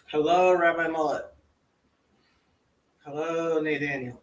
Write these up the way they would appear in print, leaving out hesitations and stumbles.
Hello, Rabbi Mullet. Hello, Nathaniel.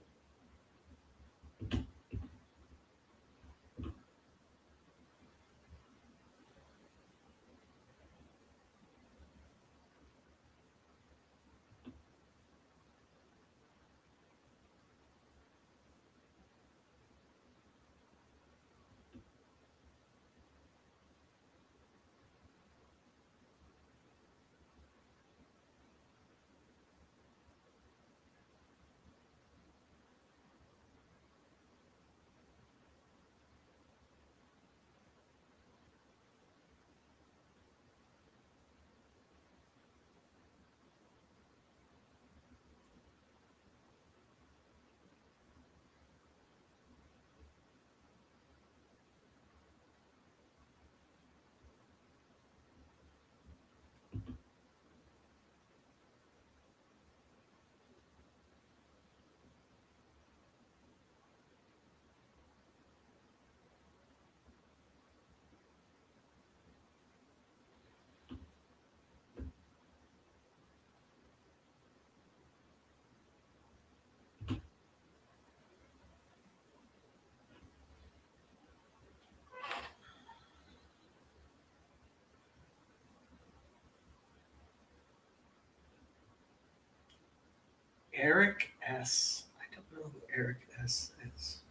Eric S. I don't know who Eric S. is.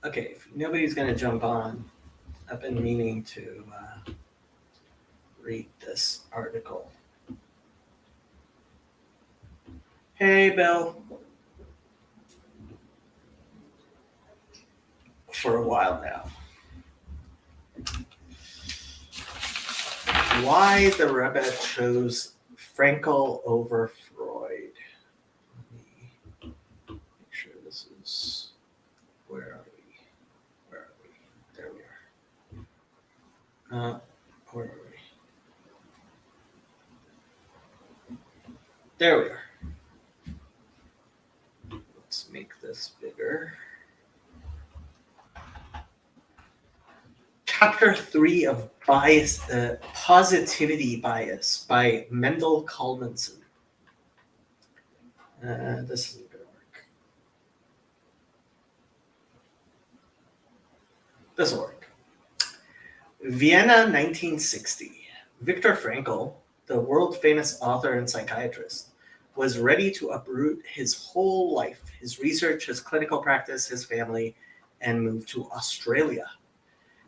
Okay, if nobody's going to jump on, I've been meaning to read this article. Hey, Bill. For a while now. Why the Rebbe chose Frankel over Freud. Let me make sure this is. Where are we? Where are we? There we are. Where are we? There we are. Let's make this bigger. Chapter 3 of Bias, Positivity Bias by Mendel Kalmanson. This isn't going to work. This will work. Vienna, 1960. Viktor Frankl, the world-famous author and psychiatrist, was ready to uproot his whole life, his research, his clinical practice, his family, and move to Australia.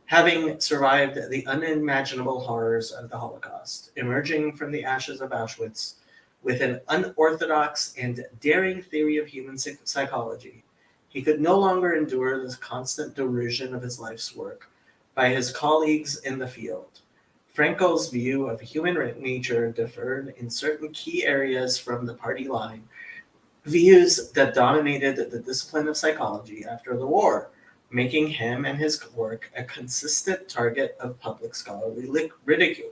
Having survived the unimaginable horrors of the Holocaust, emerging from the ashes of Auschwitz with an unorthodox and daring theory of human psychology, he could no longer endure this constant derision of his life's work by his colleagues in the field. Frankel's view of human nature differed in certain key areas from the party line, views that dominated the discipline of psychology after the war, making him and his work a consistent target of public scholarly ridicule.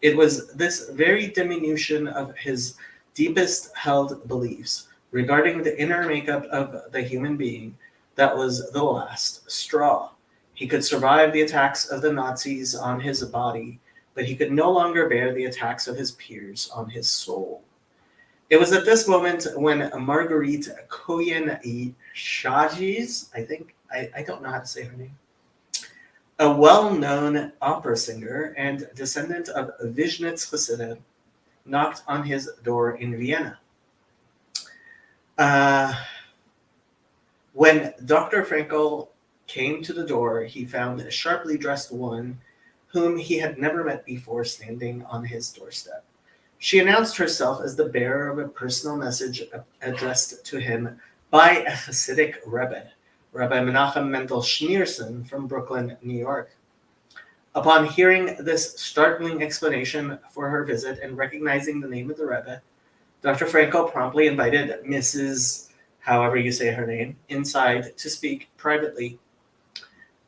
It was this very diminution of his deepest held beliefs regarding the inner makeup of the human being that was the last straw. He could survive the attacks of the Nazis on his body, but he could no longer bear the attacks of his peers on his soul. It was at this moment when Marguerite Koyen-Shajiz, I don't know how to say her name, a well-known opera singer and descendant of Vishnitz Hasidim, knocked on his door in Vienna. When Dr. Frankel came to the door, he found a sharply dressed woman whom he had never met before standing on his doorstep. She announced herself as the bearer of a personal message addressed to him by a Hasidic Rebbe, Rabbi Menachem Mendel Schneerson from Brooklyn, New York. Upon hearing this startling explanation for her visit and recognizing the name of the Rebbe, Dr. Frankel promptly invited Mrs., however you say her name, inside to speak privately.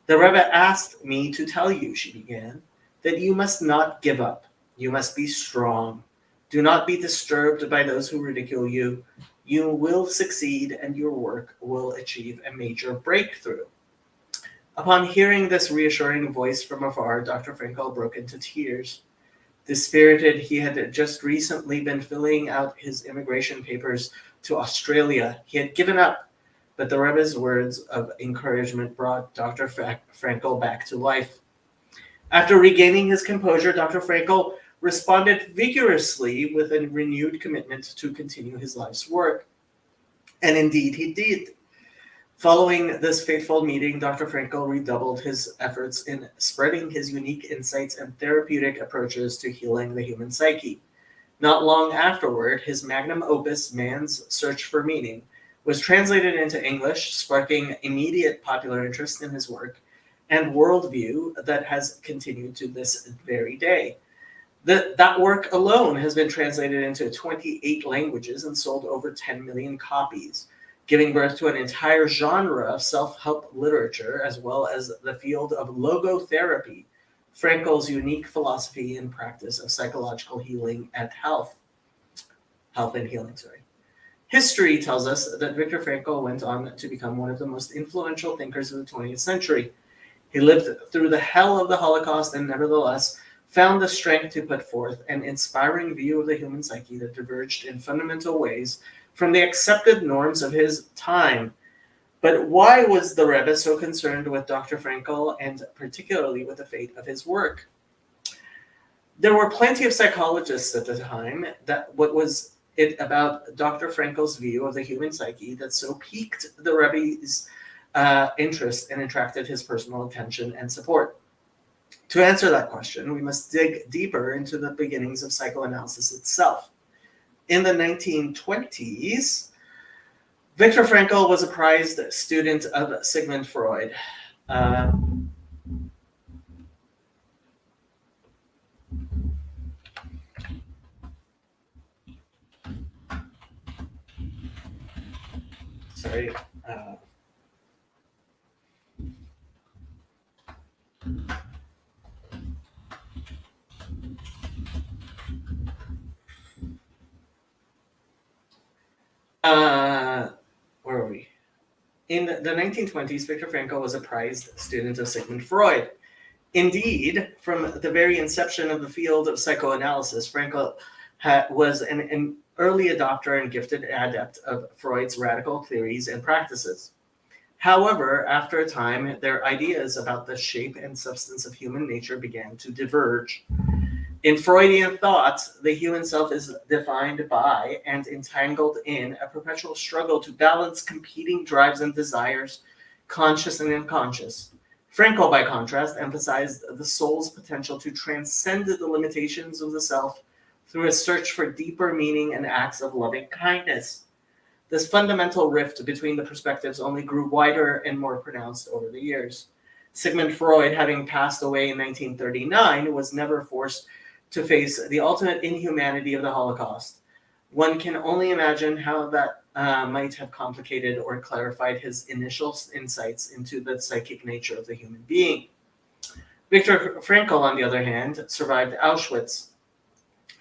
The Rebbe asked me to tell you, she began, that you must not give up. You must be strong. Do not be disturbed by those who ridicule you. You will succeed and your work will achieve a major breakthrough. Upon hearing this reassuring voice from afar, Dr. Frankel broke into tears. Dispirited, he had just recently been filling out his immigration papers to Australia. He had given up, but the Rebbe's words of encouragement brought Dr. Frankel back to life. After regaining his composure, Dr. Frankel responded vigorously with a renewed commitment to continue his life's work. And indeed, he did. Following this fateful meeting, Dr. Frankel redoubled his efforts in spreading his unique insights and therapeutic approaches to healing the human psyche. Not long afterward, his magnum opus, Man's Search for Meaning, was translated into English, sparking immediate popular interest in his work and worldview that has continued to this very day. That work alone has been translated into 28 languages and sold over 10 million copies, giving birth to an entire genre of self-help literature, as well as the field of logotherapy, Frankel's unique philosophy and practice of psychological healing and health and healing. History tells us that Viktor Frankl went on to become one of the most influential thinkers of the 20th century. He lived through the hell of the Holocaust and nevertheless found the strength to put forth an inspiring view of the human psyche that diverged in fundamental ways from the accepted norms of his time. But why was the Rebbe so concerned with Dr. Frankl and particularly with the fate of his work? There were plenty of psychologists at the time. That what was it about Dr. Frankl's view of the human psyche that so piqued the Rebbe's interest and attracted his personal attention and support? To answer that question, we must dig deeper into the beginnings of psychoanalysis itself. In the 1920s, Viktor Frankl was a prized student of Sigmund Freud. Where are we? In the 1920s, Viktor Frankl was a prized student of Sigmund Freud. Indeed, from the very inception of the field of psychoanalysis, Frankl was an early adopter and gifted adept of Freud's radical theories and practices. However, after a time, their ideas about the shape and substance of human nature began to diverge. In Freudian thought, the human self is defined by and entangled in a perpetual struggle to balance competing drives and desires, conscious and unconscious. Frankl, by contrast, emphasized the soul's potential to transcend the limitations of the self through a search for deeper meaning and acts of loving kindness. This fundamental rift between the perspectives only grew wider and more pronounced over the years. Sigmund Freud, having passed away in 1939, was never forced to face the ultimate inhumanity of the Holocaust. One can only imagine how that might have complicated or clarified his initial insights into the psychic nature of the human being. Viktor Frankl, on the other hand, survived Auschwitz.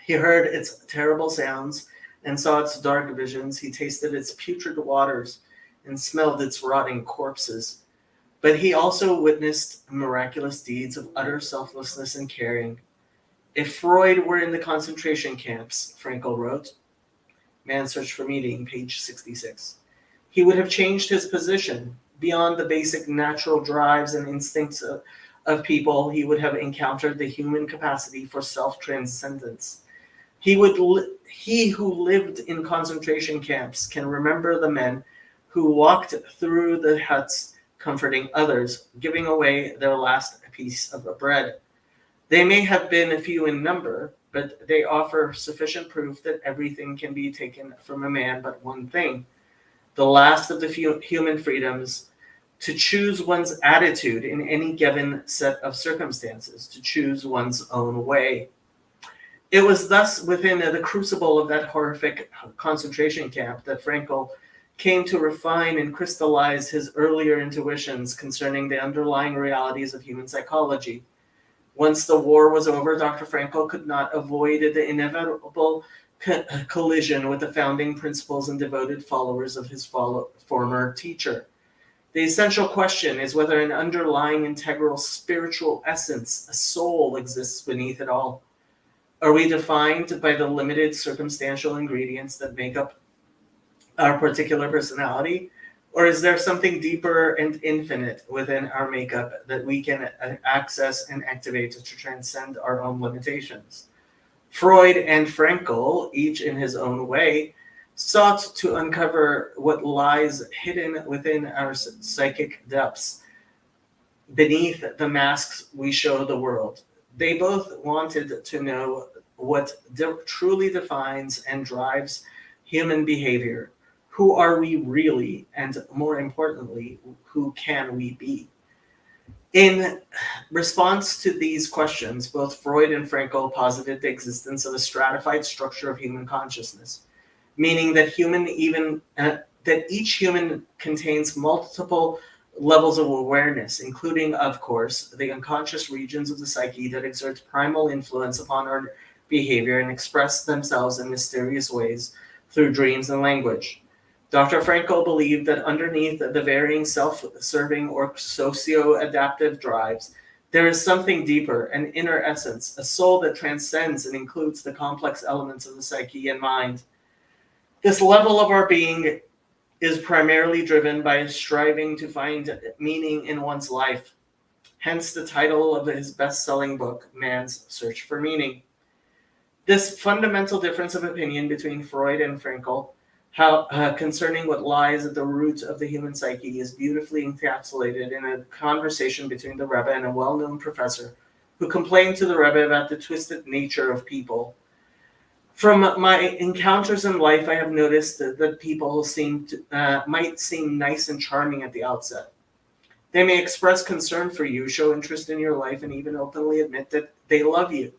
He heard its terrible sounds and saw its dark visions. He tasted its putrid waters and smelled its rotting corpses. But he also witnessed miraculous deeds of utter selflessness and caring. If Freud were in the concentration camps, Frankl wrote, Man's Search for Meaning, page 66, he would have changed his position. Beyond the basic natural drives and instincts of people, he would have encountered the human capacity for self-transcendence. He who lived in concentration camps can remember the men who walked through the huts comforting others, giving away their last piece of bread. They may have been few in number, but they offer sufficient proof that everything can be taken from a man but one thing, the last of the human freedoms, to choose one's attitude in any given set of circumstances, to choose one's own way. It was thus within the crucible of that horrific concentration camp that Frankl came to refine and crystallize his earlier intuitions concerning the underlying realities of human psychology. Once the war was over, Dr. Frankl could not avoid the inevitable collision with the founding principles and devoted followers of his former teacher. The essential question is whether an underlying integral spiritual essence, a soul, exists beneath it all. Are we defined by the limited circumstantial ingredients that make up our particular personality? Or is there something deeper and infinite within our makeup that we can access and activate to transcend our own limitations? Freud and Frankl, each in his own way, sought to uncover what lies hidden within our psychic depths beneath the masks we show the world. They both wanted to know what truly defines and drives human behavior. Who are we really? And more importantly, who can we be? In response to these questions, both Freud and Frankl posited the existence of a stratified structure of human consciousness, meaning that that each human contains multiple levels of awareness, including, of course, the unconscious regions of the psyche that exert primal influence upon our behavior and express themselves in mysterious ways through dreams and language. Dr. Frankl believed that underneath the varying self-serving or socio-adaptive drives, there is something deeper, an inner essence, a soul that transcends and includes the complex elements of the psyche and mind. This level of our being is primarily driven by striving to find meaning in one's life. Hence the title of his best-selling book, Man's Search for Meaning. This fundamental difference of opinion between Freud and Frankl concerning what lies at the root of the human psyche is beautifully encapsulated in a conversation between the Rebbe and a well-known professor who complained to the Rebbe about the twisted nature of people. From my encounters in life, I have noticed that people might seem nice and charming at the outset. They may express concern for you, show interest in your life, and even openly admit that they love you.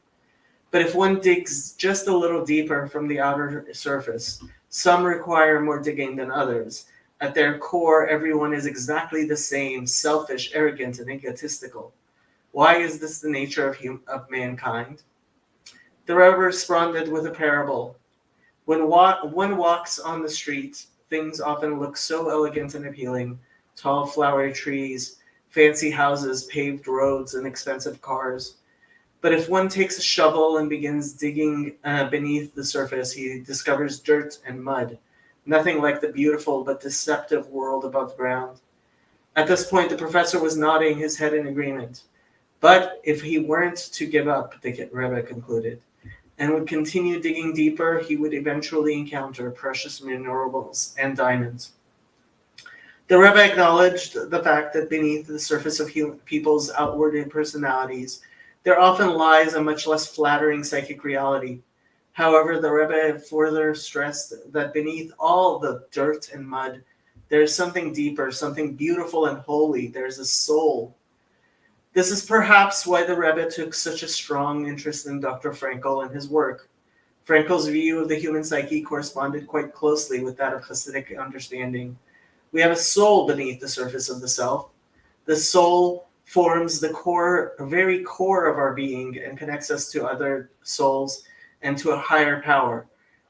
But if one digs just a little deeper from the outer surface, some require more digging than others. At their core, everyone is exactly the same, selfish, arrogant, and egotistical. Why is this the nature of mankind? The Rebbe responded with a parable. When one walks on the street, things often look so elegant and appealing. Tall flowery trees, fancy houses, paved roads, and expensive cars. But if one takes a shovel and begins digging beneath the surface, he discovers dirt and mud, nothing like the beautiful but deceptive world above ground. At this point, the professor was nodding his head in agreement. But if he weren't to give up, the Rebbe concluded, and would continue digging deeper, he would eventually encounter precious minerals and diamonds. The Rebbe acknowledged the fact that beneath the surface of people's outward personalities, there often lies a much less flattering psychic reality. However, the Rebbe further stressed that beneath all the dirt and mud, there is something deeper, something beautiful and holy. There's a soul. This is perhaps why the Rebbe took such a strong interest in Dr. Frankl and his work. Frankl's view of the human psyche corresponded quite closely with that of Hasidic understanding. We have a soul beneath the surface of the self. The soul forms the very core of our being and connects us to other souls and to a higher power.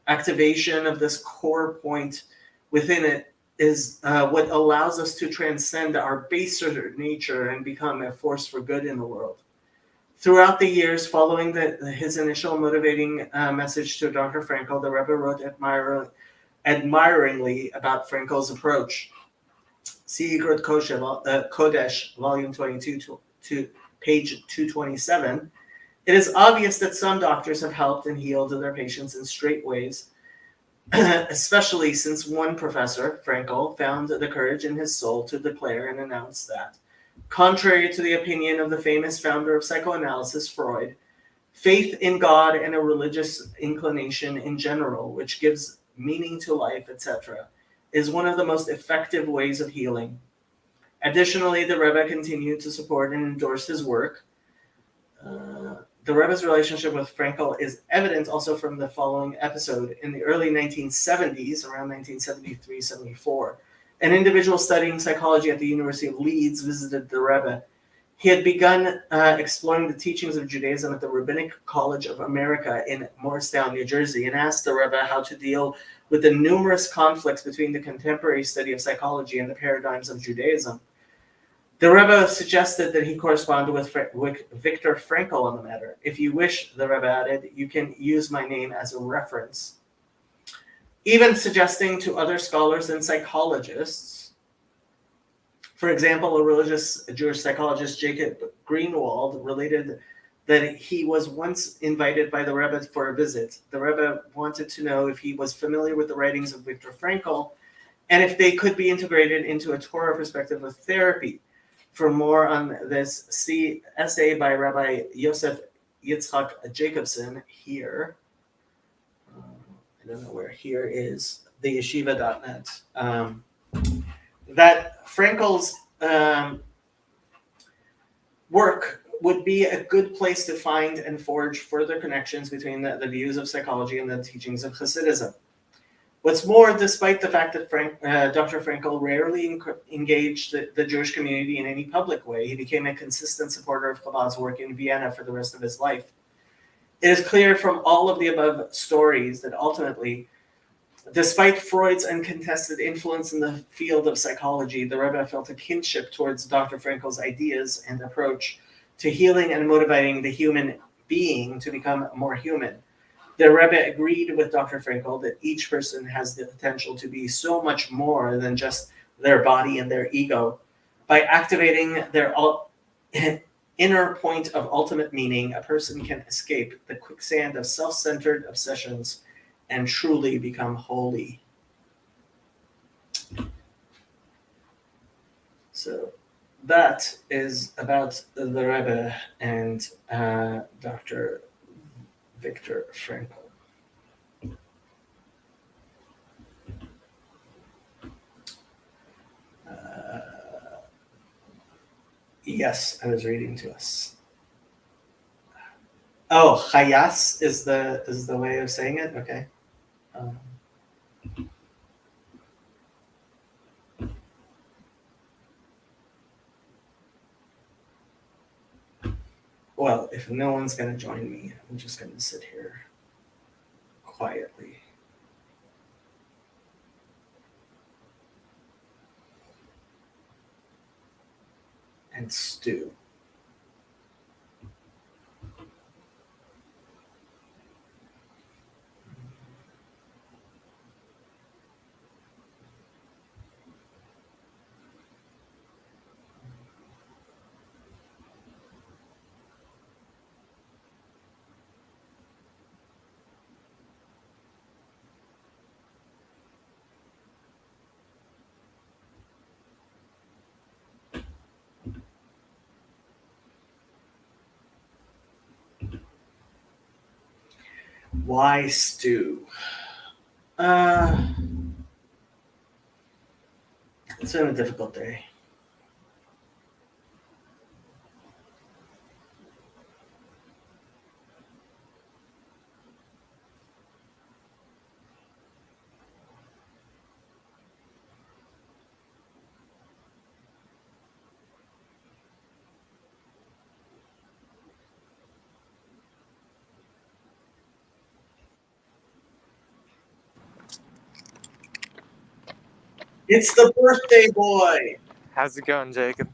Activation of this core point within it is what allows us to transcend our baser nature and become a force for good in the world. Throughout the years following his initial motivating message to Dr. Frankl, the Rebbe wrote admiringly about Frankl's approach. See Igrot Kodesh, volume 22 to page 227. It is obvious that some doctors have helped and healed their patients in straight ways, especially since one professor, Frankl, found the courage in his soul to declare and announce that, contrary to the opinion of the famous founder of psychoanalysis, Freud, faith in God and a religious inclination in general, which gives meaning to life, etc., is one of the most effective ways of healing. Additionally, the Rebbe continued to support and endorse his work. The Rebbe's relationship with Frankl is evident also from the following episode. In the early 1970s, around 1973-74, an individual studying psychology at the University of Leeds visited the Rebbe. He had begun exploring the teachings of Judaism at the Rabbinic College of America in Morristown, New Jersey, and asked the Rebbe how to deal with the numerous conflicts between the contemporary study of psychology and the paradigms of Judaism. The Rebbe suggested that he correspond with Viktor Frankl on the matter. If you wish, the Rebbe added, you can use my name as a reference. Even suggesting to other scholars and psychologists, for example, a religious Jewish psychologist, Jacob Greenwald, related that he was once invited by the Rebbe for a visit. The Rebbe wanted to know if he was familiar with the writings of Viktor Frankl and if they could be integrated into a Torah perspective of therapy. For more on this, see essay by Rabbi Yosef Yitzchak Jacobson here. I don't know where here is, the yeshiva.net. That Frankel's work would be a good place to find and forge further connections between the views of psychology and the teachings of Hasidism. What's more, despite the fact that Dr. Frankl rarely engaged the Jewish community in any public way, he became a consistent supporter of Chabad's work in Vienna for the rest of his life. It is clear from all of the above stories that ultimately, despite Freud's uncontested influence in the field of psychology, the Rebbe felt a kinship towards Dr. Frankl's ideas and approach to healing and motivating the human being to become more human. The Rebbe agreed with Dr. Frankl that each person has the potential to be so much more than just their body and their ego. By activating their inner point of ultimate meaning, a person can escape the quicksand of self-centered obsessions and truly become holy. So that is about the Rebbe and Dr. Viktor Frankl. Yes, I was reading to us. Oh, Chayas is the way of saying it. Okay. Well, if no one's going to join me, I'm just going to sit here quietly. And stew. Why stew? It's been a difficult day. It's the birthday boy. How's it going, Jacob?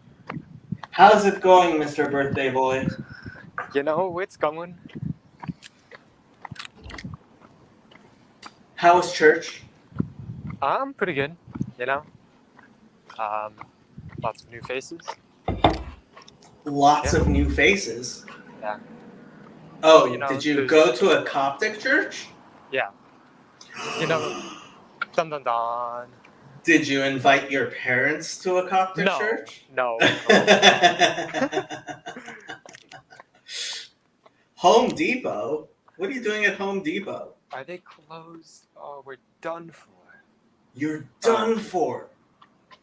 How's it going, Mr. Birthday Boy? You know, it's going. How was church? I'm pretty good, you know. Lots of new faces. Lots of new faces. Yeah. Oh, You know, did you there's- go to a Coptic church? Yeah. You know, dun dun dun. Did you invite your parents to a Coptic No, church? no. Home Depot? What are you doing at Home Depot? Are they closed? Oh, we're done for. You're done for.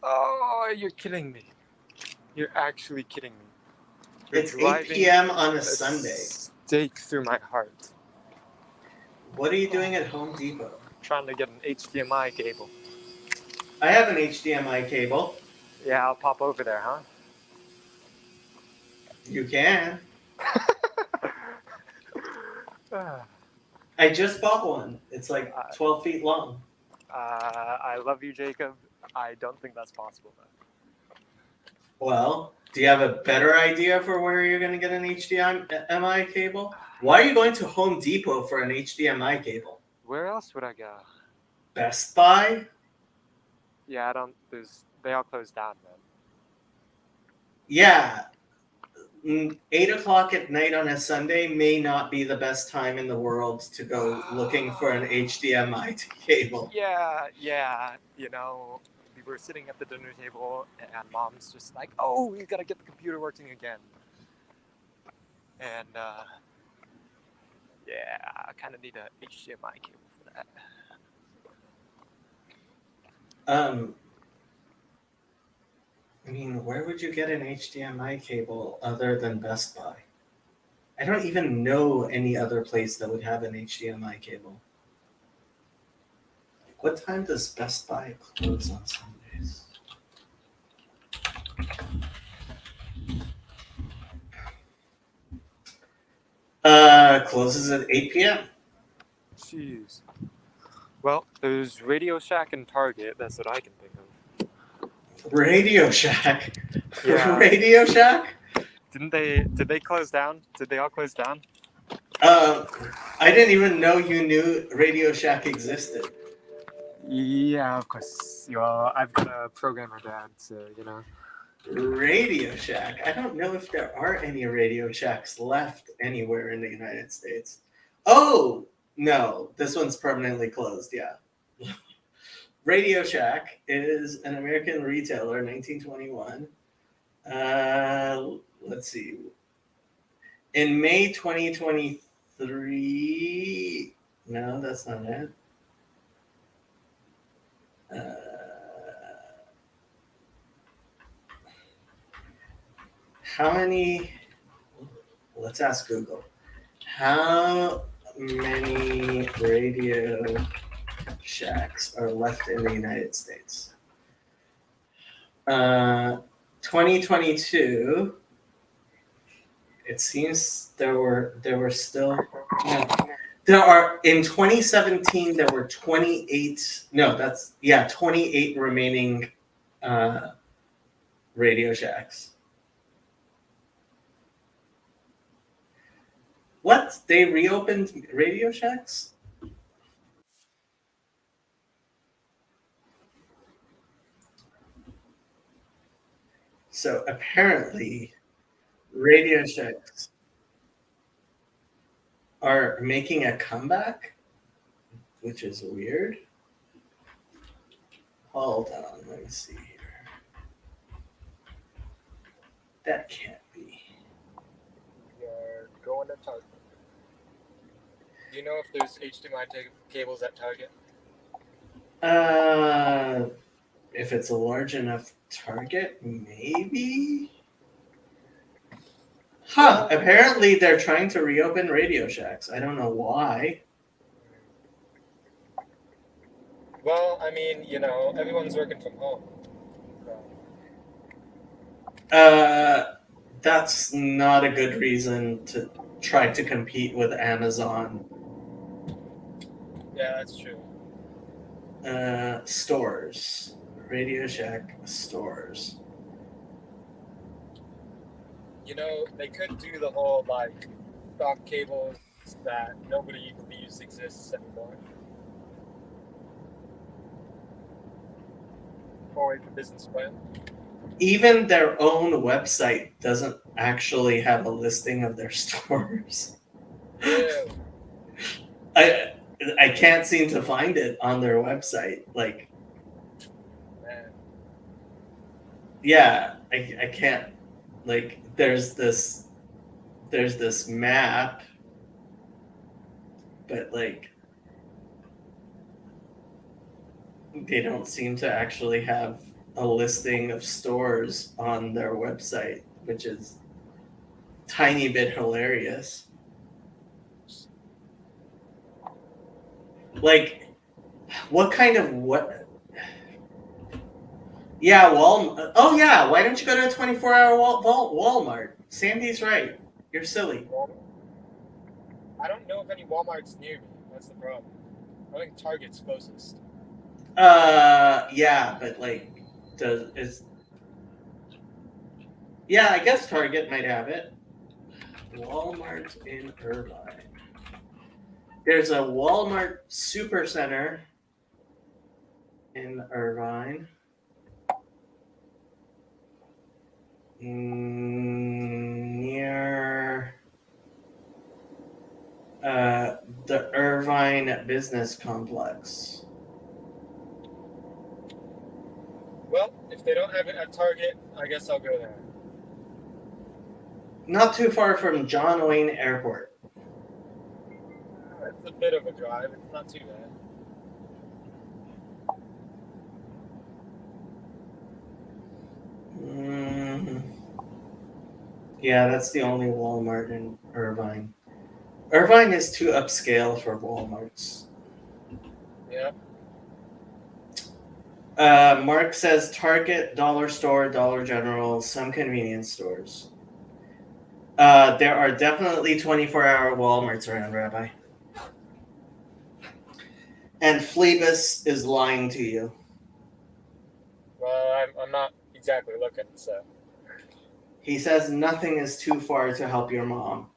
Oh, you're kidding me. You're actually kidding me. You're It's 8 driving p.m. on a a Sunday. stake through my heart. What are you doing at Home Depot? Trying to get an HDMI cable. I have an HDMI cable. Yeah, I'll pop over there, huh? You can. I just bought one. It's like 12 feet long. I love you, Jacob. I don't think that's possible, though. Well, do you have a better idea for where you're going to get an HDMI cable? Why are you going to Home Depot for an HDMI cable? Where else would I go? Best Buy? Yeah, I don't. They all closed down, man. Yeah. 8 o'clock at night on a Sunday may not be the best time in the world to go looking for an HDMI cable. Yeah. You know, we were sitting at the dinner table, and mom's just like, "Oh, we gotta get the computer working again." And yeah, I kind of need a HDMI cable for that. I mean, where would you get an HDMI cable other than Best Buy? I don't even know any other place that would have an HDMI cable. What time does Best Buy close on Sundays? Closes at 8 p.m. Jeez. Well, there's Radio Shack and Target. That's what I can think of. Radio Shack. Yeah. Radio Shack? Did they close down? Did they all close down? I didn't even know you knew Radio Shack existed. Yeah, of course. Well, I've got a programmer dad, so you know. Radio Shack. I don't know if there are any Radio Shacks left anywhere in the United States. Oh, no, this one's permanently closed, yeah. Radio Shack is an American retailer, 1921. Let's see. In May 2023, no, that's not it. How many, let's ask Google, how many Radio Shacks are left in the United States? 2022, it seems there were still, no, there are, in 2017, there were 28 remaining Radio Shacks. What? They reopened Radio Shacks? So apparently, Radio Shacks are making a comeback, which is weird. Hold on, let me see here. That can't be. You're going to Target. Do you know if there's HDMI cables at Target? If it's a large enough Target, maybe? Huh, apparently they're trying to reopen Radio Shacks. I don't know why. Well, I mean, you know, everyone's working from home. That's not a good reason to try to compete with Amazon. Yeah, that's true. Stores. Radio Shack stores. You know, they could do the whole, like, stock cables that nobody believes exists anymore. Or the business plan. Even their own website doesn't actually have a listing of their stores. Yeah. I can't seem to find it on their website. Like, Man. yeah, I can't. Like, there's this map, but like, they don't seem to actually have a listing of stores on their website, which is tiny bit hilarious. Like, what kind of what? Yeah, Walmart. Oh yeah, why don't you go to a 24-hour Walmart? Sandy's right. You're silly. I don't know if any Walmart's near me. That's the problem. I think Target's closest. Yeah, but like, Yeah, I guess Target might have it. Walmart in Irvine. There's a Walmart Supercenter in Irvine. Near the Irvine Business Complex. Well, if they don't have it at Target, I guess I'll go there. Not too far from John Wayne Airport. It's a bit of a drive. It's not too bad. Yeah, that's the only Walmart in Irvine. Irvine is too upscale for Walmarts. Yeah. Mark says Target, Dollar Store, Dollar General, some convenience stores. There are definitely 24-hour Walmarts around, Rabbi. And Phlebas is lying to you. Well, I'm not exactly looking, so. He says nothing is too far to help your mom.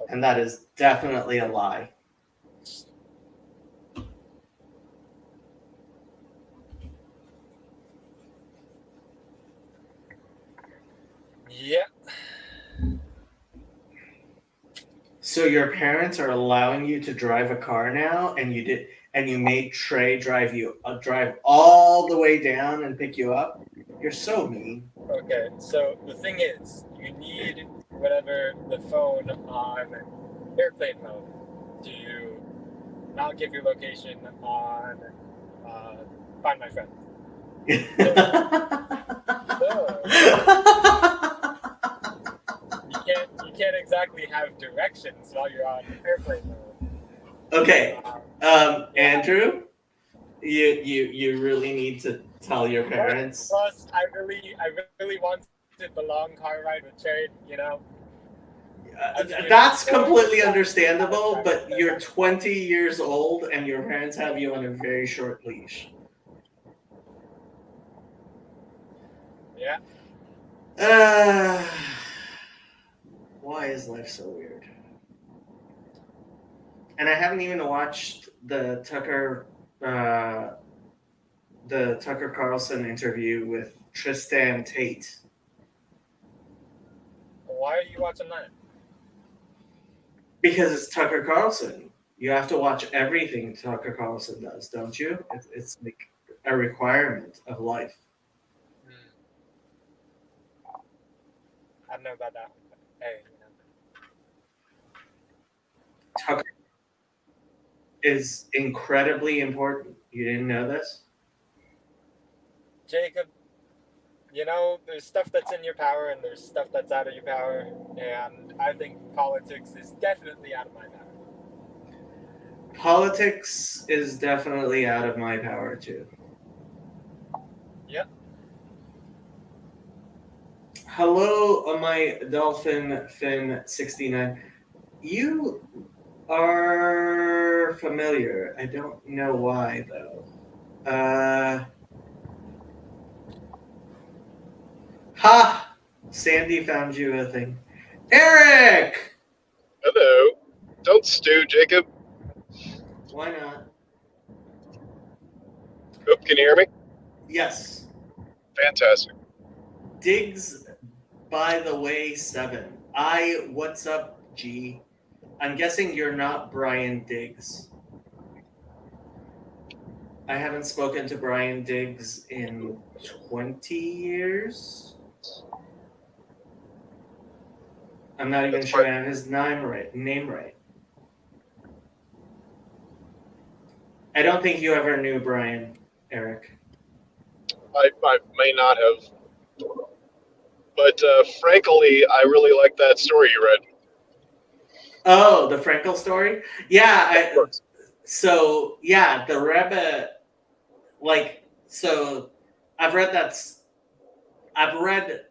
And that is definitely a lie. Yeah. So your parents are allowing you to drive a car now, and you made Trey drive all the way down and pick you up? You're so mean. Okay, so the thing is, you need the phone on airplane mode to not give your location on Find My Friend. You can't exactly have directions while you're on airplane mode. Okay, Andrew, you really need to tell your parents. Plus, I really wanted the long car ride with Trey. That's completely understandable, but you're 20 years old and your parents have you on a very short leash. Yeah. Why is life so weird? And I haven't even watched the Tucker Carlson interview with Tristan Tate. Why are you watching that? Because it's Tucker Carlson. You have to watch everything Tucker Carlson does, don't you? It's like a requirement of life. I don't know about that one, but hey, Tucker is incredibly important. You didn't know this? Jacob, there's stuff that's in your power and there's stuff that's out of your power, and I think politics is definitely out of my power. Politics is definitely out of my power too. Yep. Hello, my Dolphin Fin 69. You are familiar. I don't know why though. Ha! Sandy found you a thing. Eric! Hello. Don't stew, Jacob. Why not? Oh, can you hear me? Yes. Fantastic. Diggs, by the way, 7. What's up, G? I'm guessing you're not Brian Diggs. I haven't spoken to Brian Diggs in 20 years. I'm not even sure I have his name right. I don't think you ever knew Brian, Eric. I may not have. But frankly, I really like that story you read. Oh, the Frankel story? Yeah. The Rebbe, I've read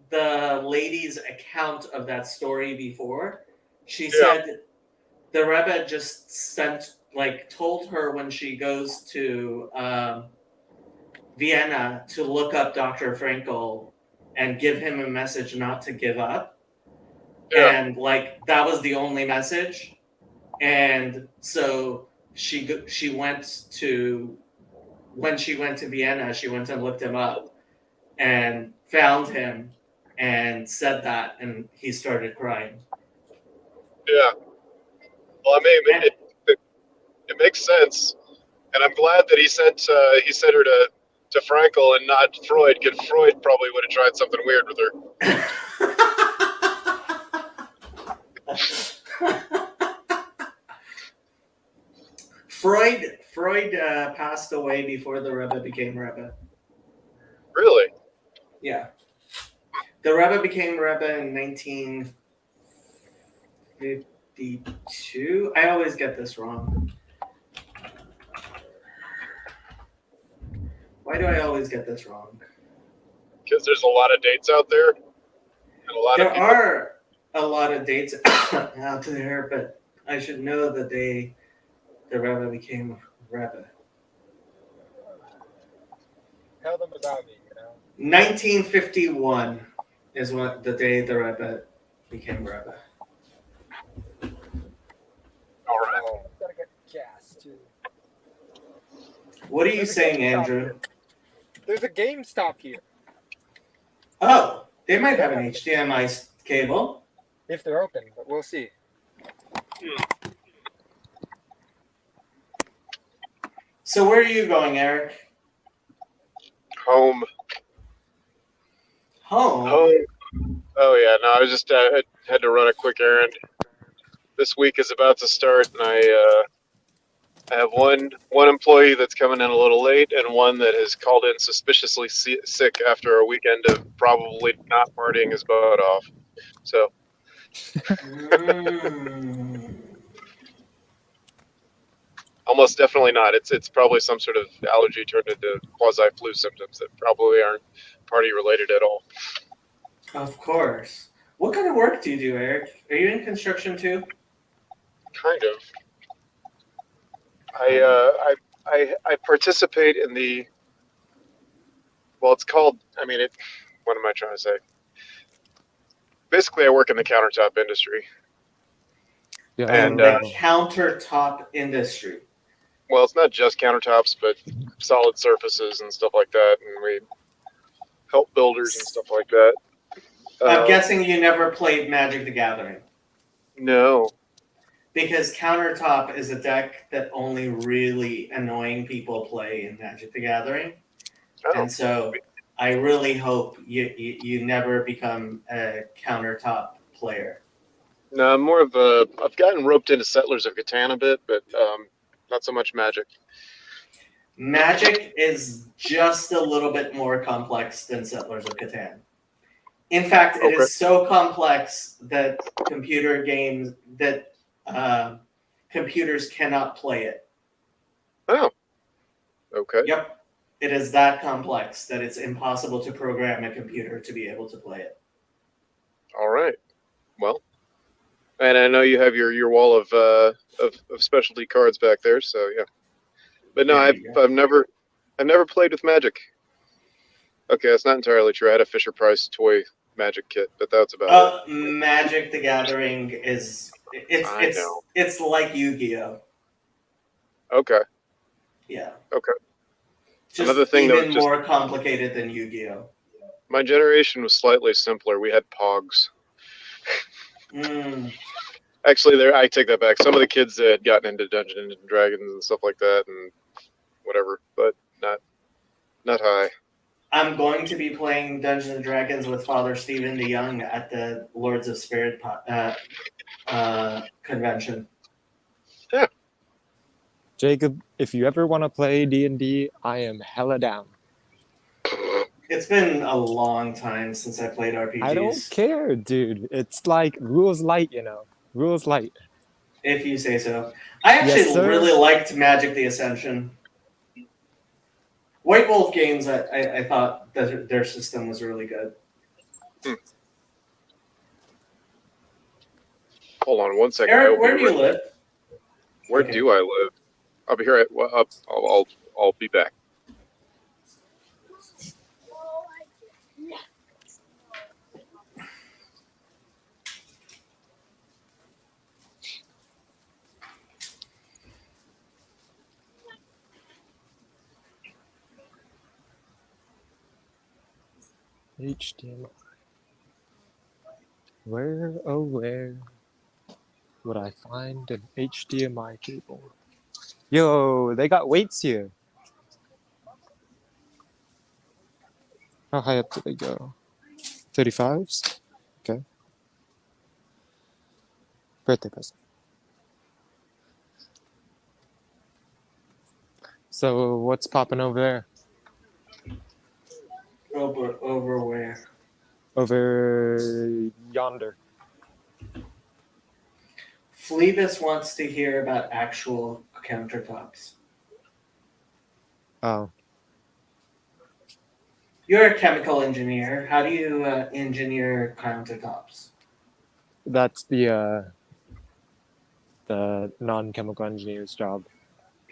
the lady's account of that story before. She said the Rebbe just told her when she goes to Vienna to look up Dr. Frankel and give him a message not to give up. Yeah. And like that was the only message. And so she went to when she went to Vienna, she went and looked him up and found him and said that, and he started crying. Yeah. Well, I mean, it makes sense, and I'm glad that he sent her to Frankel and not Freud, because Freud probably would have tried something weird with her. Freud passed away before the Rebbe became Rebbe. Really? Yeah. The Rebbe became Rebbe in 1952. I always get this wrong. Why do I always get this wrong? Because there's a lot of dates out there, and a lot There of people. are a lot of dates out there, but I should know the day the Rebbe became Rebbe. Tell them about me, you know. 1951 is what the day the Rebbe became Rebbe. All right. Oh, gotta get gas too. What are you There's a saying, GameStop Andrew? here. There's a GameStop here. Oh, they might have an HDMI cable. If they're open, but we'll see. So where are you going, Eric? Home. Home? Oh yeah. No, I was just had to run a quick errand. This week is about to start, and I have one employee that's coming in a little late, and one that has called in suspiciously sick after a weekend of probably not partying his butt off. So almost definitely not. It's probably some sort of allergy turned into quasi flu symptoms that probably aren't party related at all. Of course. What kind of work do you do, Eric? Are you in construction too? Kind of. I participate in the. Well, it's called. I mean, what am I trying to say? Basically, I work in the countertop industry. Yeah, And, the countertop industry. Well, it's not just countertops, but solid surfaces and stuff like that, and we help builders and stuff like that. I'm guessing you never played Magic the Gathering. No. Because countertop is a deck that only really annoying people play in Magic the Gathering. Oh. And so I really hope you never become a countertop player. No, I'm more of a. I've gotten roped into Settlers of Catan a bit, but not so much Magic. Magic is just a little bit more complex than Settlers of Catan. In fact, it is so complex that computers cannot play it. Oh. Okay. Yep. It is that complex that it's impossible to program a computer to be able to play it. All right. Well, and I know you have your wall of specialty cards back there, so yeah. But no, I've never played with Magic. Okay, that's not entirely true. I had a Fisher Price toy Magic kit, but that's about it. Magic the Gathering is it's like Yu-Gi-Oh. Okay. Yeah. Okay. Just another thing even more complicated than Yu-Gi-Oh. My generation was slightly simpler. We had Pogs. Actually, I take that back. Some of the kids that had gotten into Dungeons and Dragons and stuff like that, and whatever, but not high. I'm going to be playing Dungeons and Dragons with Father Stephen DeYoung at the Lords of Spirit convention. Yeah. Jacob, if you ever want to play D&D, I am hella down. It's been a long time since I played RPGs. I don't care, dude. It's like rules light, you know. Rules light. If you say so. I actually really liked Magic the Ascension. White Wolf Games, I thought that their system was really good. Hold on one second. Eric, where do you live? Where do I live? I'll be here. I'll be back. HDMI. Where, oh where would I find an HDMI cable? Yo, they got weights here. How high up do they go? 35s? Okay. Birthday present. So what's popping over there? Over where? Over yonder. Phoebus wants to hear about actual countertops. Oh, You're a chemical engineer. How do you engineer countertops? that's the non-chemical engineer's job.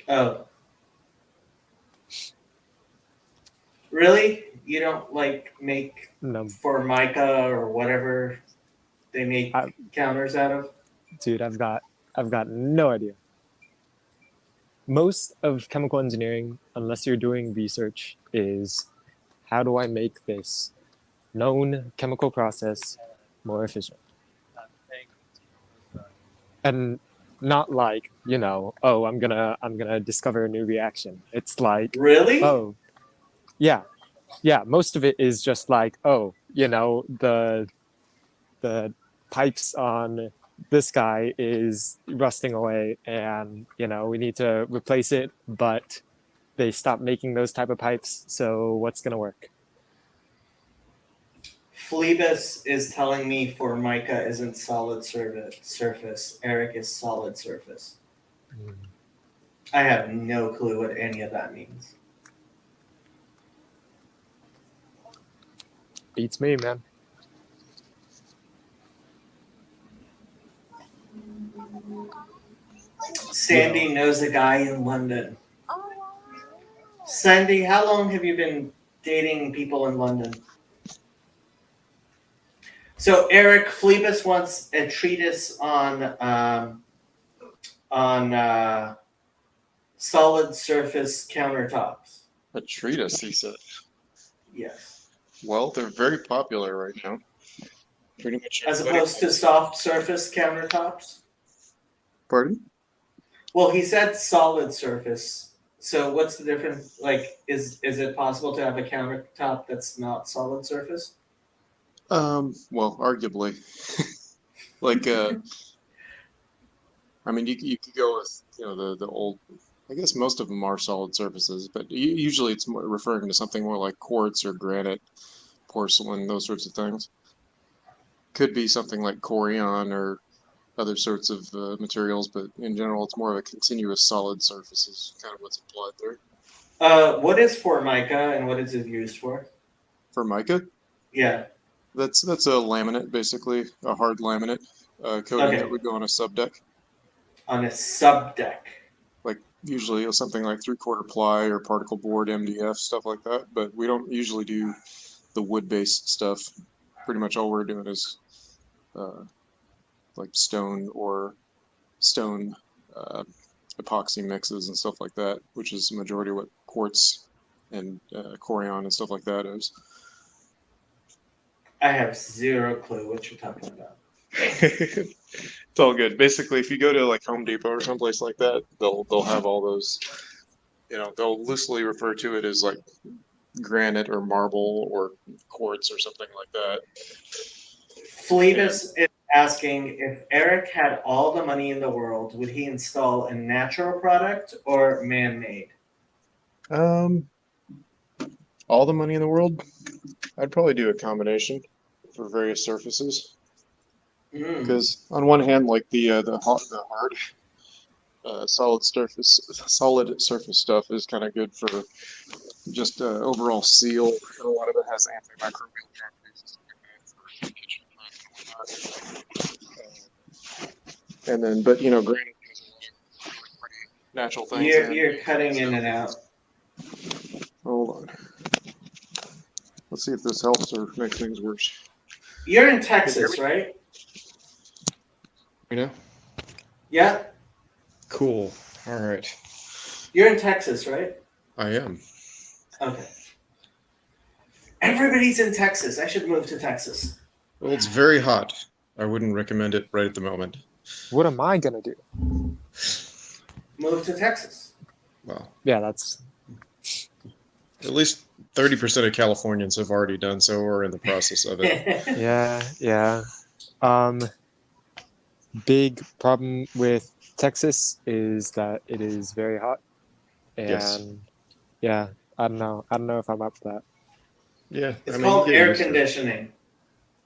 Oh. Really? You don't make No, Formica or whatever they make I- counters out of? dude, I've got no idea. Most of chemical engineering, unless you're doing research, is how do I make this known chemical process more efficient? And not like, oh, I'm gonna discover a new reaction. It's like, Really? oh, yeah. Most of it is just like, oh, the pipes on this guy is rusting away, and we need to replace it, but they stopped making those type of pipes. So what's gonna work? Phoebus is telling me Formica isn't solid surface. Eric is solid surface. I have no clue what any of that means. Beats me, man. Sandy knows a guy in London. Sandy, how long have you been dating people in London? So Eric, Phoebus wants a treatise on solid surface countertops. A treatise, he said. Yes. Well, they're very popular right now. Pretty much As everybody opposed to wants- soft surface countertops? Pardon? Well, he said solid surface. So what's the difference? Is it possible to have a countertop that's not solid surface? Well, arguably. I mean, you could go with, the old, I guess most of them are solid surfaces, but usually it's more referring to something more like quartz or granite, porcelain, those sorts of things. Could be something like Corian or other sorts of materials, but in general, it's more of a continuous solid surface is kind of what's implied there. What is Formica and what is it used for? Formica, Yeah. that's a laminate, basically, a hard laminate coating Okay. that would go on a subdeck. On a subdeck. Like usually something like 3/4 ply or particle board, MDF, stuff like that. But we don't usually do the wood-based stuff. Pretty much all we're doing is like stone epoxy mixes and stuff like that, which is the majority of what quartz and Corian and stuff like that is. I have zero clue what you're talking about. It's all good. Basically, if you go to like Home Depot or someplace like that, they'll have all those. They'll loosely refer to it as like granite or marble or quartz or something like that. Phoebus is asking if Eric had all the money in the world, would he install a natural product or man-made? All the money in the world, I'd probably do a combination for various surfaces. Because on one hand, like the hard solid surface stuff is kind of good for just overall seal. And a lot of it has antimicrobial properties and stuff like that for kitchen. And then, but granite has a lot of really pretty natural things. You're cutting in and out. Hold on. Let's see if this helps or makes things worse. You're in Texas, right? Yeah? Cool. All right. You're in Texas, right? I am. Okay. Everybody's in Texas. I should move to Texas. Well, it's very hot. I wouldn't recommend it right at the moment. What am I gonna do? Move to Texas. Well, Yeah, that's at least 30% of Californians have already done so or are in the process of it. yeah. Big problem with Texas is that it is very hot, and Yes. yeah, I don't know. I don't know if I'm up for that. Yeah, It's I mean, called you get air used to it. conditioning.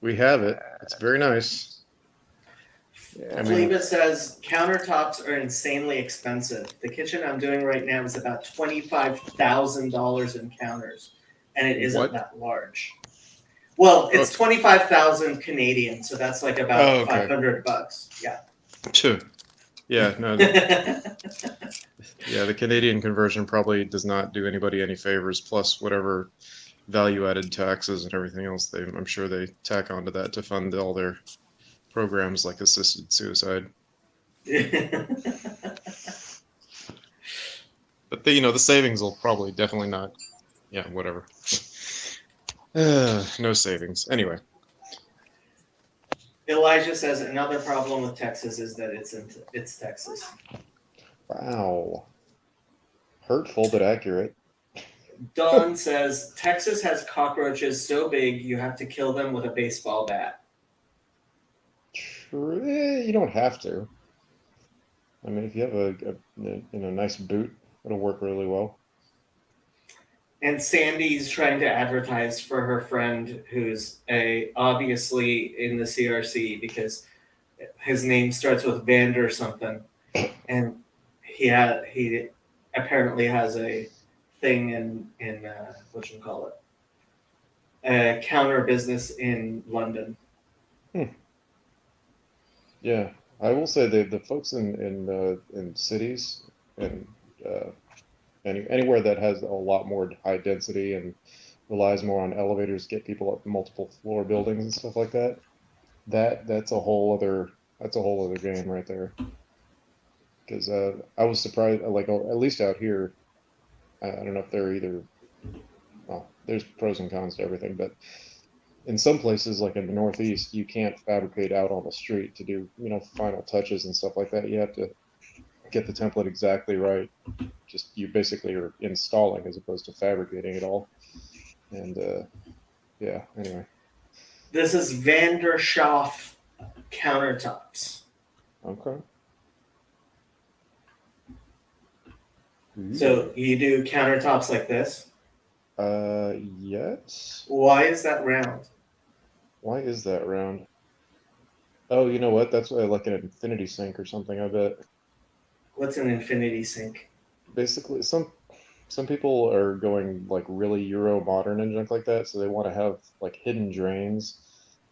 We have it. It's very nice. I mean, Fleba says countertops are insanely expensive. The kitchen I'm doing right now is about $25,000 in counters, and it isn't What? that large. Well, it's Okay. 25,000 Canadian, so that's like about Oh, okay. $500. Yeah. Phew. Yeah, no, yeah, the Canadian conversion probably does not do anybody any favors, plus whatever value-added taxes and everything else I'm sure they tack onto that to fund all their programs like assisted suicide. But the savings will probably definitely not. Yeah, whatever. No savings. Anyway, Elijah says another problem with Texas is that it's Texas. wow, hurtful but accurate. Dawn says Texas has cockroaches so big you have to kill them with a baseball bat. You don't have to. I mean, if you have a nice boot, it'll work really well. And Sandy's trying to advertise for her friend who's obviously in the CRC because his name starts with Vander something, and he apparently has a thing in what you call it, a counter business in London. Yeah, I will say the folks in cities and anywhere that has a lot more high density and relies more on elevators, get people up multiple floor buildings and stuff like that. That's a whole other game right there. Because I was surprised, like at least out here, I don't know if they're either. Well, there's pros and cons to everything, but in some places, like in the Northeast, you can't fabricate out on the street to do final touches and stuff like that. You have to get the template exactly right. Just you basically are installing as opposed to fabricating it all. And yeah, anyway. This is Vanderschaff countertops. Okay. So you do countertops like this. Yes. Why is that round? Why is that round? Oh, you know what? That's like an infinity sink or something, I bet. What's an infinity sink? Basically, some people are going like really Euro modern and junk like that, so they want to have like hidden drains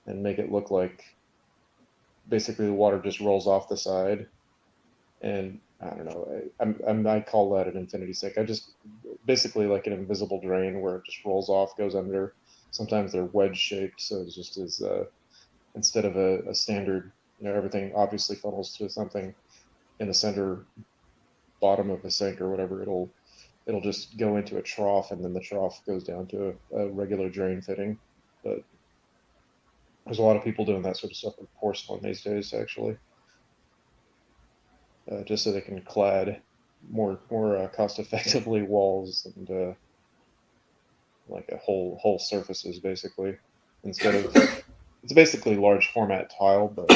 and make it look like basically the water just rolls off the side. And I don't know, I call that an infinity sink. I just basically like an invisible drain where it just rolls off, goes under. Sometimes they're wedge shaped, so it's just as instead of a standard, everything obviously funnels to something in the center bottom of the sink or whatever. It'll just go into a trough, and then the trough goes down to a regular drain fitting. But there's a lot of people doing that sort of stuff with porcelain these days, actually, just so they can clad more cost effectively walls and like a whole surfaces basically, instead of it's basically large format tile, but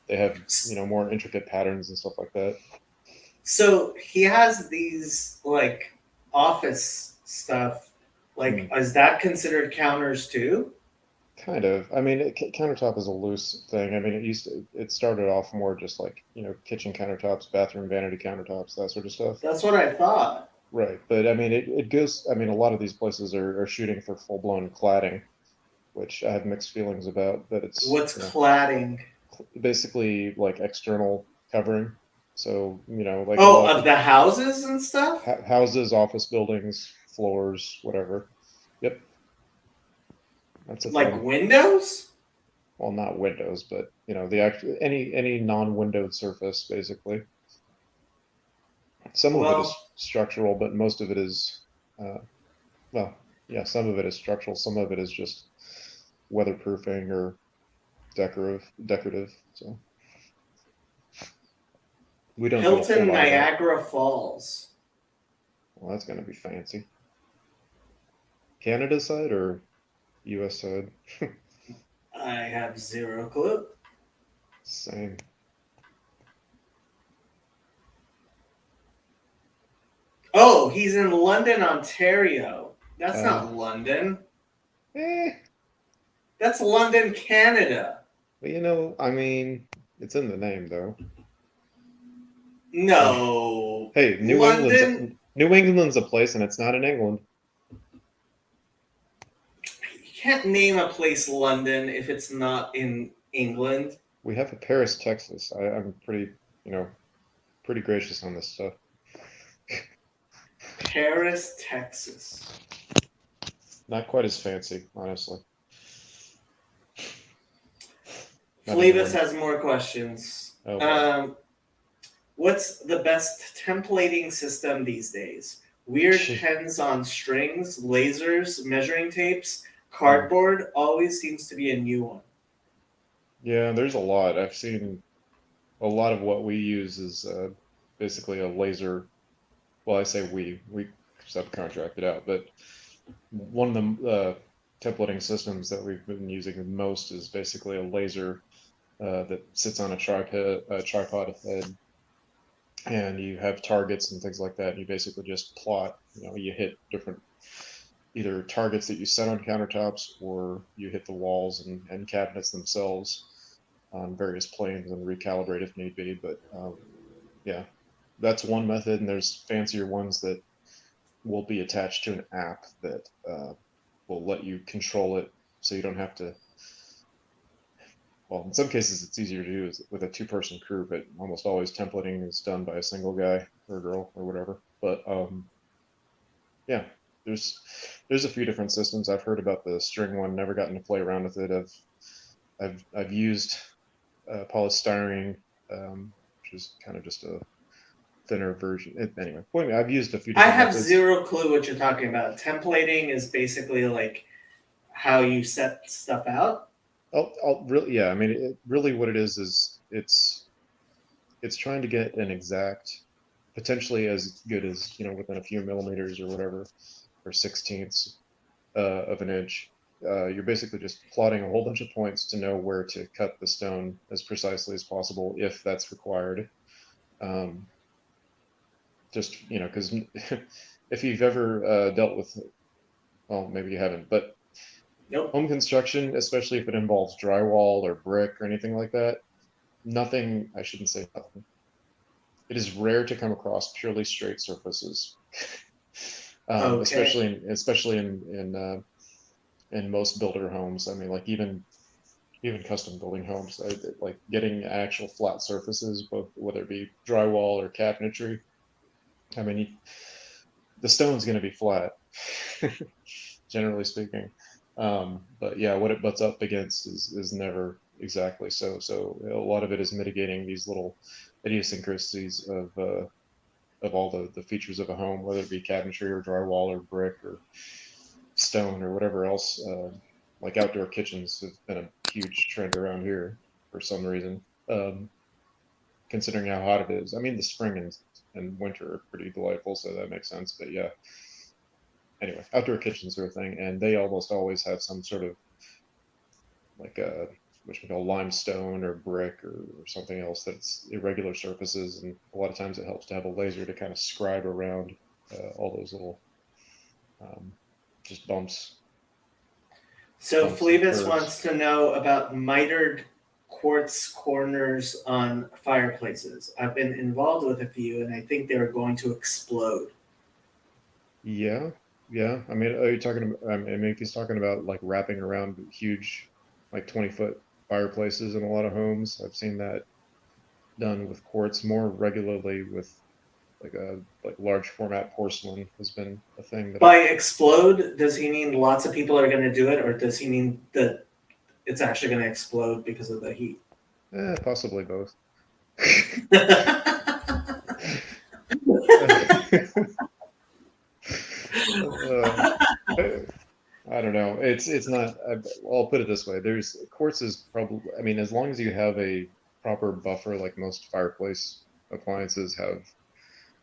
they have more intricate patterns and stuff like that. So he has these like office stuff. Like, is that considered counters too? Kind of. I mean, countertop is a loose thing. I mean, it started off more just like kitchen countertops, bathroom vanity countertops, that sort of stuff. That's what I thought. Right, but I mean, it goes. I mean, a lot of these places are shooting for full blown cladding, which I have mixed feelings about. But it's what's cladding? Basically, like external covering. So like of the houses and stuff. Houses, office buildings, floors, whatever. Yep. That's like thing. Windows. Well, not windows, but the actual any non-windowed surface, basically. Some of it is structural, but most of it is, well, yeah, some of it is structural, some of it is just weatherproofing or decorative. So we don't do a whole Hilton lot of that. Niagara Falls. Well, that's gonna be fancy. Canada side or US side? I have zero clue. Same. Oh, he's in London, Ontario. That's Oh. not London. Eh, That's London, Canada. but you know, I mean, it's in the name though. No. Hey, London. New England's a place, and it's not in England. You can't name a place London if it's not in England. We have a Paris, Texas. I'm pretty, pretty gracious on this stuff. Paris, Texas. Not quite as fancy, honestly. Not Flavis England. has more questions. Oh, boy. What's the best templating system these days? Weird Shit. pens on strings, lasers, measuring tapes, cardboard always seems to be a new one. Yeah, there's a lot. I've seen a lot of what we use is basically a laser. Well, I say we subcontract it out, but one of the templating systems that we've been using the most is basically a laser that sits on a tripod head, and you have targets and things like that. And you basically just plot. You hit different either targets that you set on countertops, or you hit the walls and cabinets themselves on various planes and recalibrate if need be. But yeah, that's one method, and there's fancier ones that will be attached to an app that will let you control it, so you don't have to. Well, in some cases, it's easier to do with a two-person crew, but almost always templating is done by a single guy or girl or whatever. But yeah, there's a few different systems. I've heard about the string one, never gotten to play around with it. I've used polystyrene, which is kind of just a thinner version. Anyway, I've used a few I different have methods. zero clue what you're talking about. Templating is basically like how you set stuff out. Really, yeah. I mean, really, what it is it's trying to get an exact, potentially as good as within a few millimeters or whatever, or 16ths of an inch. You're basically just plotting a whole bunch of points to know where to cut the stone as precisely as possible if that's required. Just because if you've ever dealt with, well, maybe you haven't, but Nope. home construction, especially if it involves drywall or brick or anything like that, I shouldn't say nothing. It is rare to come across purely straight surfaces, Okay. especially in most builder homes. I mean, like even custom building homes, like getting actual flat surfaces, both whether it be drywall or cabinetry. I mean, the stone's going to be flat, generally speaking. But yeah, what it butts up against is never exactly so. So a lot of it is mitigating these little idiosyncrasies of all the features of a home, whether it be cabinetry or drywall or brick or stone or whatever else. Like outdoor kitchens have been a huge trend around here for some reason, considering how hot it is. I mean, the spring and winter are pretty delightful, so that makes sense. But yeah. Anyway, outdoor kitchens are a thing, and they almost always have some sort of like what we call limestone or brick or something else that's irregular surfaces, and a lot of times it helps to have a laser to kind of scribe around all those little just bumps. So Bumps and Flavis curves. wants to know about mitered quartz corners on fireplaces. I've been involved with a few, and I think they're going to explode. Yeah. I mean, are you talking about? I mean, if he's talking about like wrapping around huge, like 20-foot fireplaces in a lot of homes, I've seen that done with quartz more regularly with like large format porcelain has been a thing that By explode, does he mean lots of people are going to do it, or does he mean that it's actually going to explode because of the heat? Possibly both. I don't know. It's not. I'll put it this way. There's quartz is probably. I mean, as long as you have a proper buffer, like most fireplace appliances have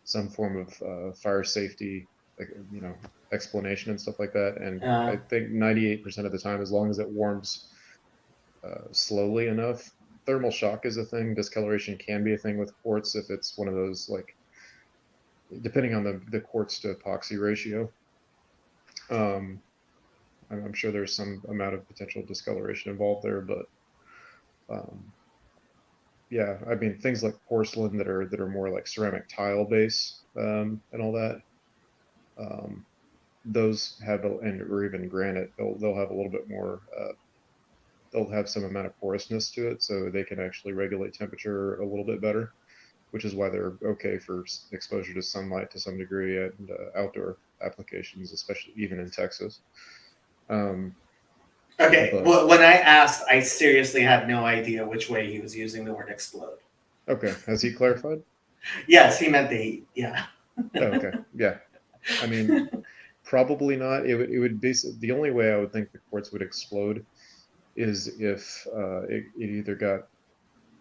some form of fire safety, like explanation and stuff like that. And I think 98% of the time, as long as it warms slowly enough, thermal shock is a thing. Discoloration can be a thing with quartz if it's one of those like, depending on the quartz to epoxy ratio. I'm sure there's some amount of potential discoloration involved there, but yeah, I mean things like porcelain that are more like ceramic tile base and all that. Those have or even granite. They'll have a little bit more. They'll have some amount of porousness to it, so they can actually regulate temperature a little bit better, which is why they're okay for exposure to sunlight to some degree and outdoor applications, especially even in Texas. Okay, But- well, when I asked, I seriously had no idea which way he was using the word explode. Okay, has he clarified? Yes, he meant the heat. Yeah. Oh, okay, yeah. I mean, probably not. It would basically, the only way I would think the quartz would explode is if it either got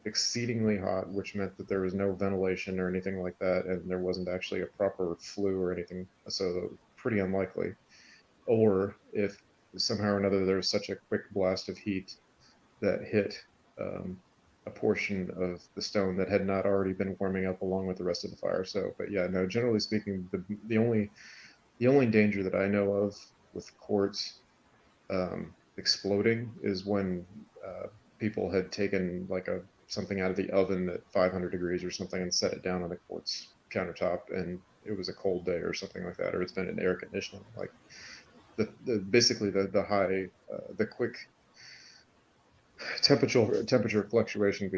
exceedingly hot, which meant that there was no ventilation or anything like that, and there wasn't actually a proper flue or anything, so pretty unlikely. Or if somehow or another there was such a quick blast of heat that hit a portion of the stone that had not already been warming up along with the rest of the fire. So, but yeah, no, generally speaking, the only danger that I know of with quartz exploding is when people had taken like something out of the oven at 500 degrees or something and set it down on the quartz countertop, and it was a cold day or something like that, or it's been in air conditioning. Like basically the high, the quick temperature fluctuation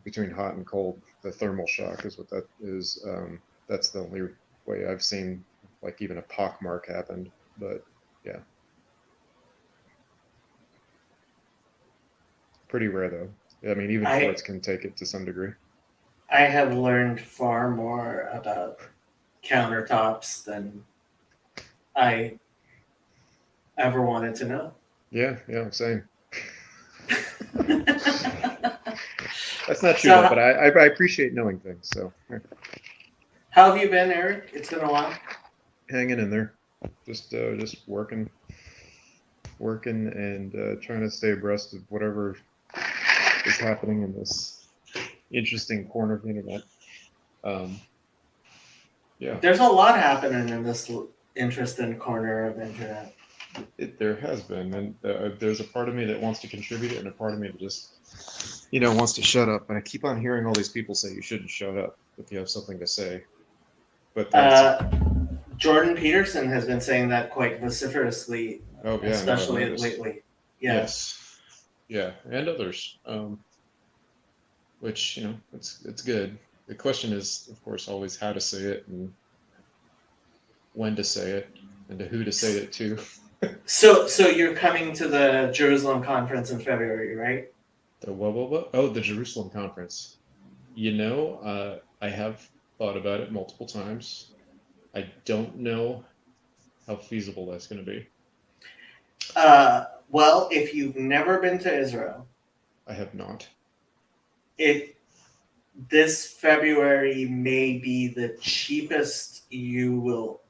between hot and cold, the thermal shock is what that is. That's the only way I've seen like even a pockmark happened, but yeah. Pretty rare though. I mean, even quartz can take it to some degree. I have learned far more about countertops than I ever wanted to know. Yeah, same. That's not true, So- though, but I appreciate knowing things. So How have you been, Eric? It's been a while. hanging in there, just working and trying to stay abreast of whatever is happening in this interesting corner of the internet. Yeah, There's a lot happening in this interesting corner of the internet. there has been, and there's a part of me that wants to contribute, and a part of me that just wants to shut up. And I keep on hearing all these people say you shouldn't shut up if you have something to say. But Jordan Peterson has been saying that quite vociferously, oh yeah, especially no, lately. Yeah. Yes, yeah, and others. Which it's good. The question is, of course, always how to say it and when to say it and to who to say it to. So you're coming to the Jerusalem conference in February, right? The what? Oh, the Jerusalem conference. I have thought about it multiple times. I don't know how feasible that's going to be. Well, if you've never been to Israel, I have not. This February may be the cheapest you will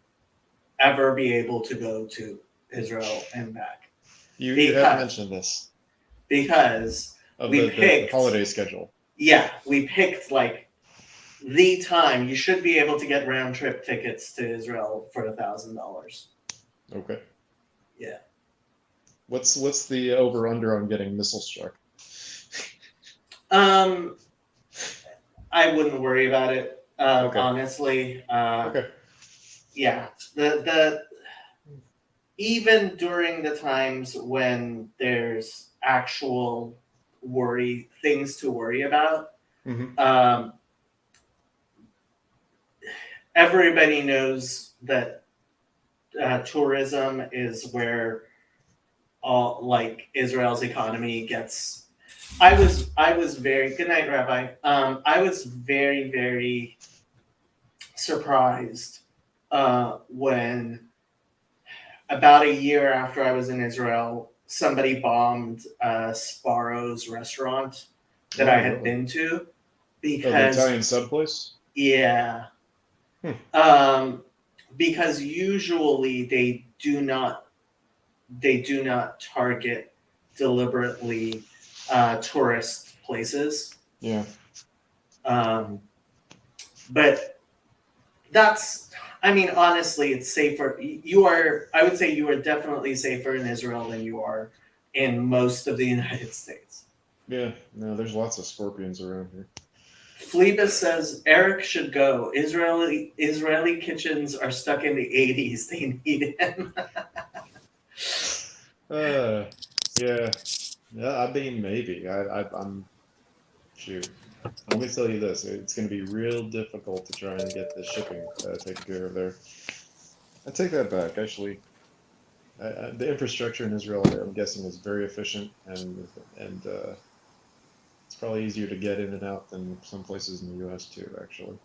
ever be able to go to Israel and back. You have mentioned this. Because Of we the picked holiday schedule. Yeah, we picked like the time you should be able to get round trip tickets to Israel for $1,000. Okay. Yeah. What's the over under on getting missile struck? I wouldn't worry about it. Okay. Honestly. Okay. Yeah. The even during the times when there's actual things to worry about, Mm-hmm. everybody knows that tourism is where all like Israel's economy gets. I was very good night, Rabbi. I was very, very surprised when about a year after I was in Israel, somebody bombed Sparrow's restaurant that I had been to Oh, the because Italian sub place? yeah, Hmm. because usually they do not target deliberately tourist places. Yeah. But that's, I mean, honestly, it's safer. I would say you are definitely safer in Israel than you are in most of the United States. Yeah. No, there's lots of scorpions around here. Phlebas says Eric should go. Israeli kitchens are stuck in the 80s. They need him. Yeah. Yeah, I mean, maybe. I'm shoot. Let me tell you this: it's going to be real difficult to try and get the shipping taken care of there. I take that back. Actually, the infrastructure in Israel, I'm guessing, is very efficient, and it's probably easier to get in and out than some places in the U.S. too. Actually.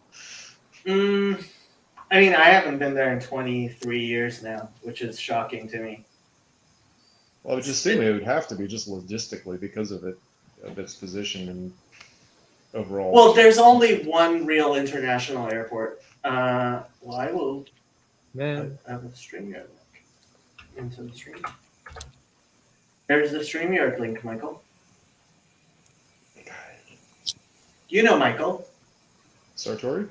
I mean, I haven't been there in 23 years now, which is shocking to me. Well, I would just assume it would have to be just logistically because of its position and overall. Well, there's only one real international airport. I will. Man, I will StreamYard link into the stream. There's the StreamYard link, Michael. You know Michael. Sartori?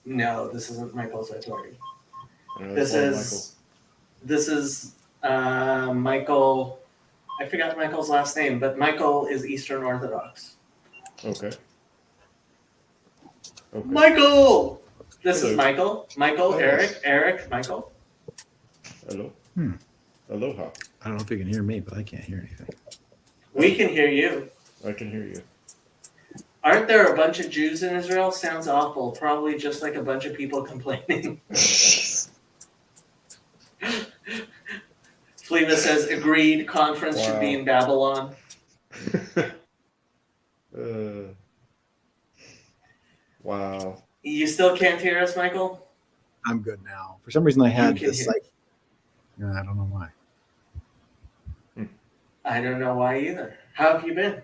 No, this isn't Michael Sartori. I don't know, This they call him is Michael. I forgot Michael's last name, but Michael is Eastern Orthodox. Michael. Okay. Michael! This Hello. is Michael. Michael, Oh, Eric, yes. Eric, Michael. Hello. Hmm. Aloha. I don't know if you can hear me, but I can't hear anything. We can hear you. I can hear you. Aren't there a bunch of Jews in Israel? Sounds awful. Probably just like a bunch of people complaining. Fleva says, agreed, conference should be Wow. in Babylon. Wow. You still can't hear us, Michael? I'm good now. For some reason, I had can this hear. like. I don't know why. I don't know why either. How have you been?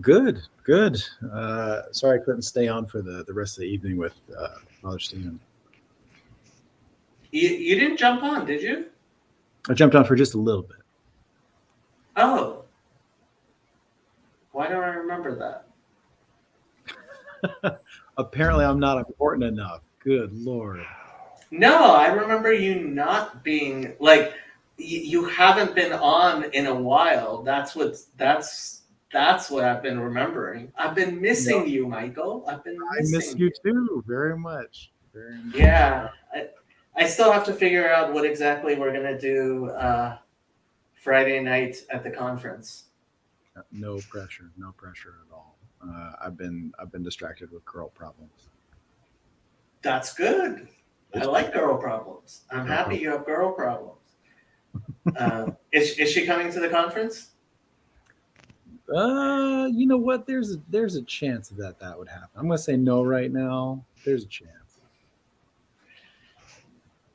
Good, good. Sorry I couldn't stay on for the rest of the evening with Father Stephen. You didn't jump on, did you? I jumped on for just a little bit. Oh. Why don't I remember that? Apparently, I'm not important enough. Good Lord. No, I remember you not being like you haven't been on in a while. That's what I've been remembering. I've been missing you, Michael. I've been I missing miss you too, very much. Very much. Yeah. I still have to figure out what exactly we're gonna do Friday night at the conference. No pressure at all. I've been distracted with girl problems. That's good. I like girl problems. I'm happy you have girl problems. Is she coming to the conference? You know what? There's a chance that would happen. I'm gonna say no right now. There's a chance.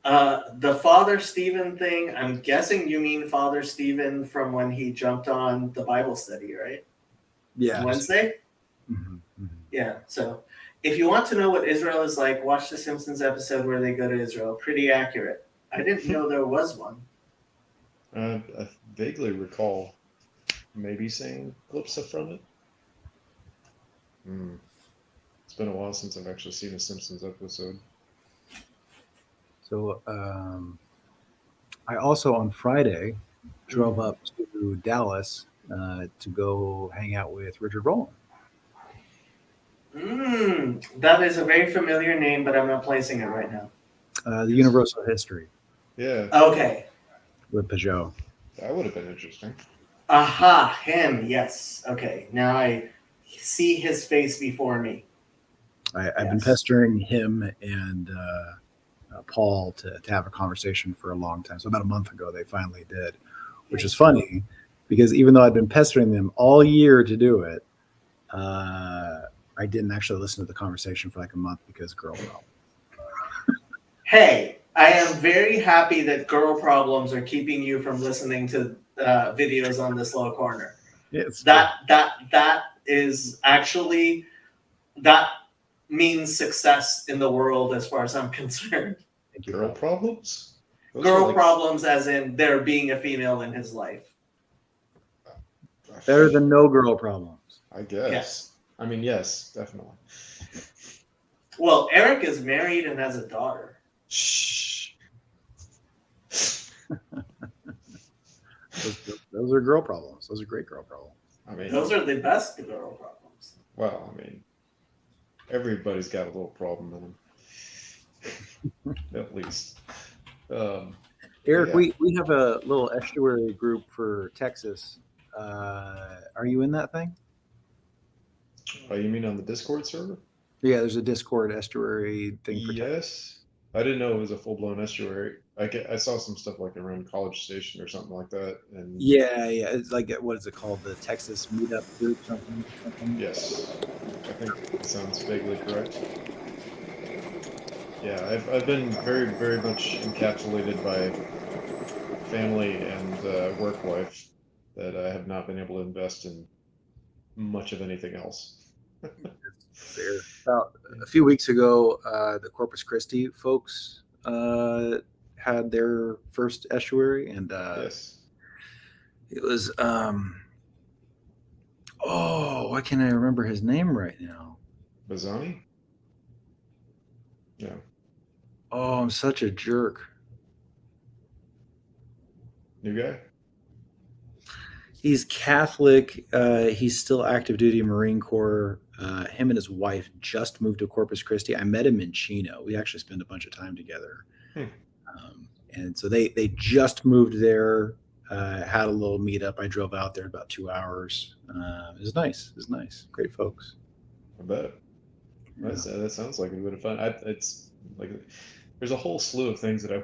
The Father Stephen thing, I'm guessing you mean Father Stephen from when he jumped on the Bible study, right? Yeah. Wednesday? Mm-hmm. Yeah. So if you want to know what Israel is like, watch the Simpsons episode where they go to Israel. Pretty accurate. I didn't know there was one. I vaguely recall maybe seeing clips from it. It's been a while since I've actually seen a Simpsons episode. So I also on Friday drove up to Dallas to go hang out with Richard Rowland. That is a very familiar name, but I'm not placing it right now. The Universal History. Yeah. Okay. With Peugeot. That would have been interesting. Aha, him. Yes. Okay. Now I see his face before me. I've been pestering him and Paul to have a conversation for a long time. So about a month ago, they finally did, which is funny because even though I'd been pestering them all year to do it, I didn't actually listen to the conversation for like a month because girl problem. Hey, I am very happy that girl problems are keeping you from listening to videos on this low corner. Yes. That is actually that means success in the world as far as I'm concerned. Thank you. Girl problems? Those are Girl like- problems, as in there being a female in his life. Better than no girl problems. I guess. Yes. I mean, yes, definitely. Well, Eric is married and has a daughter. Shh. Those are girl problems. Those are great girl problems. I mean, Those are the best girl problems. well, I mean, everybody's got a little problem in them. At least. Eric, Yeah. we have a little estuary group for Texas. Are you in that thing? Oh, you mean on the Discord server? Yeah, there's a Discord estuary thing for Texas. Yes. I didn't know it was a full-blown estuary. I saw some stuff like around College Station or something like that. And Yeah. It's like, what is it called? The Texas Meetup Group, something. yes, I think it sounds vaguely correct. Yeah, I've been very, very much encapsulated by family and work life that I have not been able to invest in much of anything else. Fair. About a few weeks ago, the Corpus Christi folks had their first estuary, and Yes. it was why can't I remember his name right now? Bazzani? Yeah. Oh, I'm such a jerk. New guy? He's Catholic. He's still active duty Marine Corps. Him and his wife just moved to Corpus Christi. I met him in Chino. We actually spent a bunch of time together. And so they just moved there, had a little meetup. I drove out there about 2 hours. It was nice. It was nice. Great folks. I bet. That sounds like it would have fun. It's like there's a whole slew of things that I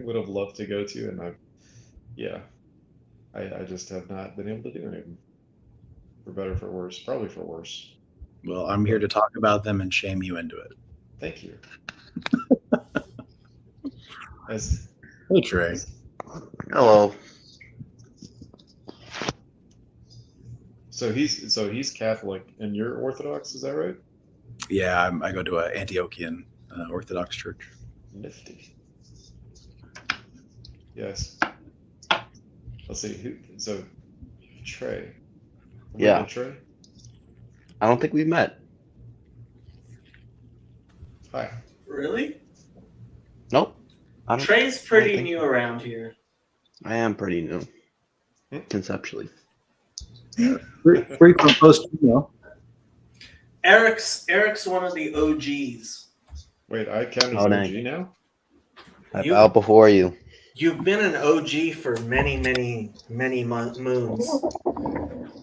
would have loved to go to, and I just have not been able to do any of them. For better, or for worse, probably for worse. Well, I'm here to talk about them and shame you into it. Thank you. As Hey, Trey. Hello. so he's Catholic and you're Orthodox, is that right? Yeah, I go to an Antiochian Orthodox church. Nifty. Yes. Let's see. So Trey. Yeah. Trey. I don't think we've met. Hi. Really? Nope. I don't. Trey's pretty think new so. around here. I am pretty new, Hmm? conceptually. Frequent post, Eric's one of the OGs. Wait, I count as Oh, OG dang. now? I You- bow before you. You've been an OG for many moons.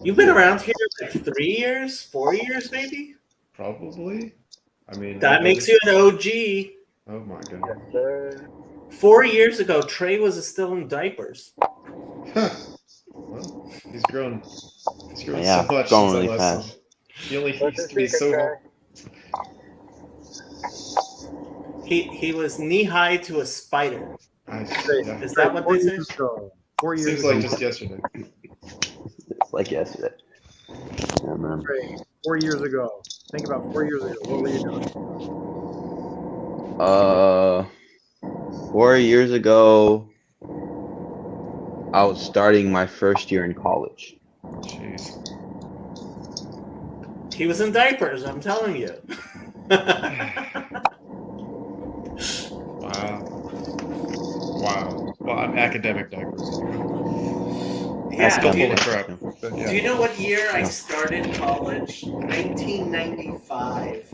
You've been around here like 3 years, 4 years, maybe. Probably. I mean, That makes you an OG. Oh my goodness. Yes, sir. 4 years ago, Trey was still in diapers. Huh. Well, he's grown. He's grown Yeah, so much going since I really last saw fast. him. He only What's used his to be secret, so. Trey? He was knee high to a spider. Yeah. Is that what they say? 4 years Seems ago. like just yesterday. It's like yesterday. Yeah, man. Trey, 4 years ago. Think about 4 years ago. What were you doing? 4 years ago, I was starting my first year in college. Jeez. He was in diapers, I'm telling you. Wow. Wow. Well, I'm academic diapers. Yeah, Still do full you, of crap. But do yeah. you know what year I started college? 1995.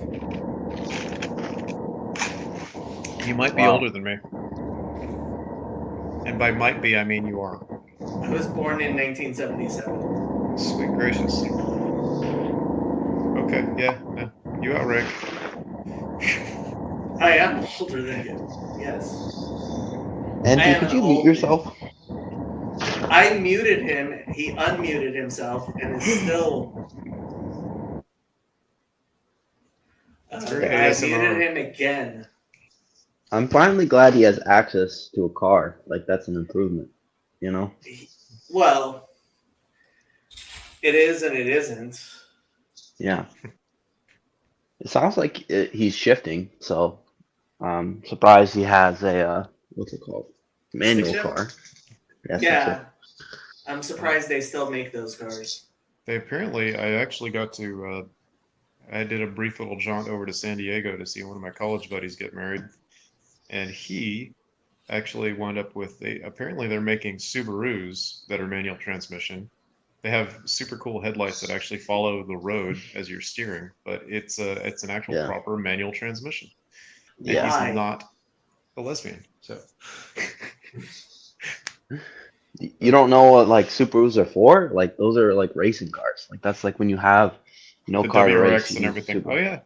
You might be Wow. older than me. And by might be, I mean you are. I was born in 1977. Sweet gracious. Okay, yeah. You outright. I am older than you. Yes. I Andrew, am could you an mute old yourself? I muted him. He unmuted himself and is still. very I ASMR. muted him again. I'm finally glad he has access to a car. Like that's an improvement, you know? Well, it is and it isn't. Yeah. It sounds like he's shifting, so I'm surprised he has a what's it called? Manual Stick shift? car. Yes, that's Yeah, it. I'm surprised they still make those cars. They apparently, I actually got to, I did a brief little jaunt over to San Diego to see one of my college buddies get married. And he actually wound up with apparently they're making Subarus that are manual transmission. They have super cool headlights that actually follow the road as you're steering, but it's an actual Yeah. proper manual transmission. And Yeah. Why? he's not a lesbian, so You don't know what like Subarus are for? Like those are like racing cars. Like that's like when you have no the car to race. WRX you and use a everything. Subaru. Oh yeah.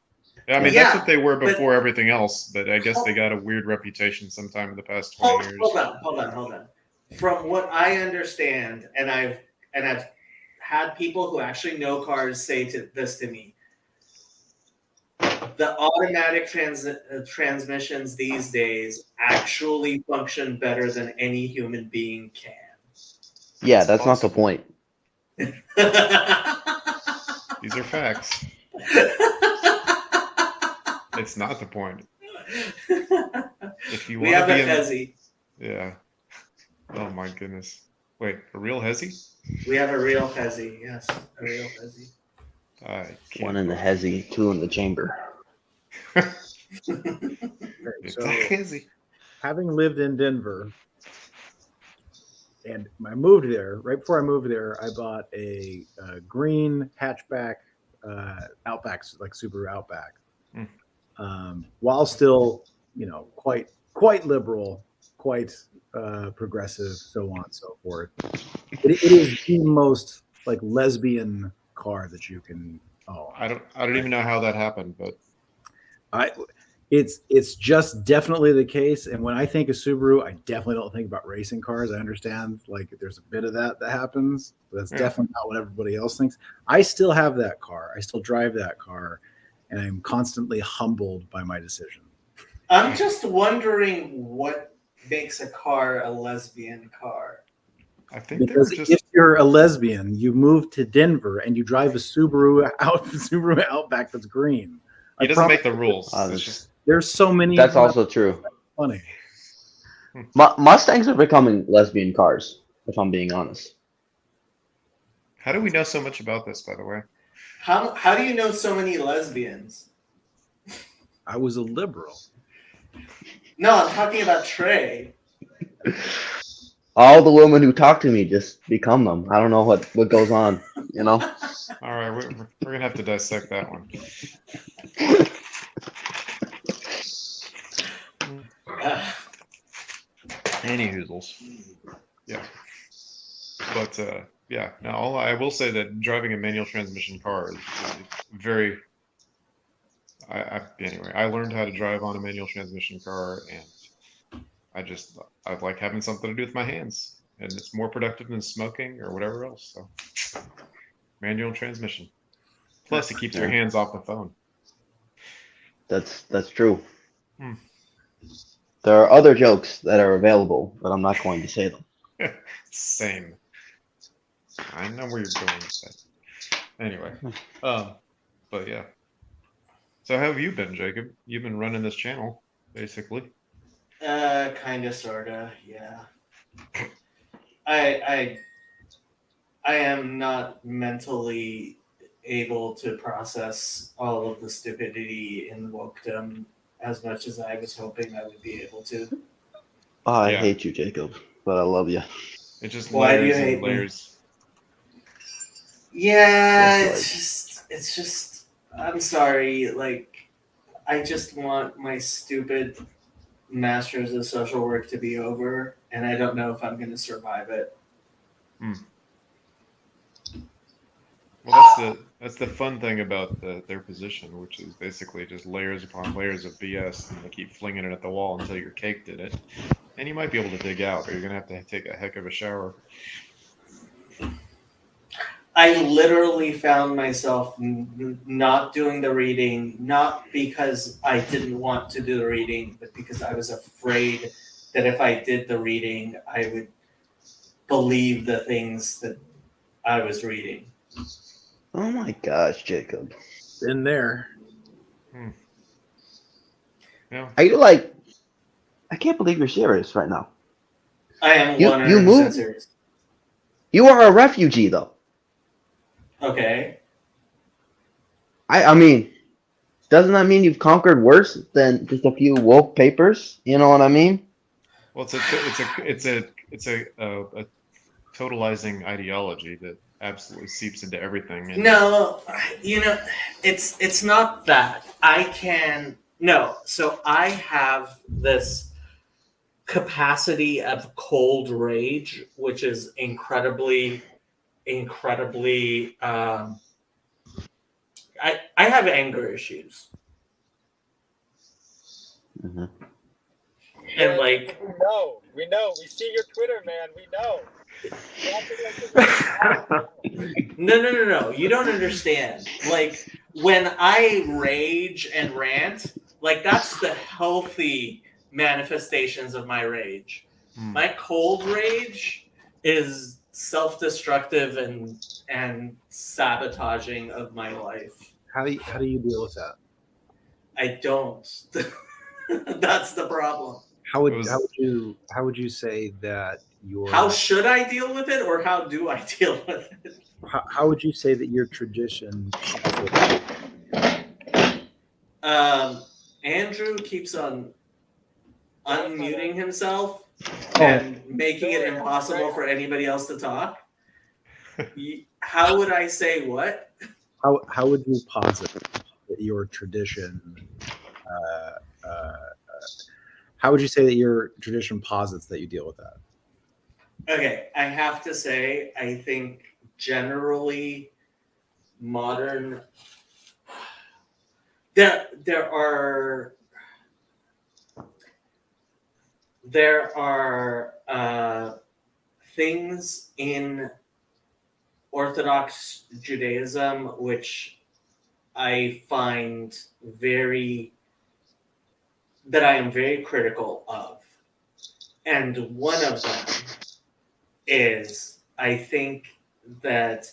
Yeah, I mean Yeah, that's what they were but- before everything else, but I guess they got a weird reputation sometime in the past 20 years. Hold on. From what I understand, and I've had people who actually know cars say this to me. The automatic transmissions these days actually function better than any human being can. Yeah, It's that's not the possible. point. These are facts. It's not the point. If you We want have to a be in, Fezzi. yeah. Oh my goodness. Wait, a real Hezzy? We have a real Fezzi. Yes, a real Fezzi. I can't. One in the hezzy, two in the chamber. It's So, a Hezzy. having lived in Denver, and I moved there. Right before I moved there, I bought a green hatchback Outback, like Subaru Outback, while still, quite liberal, quite progressive, so on and so forth. It is the most like lesbian car that you can own. I don't even know how that happened, but It's just definitely the case. And when I think of Subaru, I definitely don't think about racing cars. I understand like there's a bit of that happens, but that's Yeah. definitely not what everybody else thinks. I still have that car. I still drive that car, and I'm constantly humbled by my decision. I'm just wondering what makes a car a lesbian car. I think they were Because just if you're a lesbian, you move to Denver and you drive a Subaru Outback that's green. he I doesn't promise make the rules. Oh, It's that's- just There's so many. That's also true. funny. Mustangs are becoming lesbian cars, if I'm being honest. how do we know so much about this, by the way? How do you know so many lesbians? I was a liberal. No, I'm talking about Trey. All the women who talk to me just become them. I don't know what goes on, you know? All right, we're gonna have to dissect that one. Any hoozles. Yeah. But yeah, now I will say that driving a manual transmission car is very. Anyway, I learned how to drive on a manual transmission car, and I like having something to do with my hands, and it's more productive than smoking or whatever else. So, manual transmission. Plus, it keeps your Yeah. hands off the phone. That's true. Hmm. There are other jokes that are available, but I'm not going to say them. Same. I know where you're going with that. Anyway, but yeah. So how have you been, Jacob? You've been running this channel, basically. Kinda, sorta, yeah. I am not mentally able to process all of the stupidity in wokedom as much as I was hoping I would be able to. Oh, I Yeah. hate you, Jacob, but I love you. It just Why do you layers hate and me? layers. Yeah, Just it's just I'm sorry, like I just want my stupid Masters of Social Work to be over, and I don't know if I'm gonna survive it. Well, that's the fun thing about their position, which is basically just layers upon layers of BS, and they keep flinging it at the wall until you're caked in it. And you might be able to dig out, or you're gonna have to take a heck of a shower. I literally found myself not doing the reading, not because I didn't want to do the reading, but because I was afraid that if I did the reading, I would believe the things that I was reading. Oh my gosh, Jacob. Been there. Yeah. Are you like? I can't believe you're serious right now. I am You 100% moved? serious. You are a refugee, though. Okay. I mean, doesn't that mean you've conquered worse than just a few woke papers? You know what I mean? Well, it's a totalizing ideology that absolutely seeps into everything. And No, it's not that. So I have this capacity of cold rage, which is incredibly. I have anger issues, Mhm. and like We know. We see your Twitter, man. We know. no. You don't understand. Like when I rage and rant, like that's the healthy manifestations of my rage. Hmm. My cold rage is self-destructive and sabotaging of my life. How do you deal with that? I don't. That's the problem. How would you say that your How should I deal with it, or how do I deal with it? how would you say that your tradition Andrew keeps on unmuting himself and making it impossible for anybody else to talk. How would I say what? how would you posit that your tradition how would you say that your tradition posits that you deal with that? Okay, I have to say, I think generally modern there are things in Orthodox Judaism which I find that I am very critical of. And one of them is, I think that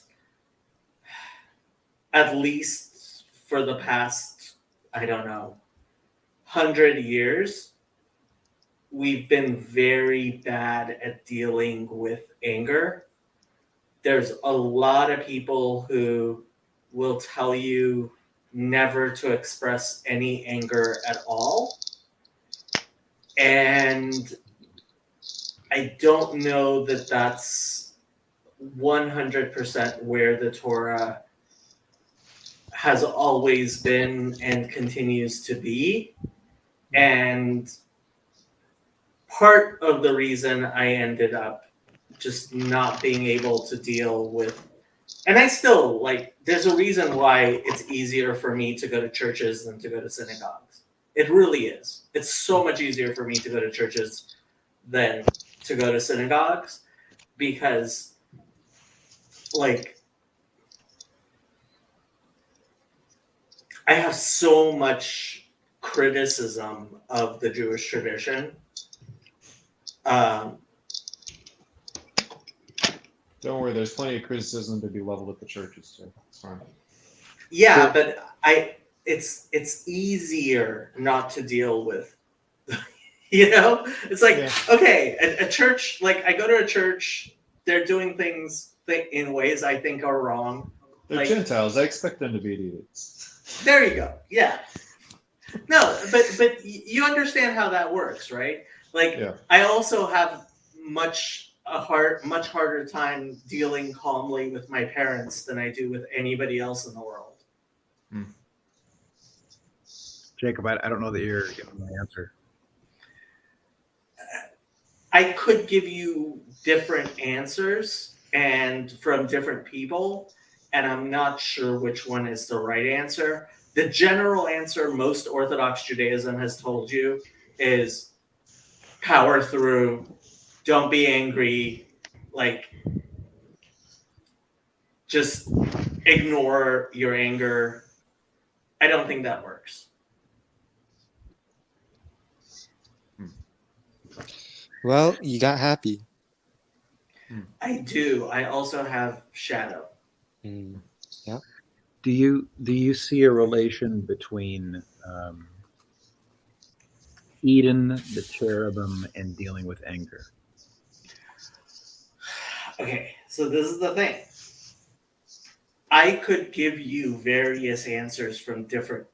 at least for the past, 100 years, we've been very bad at dealing with anger. There's a lot of people who will tell you never to express any anger at all. And I don't know that that's 100% where the Torah has always been and continues to be. And part of the reason I ended up just not being able to deal with, and I still, there's a reason why it's easier for me to go to churches than to go to synagogues. It really is. It's so much easier for me to go to churches than to go to synagogues because, I have so much criticism of the Jewish tradition. Don't worry, there's plenty of criticism to be leveled at the churches too. It's fine. Yeah, but it's easier not to deal with. It's like, Yeah. okay, a church, I go to a church, they're doing things in ways I think are wrong. They're Gentiles. I expect them to be idiots. There you go. Yeah. No, but you understand how that works, right? Yeah. I also have much harder time dealing calmly with my parents than I do with anybody else in the world. Jacob, I don't know that you're giving my answer. I could give you different answers and from different people, and I'm not sure which one is the right answer. The general answer most Orthodox Judaism has told you is power through, don't be angry, just ignore your anger. I don't think that works. Well, you got happy. I do. I also have shadow. Mm. Do you see a relation between Eden, the cherubim, and dealing with anger? Okay, so this is the thing. I could give you various answers from different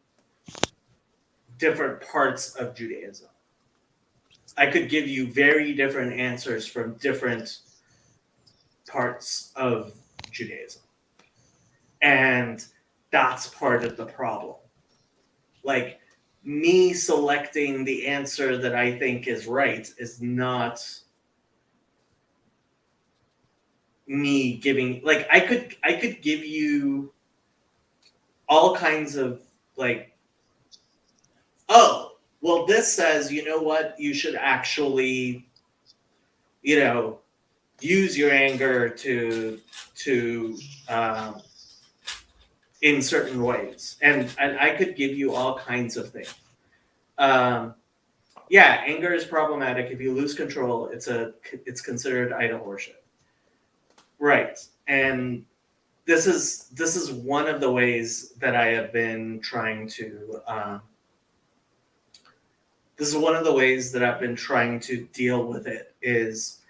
parts of Judaism. I could give you very different answers from different parts of Judaism. And that's part of the problem. Like, me selecting the answer that I think is right is not me giving, like, I could give you all kinds of, like, oh, well, this says, you know what, you should actually, use your anger to in certain ways, and I could give you all kinds of things. Yeah, anger is problematic. If you lose control, it's considered idol worship, right? And this is one of the ways that I have been trying to. This is one of the ways that I've been trying to deal with it is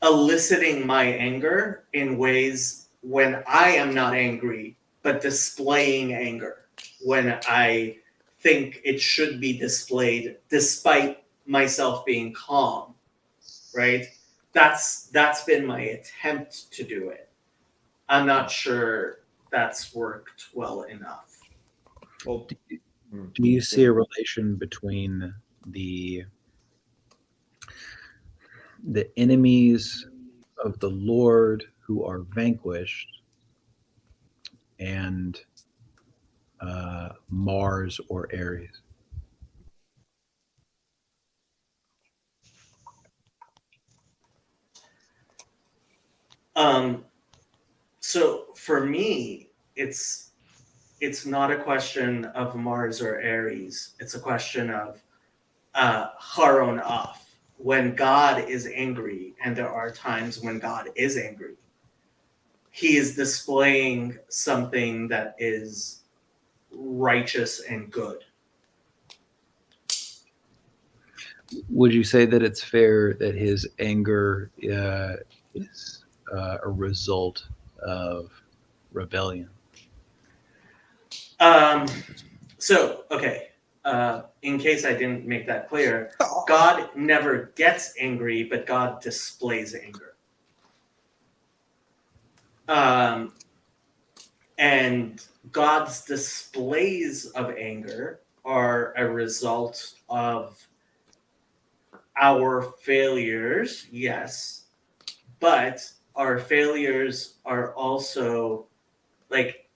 eliciting my anger in ways when I am not angry, but displaying anger when I think it should be displayed despite myself being calm, right? That's been my attempt to do it. I'm not sure that's worked well enough. Well, Do you see a relation between the enemies of the Lord who are vanquished and Mars or Aries? So for me, it's not a question of Mars or Aries. It's a question of Haron off. When God is angry, and there are times when God is angry, he is displaying something that is righteous and good. Would you say that it's fair that his anger is a result of rebellion? So, okay. In case I didn't make that clear, God never gets angry, but God displays anger. And God's displays of anger are a result of our failures, yes, but our failures are also, like,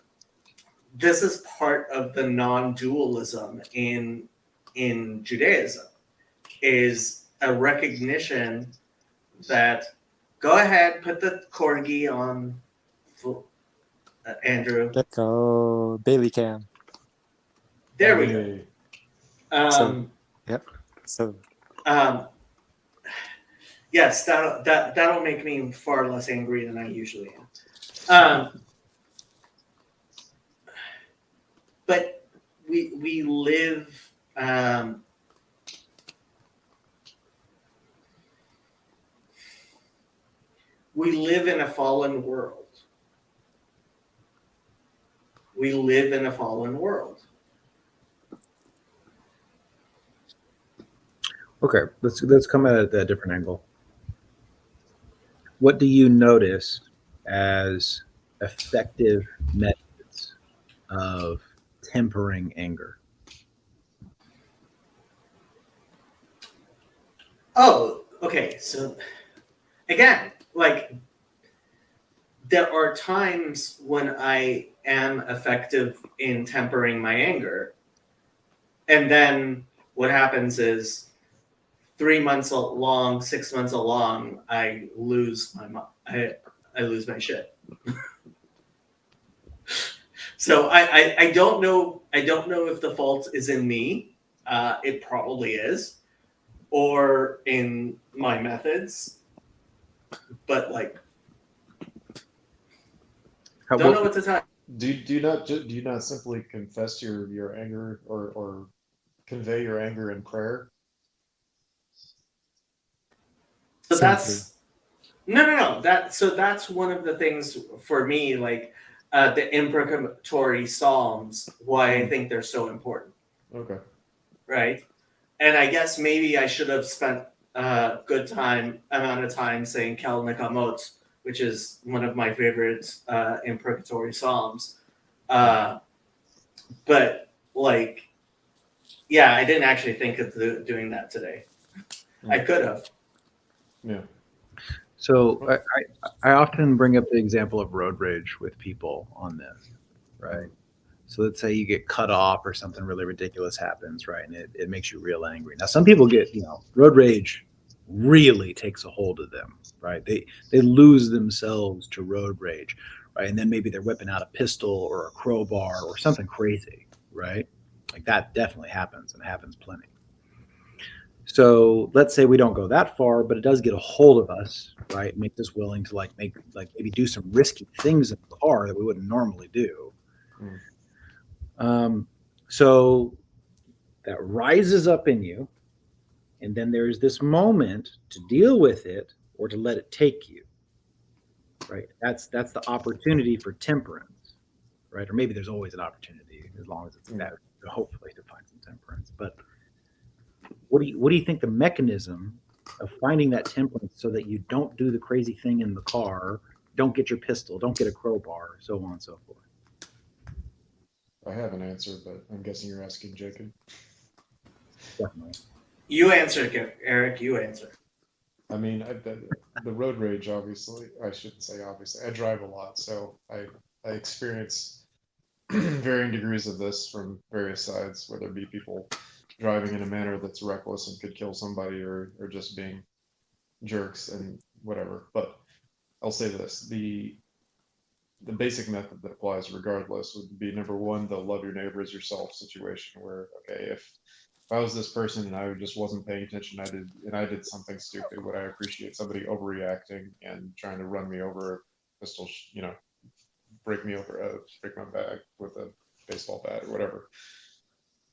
this is part of the non-dualism in Judaism, is a recognition that, go ahead, put the corgi on, Andrew. Let go, Bailey cam. There we go. So Yes, that'll make me far less angry than I usually am. But we live in a fallen world. We live in a fallen world. Okay, let's come at it at a different angle. What do you notice as effective methods of tempering anger? Oh, okay. So again, like, there are times when I am effective in tempering my anger, and then what happens is 3 months along, 6 months along, I lose my I lose my shit. So I don't know. I don't know if the fault is in me. It probably is, or in my methods. But like, don't know what to tell. Do you not simply confess your anger or convey your anger in prayer? So that's no. That's one of the things for me. Like the imprecatory psalms. Why I think they're so important. Okay. Right. And I guess maybe I should have spent a good amount of time saying Kel Nikamot, which is one of my favorite imprecatory psalms. But like, yeah, I didn't actually think of doing that today. I could have. Yeah. So I often bring up the example of road rage with people on this, right? So let's say you get cut off or something really ridiculous happens, right? And it makes you real angry. Now, some people get, road rage really takes a hold of them, right? They lose themselves to road rage, right? And then maybe they're whipping out a pistol or a crowbar or something crazy, right? Like that definitely happens, and it happens plenty. So let's say we don't go that far, but it does get a hold of us, right? Make us willing to maybe do some risky things in the car that we wouldn't normally do. So that rises up in you, and then there's this moment to deal with it or to let it take you, right? That's the opportunity for temperance, right? Or maybe there's always an opportunity as long as it's that, hopefully, to find some temperance. But what do you think the mechanism of finding that temperance so that you don't do the crazy thing in the car, don't get your pistol, don't get a crowbar, so on and so forth? I have an answer, but I'm guessing you're asking Jacob. Definitely. You answer, Eric. You answer. I mean, the road rage, obviously, I shouldn't say obviously. I drive a lot, so I experience varying degrees of this from various sides, whether it be people driving in a manner that's reckless and could kill somebody, or just being jerks and whatever. But I'll say this: the basic method that applies regardless would be, number one, the love your neighbor as yourself situation, where, okay, if I was this person and I just wasn't paying attention, I did something stupid, would I appreciate somebody overreacting and trying to run me over, pistol, break me over, break my back with a baseball bat or whatever.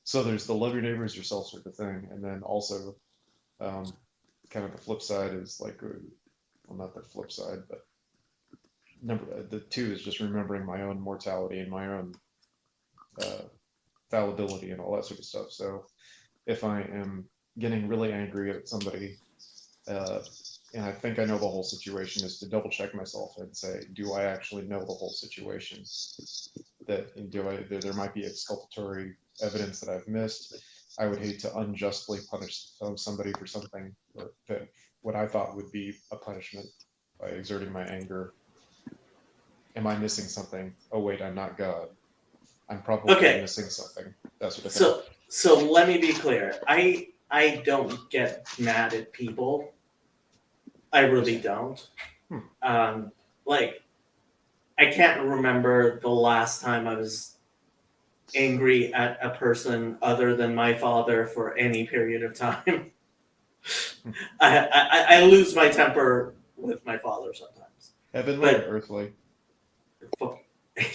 So there's the love your neighbor as yourself sort of thing. And then also kind of the flip side is like, well, not the flip side, but the two is just remembering my own mortality and my own fallibility and all that sort of stuff. So if I am getting really angry at somebody, and I think I know the whole situation, is to double check myself and say, do I actually know the whole situation? There might be exculpatory evidence that I've missed. I would hate to unjustly punish somebody for something that what I thought would be a punishment by exerting my anger. Am I missing something? Oh wait, I'm not God. I'm probably missing something. That sort of thing. So let me be clear. I don't get mad at people. I really don't. Like, I can't remember the last time I was angry at a person other than my father for any period of time. I lose my temper with my father sometimes. Heavenly or earthly?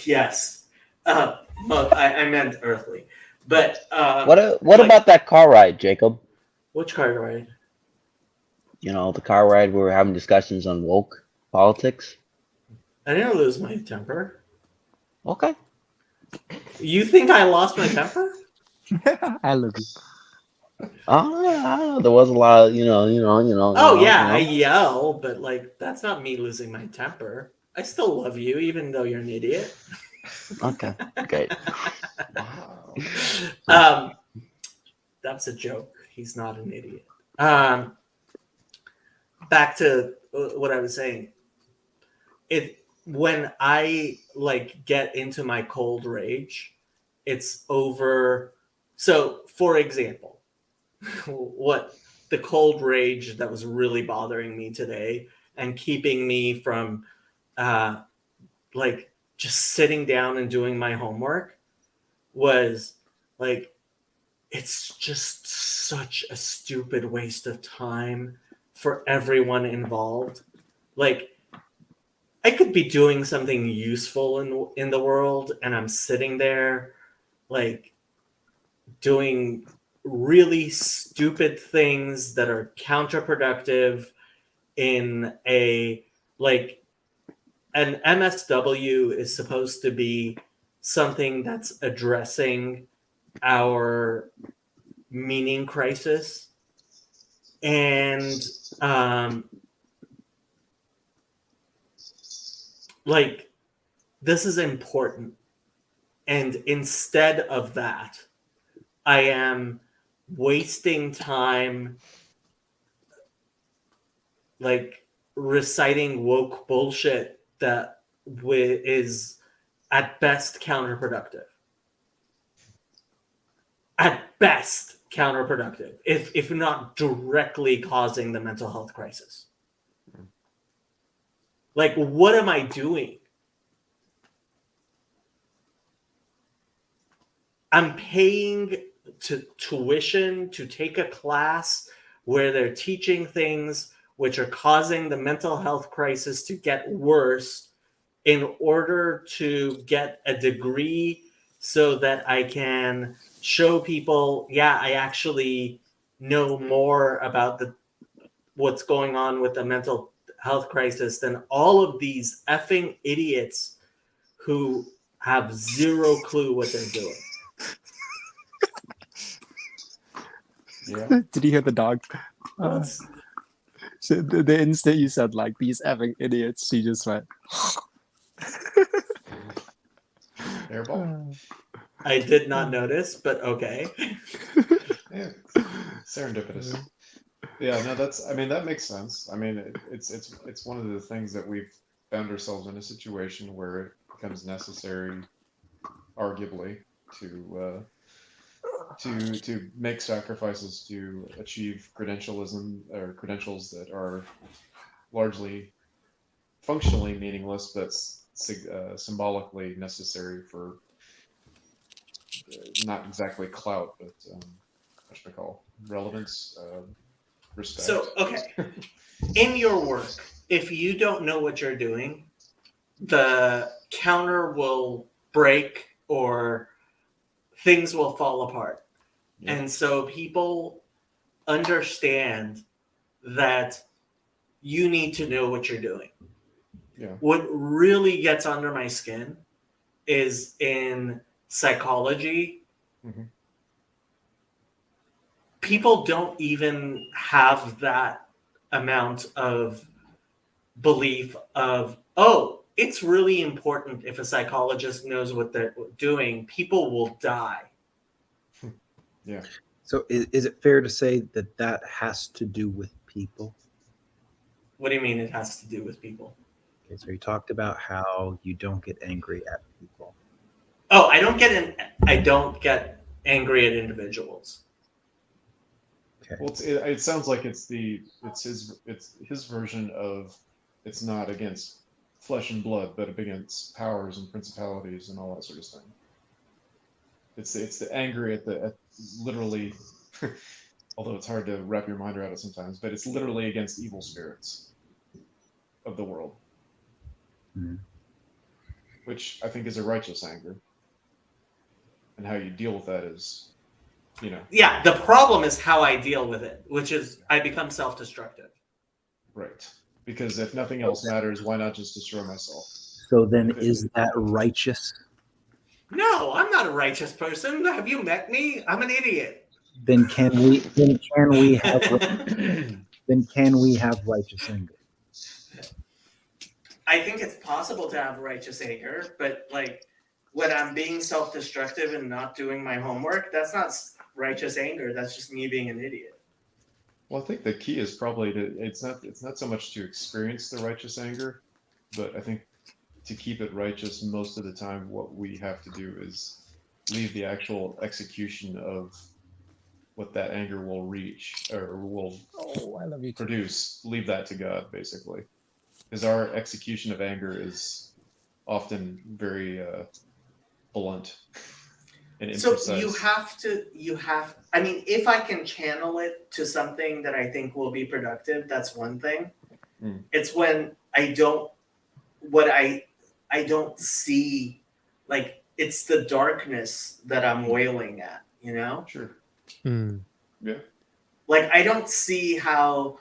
Yes. I meant earthly. But what about that car ride, Jacob? Which car ride? The car ride where we were having discussions on woke politics. I didn't lose my temper. Okay. You think I lost my temper? I love you. I don't know. There was a lot of, I yell, but like that's not me losing my temper. I still love you, even though you're an idiot. Okay. Great. That's a joke. He's not an idiot. Back to what I was saying. When I get into my cold rage, it's over. So, for example, what the cold rage that was really bothering me today and keeping me from like just sitting down and doing my homework was like, it's just such a stupid waste of time for everyone involved. Like, I could be doing something useful in the world, and I'm sitting there like doing really stupid things that are counterproductive in a like an MSW is supposed to be something that's addressing our meaning crisis, and like this is important, and instead of that I am wasting time like reciting woke bullshit that is at best counterproductive. At best counterproductive, if not directly causing the mental health crisis. Like, what am I doing? I'm paying tuition to take a class where they're teaching things which are causing the mental health crisis to get worse in order to get a degree so that I can show people, yeah, I actually know more about what's going on with the mental health crisis than all of these effing idiots who have zero clue what they're doing. Yeah. Did you hear the dog? What's So the instant you said like these effing idiots, she just went. Airball. I did not notice, but okay. Yeah. Serendipitous. Yeah, no, I mean, that makes sense. I mean, it's one of the things that we've found ourselves in a situation where it becomes necessary, arguably, to make sacrifices to achieve credentialism or credentials that are largely functionally meaningless, but symbolically necessary for not exactly clout, but what should I call relevance, respect. So, okay. In your work, if you don't know what you're doing, the counter will break or things will fall apart. Yeah. And so people understand that you need to know what you're doing. Yeah. What really gets under my skin is in psychology. Mhm. People don't even have that amount of belief of, oh, it's really important if a psychologist knows what they're doing. People will die. Yeah. So is it fair to say that that has to do with people? What do you mean it has to do with people? Okay, so you talked about how you don't get angry at people. Oh, I don't get angry at individuals. Okay. Well, it sounds like it's his version of it's not against flesh and blood, but against powers and principalities and all that sort of thing. It's the anger at literally, although it's hard to wrap your mind around it sometimes, but it's literally against evil spirits of the world, Mhm. which I think is a righteous anger, and how you deal with that is, Yeah, the problem is how I deal with it, which is I become self-destructive. right. Because if nothing else matters, why not just destroy myself? So then is that righteous? No, I'm not a righteous person. Have you met me? I'm an idiot. Then can we have righteous anger? I think it's possible to have righteous anger, but like when I'm being self-destructive and not doing my homework, that's not righteous anger. That's just me being an idiot. Well, I think the key is probably it's not so much to experience the righteous anger, but I think to keep it righteous most of the time, what we have to do is leave the actual execution of what that anger will reach or will Oh, I love you too. produce. Leave that to God, basically. because our execution of anger is often very blunt and So imprecise. I mean, if I can channel it to something that I think will be productive, that's one thing. Mm. It's when I don't see, like, it's the darkness that I'm wailing at, you know? Sure. Hmm. Yeah. Like, I don't see how,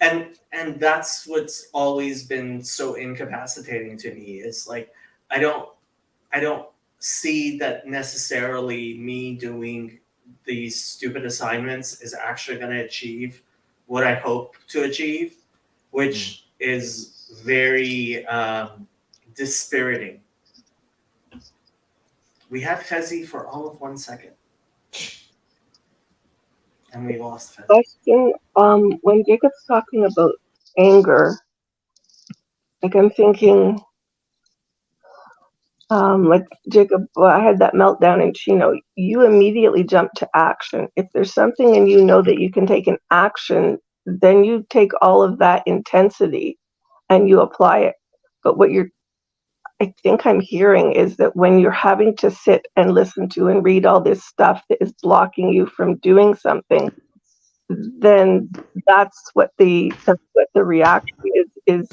and that's what's always been so incapacitating to me is like, I don't see that necessarily me doing these stupid assignments is actually going to achieve what I hope to achieve, which is very dispiriting. We had Fezzi for all of 1 second. And we lost Fezzi. Question, when Jacob's talking about anger, like I'm thinking, like Jacob, I had that meltdown in Chino. You immediately jump to action. If there's something and you know that you can take an action, then you take all of that intensity and you apply it. But what I think I'm hearing is that when you're having to sit and listen to and read all this stuff that is blocking you from doing something, then that's what the reaction is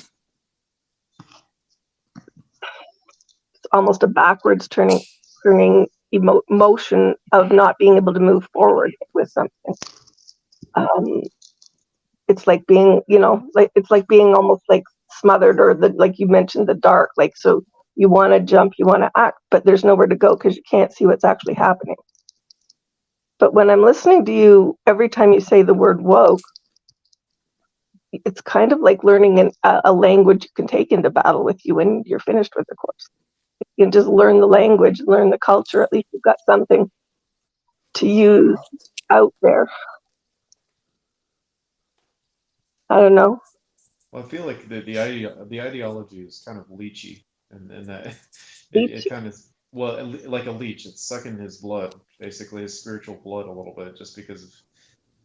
almost a backwards turning motion of not being able to move forward with something. It's like being, it's like being almost like smothered, or like you mentioned, the dark. Like, so you want to jump, you want to act, but there's nowhere to go because you can't see what's actually happening. But when I'm listening to you, every time you say the word woke, it's kind of like learning a language you can take into battle with you when you're finished with the course. You can just learn the language, learn the culture. At least you've got something to use out there. I don't know. Well, I feel like the ideology is kind of leechy, and that it kind of, well, like a leech. It's sucking his blood, basically his spiritual blood a little bit, just because of,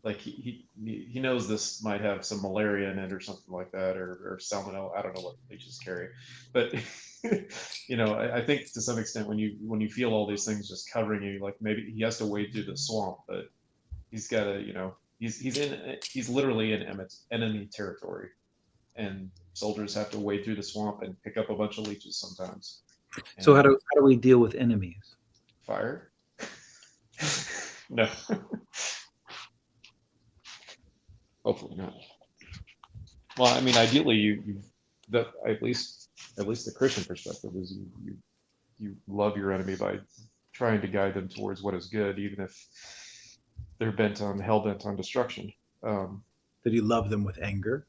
like, he knows this might have some malaria in it or something like that, or salmonella. I don't know what leeches carry, but I think to some extent when you feel all these things just covering you, like maybe he has to wade through the swamp, but he's got to, he's literally in enemy territory, and soldiers have to wade through the swamp and pick up a bunch of leeches sometimes. So how do we deal with enemies? Fire? No. Hopefully not. Well, I mean, ideally, at least the Christian perspective is you love your enemy by trying to guide them towards what is good, even if they're hell bent on destruction. Did you love them with anger?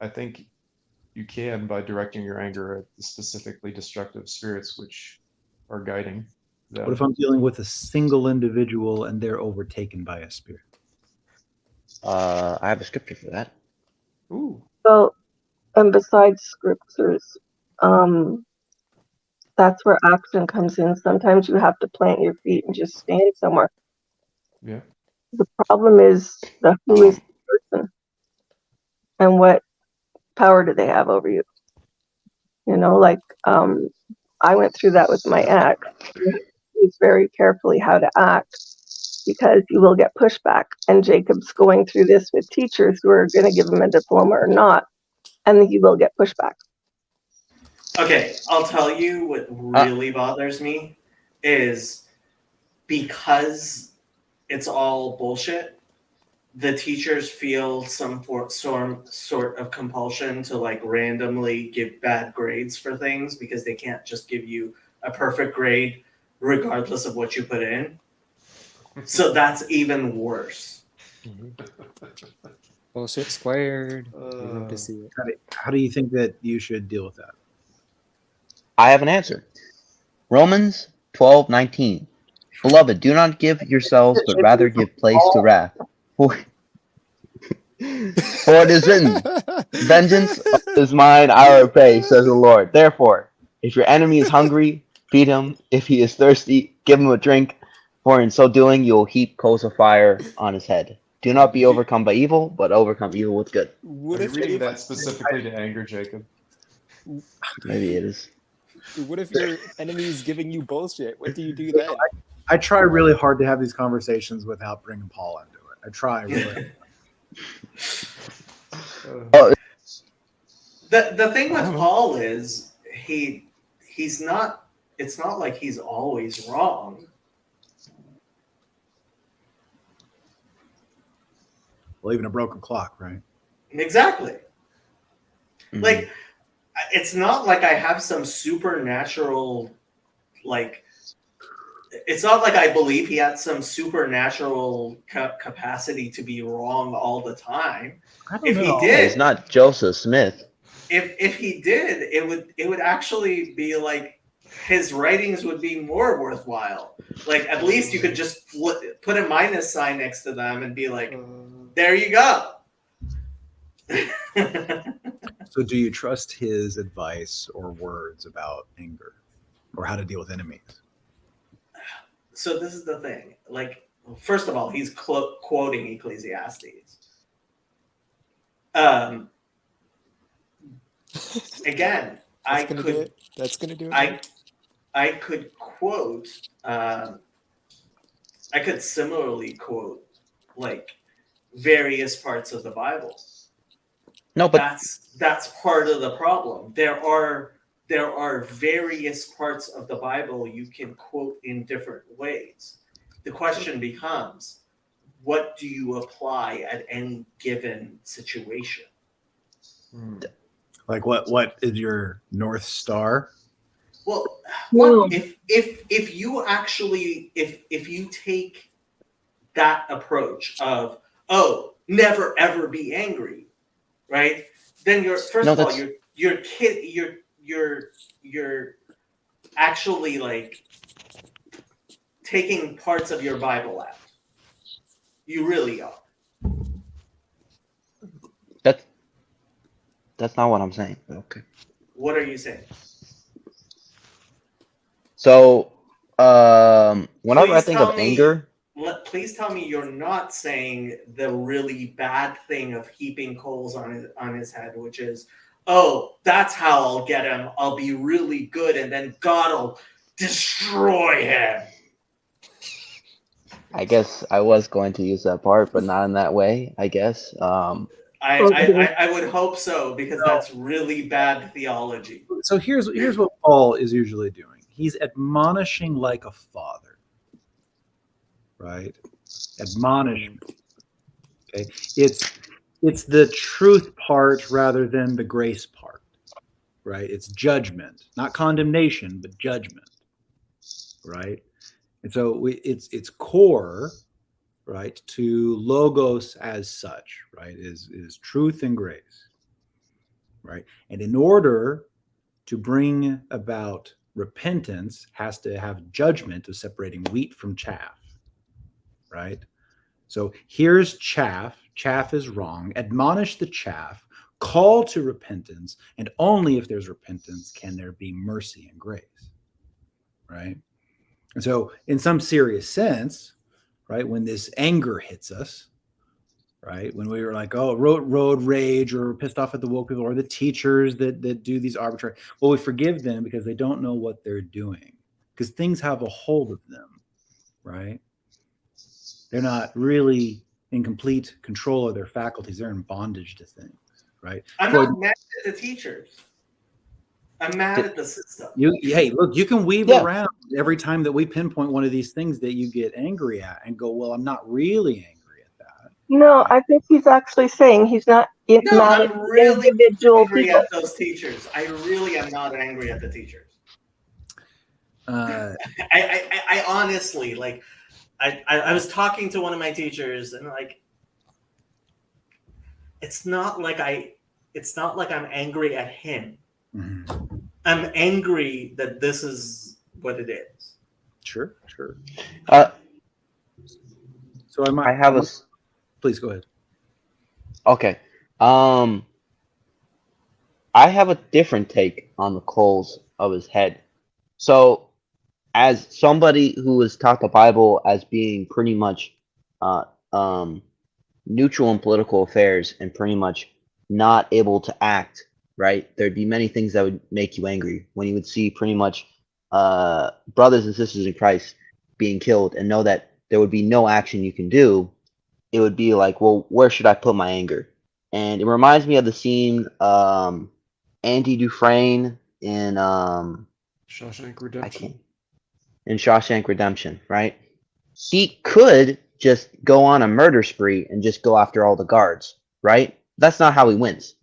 I think you can, by directing your anger at the specifically destructive spirits which are guiding them. What if I'm dealing with a single individual and they're overtaken by a spirit? I have a scripture for that. Ooh. Well, and besides scriptures, that's where action comes in. Sometimes you have to plant your feet and just stand somewhere. Yeah. The problem is who is the person and what power do they have over you? Like I went through that with my ex. He's very carefully how to act, because you will get pushback. And Jacob's going through this with teachers who are going to give him a diploma or not, and he will get pushback. Okay, I'll tell you what really bothers me is because it's all bullshit, the teachers feel some sort of compulsion to like randomly give bad grades for things because they can't just give you a perfect grade regardless of what you put in. So that's even worse. Bullshit squared. We love to see it. How do you think that you should deal with that? I have an answer. Romans 12:19. Beloved, do not give yourselves, but rather give place to wrath. For it is written, vengeance is mine, I will repay, says the Lord. Therefore, if your enemy is hungry, feed him. If he is thirsty, give him a drink. For in so doing, you will heap coals of fire on his head. Do not be overcome by evil, but overcome evil with good. Are you reading that specifically to anger Jacob? Maybe it is. What if your enemy is giving you bullshit? What do you do then? I try really hard to have these conversations without bringing Paul into it. I try really. The thing with Paul is he's not. It's not like he's always wrong. Well, even a broken clock, right? Exactly. Mhm. Like, it's not like I have some supernatural, like, it's not like I believe he had some supernatural capacity to be wrong all the time. I don't If know. he did, It's not Joseph Smith. if he did, it would actually be like his writings would be more worthwhile. Like, at least you could just put a minus sign next to them and be like, there you go. So do you trust his advice or words about anger or how to deal with enemies? So this is the thing. Like, first of all, he's quoting Ecclesiastes. Again, That's gonna do it. That's gonna do it. I could quote. I could similarly quote like various parts of the Bible. No, but That's part of the problem. There are various parts of the Bible you can quote in different ways. The question becomes, what do you apply at any given situation? Like what is your North Star? Well, No. if you actually if you take that approach of never ever be angry, right? Then you're you're actually like taking parts of your Bible out. You really are. that's not what I'm saying. But okay. What are you saying? So, whenever I Please think tell of me- anger, Please tell me you're not saying the really bad thing of heaping coals on his head, which is, oh, that's how I'll get him. I'll be really good, and then God will destroy him. I guess I was going to use that part, but not in that way. I guess. I would hope so, because that's really bad theology. So here's what Paul is usually doing. He's admonishing like a father, right? Admonishment. Okay, it's the truth part rather than the grace part, right? It's judgment, not condemnation, but judgment, right? And so it's core, right, to logos as such, right, is truth and grace, right? And in order to bring about repentance, has to have judgment of separating wheat from chaff, right? So here's chaff. Chaff is wrong. Admonish the chaff. Call to repentance, and only if there's repentance can there be mercy and grace, right? And so, in some serious sense, right, when this anger hits us, right, when we were like, oh, road rage, or pissed off at the woke people, or the teachers that do these arbitrary, well, we forgive them because they don't know what they're doing, because things have a hold of them, right? They're not really in complete control of their faculties. They're in bondage to things, right? I'm not mad at the teachers. I'm mad at the system. Hey, look, you can weave Yeah. around every time that we pinpoint one of these things that you get angry at and go, well, I'm not really angry at that. No, I think he's actually saying he's not No, mad at I'm really individual angry people. at those teachers. I really am not angry at the teachers. I honestly, like, I was talking to one of my teachers, and like, it's not like I'm angry at him. Mhm. I'm angry that this is what it is. Sure. uh, So I have a. Please go ahead. Okay. I have a different take on the coals of his head. So, as somebody who has taught the Bible as being pretty much neutral in political affairs and pretty much not able to act, right? There'd be many things that would make you angry when you would see pretty much brothers and sisters in Christ being killed and know that there would be no action you can do. It would be like, well, where should I put my anger? And it reminds me of the scene Andy Dufresne in Shawshank Redemption. In Shawshank Redemption, right? He could just go on a murder spree and just go after all the guards, right? That's not how he wins.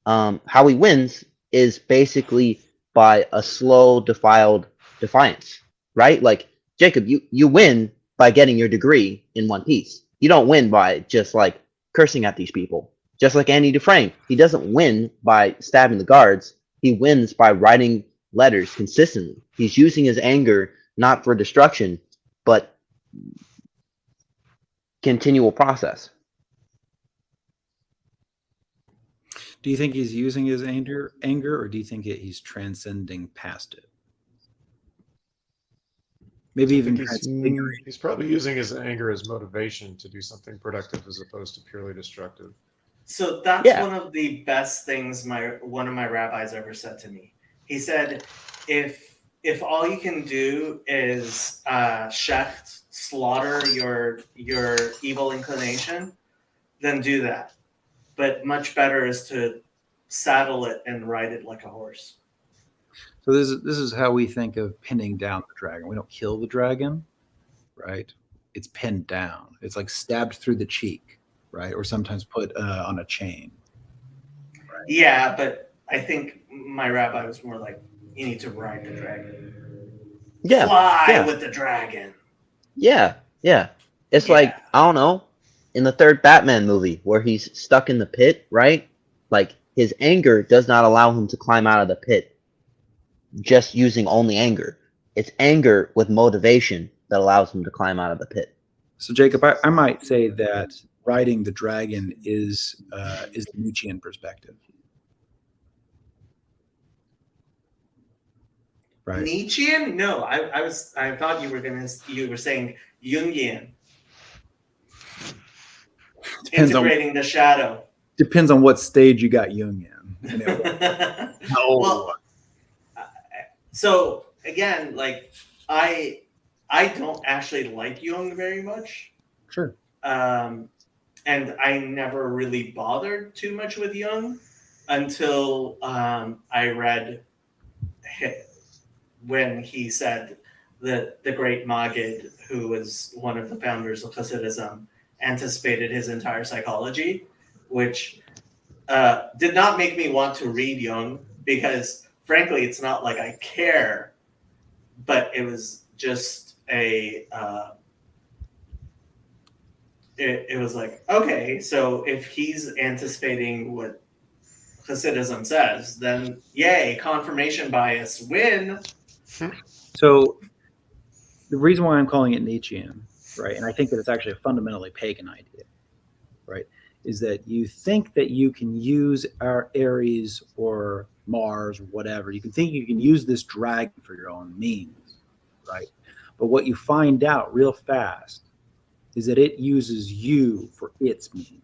How he wins is basically by a slow, defiled defiance, right? Like, Jacob, you win by getting your degree in One Piece. You don't win by just like cursing at these people. Just like Andy Dufresne, he doesn't win by stabbing the guards. He wins by writing letters consistently. He's using his anger not for destruction, but continual process. Do you think he's using his anger, or do you think he's transcending past it? Maybe even transfiguring. He's probably using his anger as motivation to do something productive as opposed to purely destructive. So that's one of the best things one of my rabbis ever said to me. He said, if all you can do is shecht, slaughter your evil inclination, then do that. But much better is to saddle it and ride it like a horse. So this is how we think of pinning down the dragon. We don't kill the dragon, right? It's pinned down. It's like stabbed through the cheek, right? Or sometimes put on a chain. Right? Yeah, but I think my rabbi was more like, you need to ride the dragon. Yeah. Fly with the dragon. Yeah. It's like, I don't know, in the third Batman movie where he's stuck in the pit, right? Like, his anger does not allow him to climb out of the pit just using only anger. It's anger with motivation that allows him to climb out of the pit. So, Jacob, I might say that riding the dragon is the Nietzschean perspective. Right. Nietzschean? No, I thought you were saying Jungian. Integrating the shadow. Depends on what stage you got Jung in. Well, so again, like I don't actually like Jung very much. Sure. And I never really bothered too much with Jung until I read when he said that the great Maggid, who was one of the founders of Hasidism, anticipated his entire psychology, which did not make me want to read Jung because, frankly, it's not like I care, but it was just it was like, okay, so if he's anticipating what Hasidism says, then yay, confirmation bias, win. So the reason why I'm calling it Nietzschean, right, and I think that it's actually a fundamentally pagan idea, right, is that you think that you can use our Ares or Mars or whatever. You can think you can use this dragon for your own means, right? But what you find out real fast is that it uses you for its means.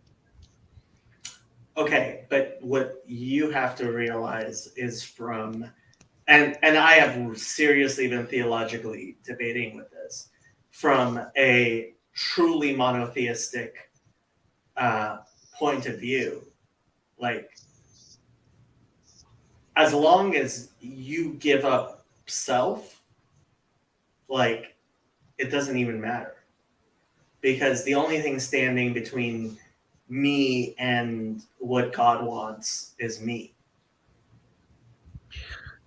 Okay, but what you have to realize is from, and I have seriously been theologically debating with this, from a truly monotheistic point of view, like, as long as you give up self, like, it doesn't even matter. Because the only thing standing between me and what God wants is me.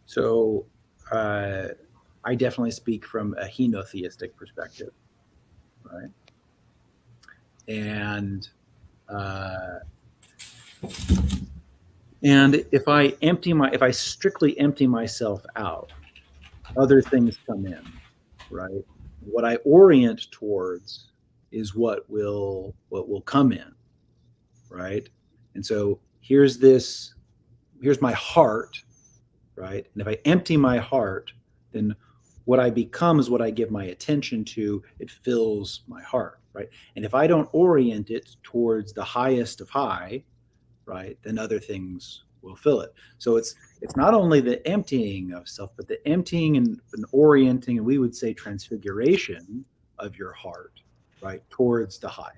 So I definitely speak from a henotheistic perspective, right? And if I strictly empty myself out, other things come in, right? What I orient towards is what will come in, right? And so here's my heart, right? And if I empty my heart, then what I become is what I give my attention to. It fills my heart. right? And if I don't orient it towards the highest of high, right, then other things will fill it. So it's not only the emptying of self, but the emptying and orienting, and we would say transfiguration of your heart, right, towards the highest.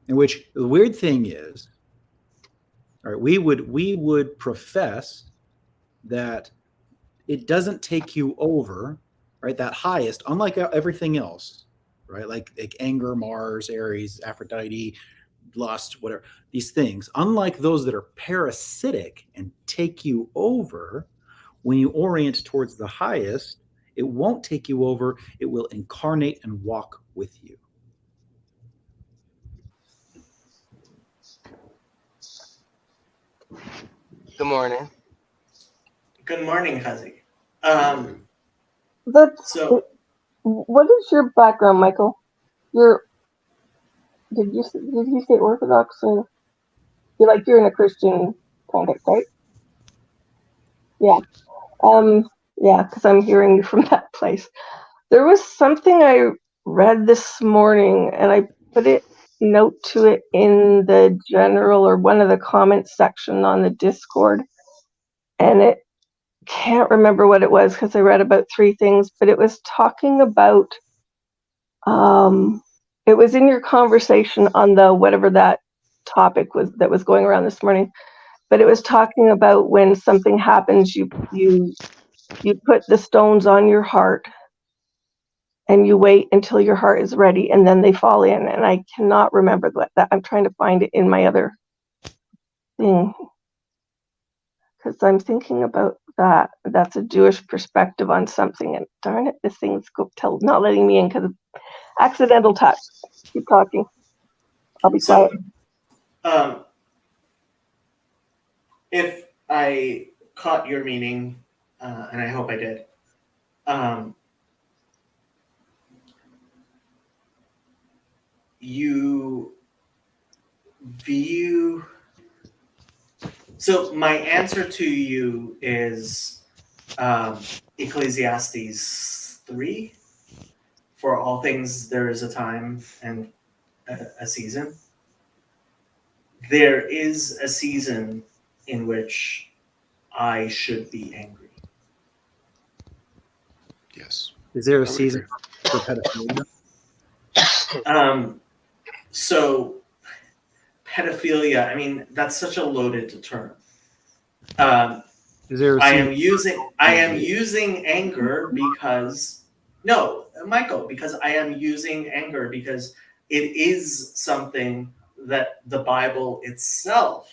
In which the weird thing is, all right, we would profess that it doesn't take you over, right? That highest, unlike everything else, right? Like anger, Mars, Aries, Aphrodite, lust, whatever, these things, unlike those that are parasitic and take you over, when you orient towards the highest, it won't take you over. It will incarnate and walk with you. Good morning. Good morning, Kazi. So, what is your background, Michael? Did you say Orthodox, or you're in a Christian context, right? Yeah. Yeah, because I'm hearing you from that place. There was something I read this morning, and I put a note to it in the general or one of the comments section on the Discord, and it can't remember what it was because I read about 3 things, but it was talking about it was in your conversation on the whatever that topic was that was going around this morning, but it was talking about when something happens, you put the stones on your heart and you wait until your heart is ready, and then they fall in. And I cannot remember that. I'm trying to find it in my other thing because I'm thinking about that. That's a Jewish perspective on something, and darn it, this thing's not letting me in because of accidental touch. Keep talking. I'll be quiet. If I caught your meaning, and I hope I did, you view. So my answer to you is Ecclesiastes 3. For all things, there is a time and a season. There is a season in which I should be angry. Yes. Is there a season for pedophilia? So pedophilia, I mean, that's such a loaded term. Is there a I am using anger because because I am using anger because it is something that the Bible itself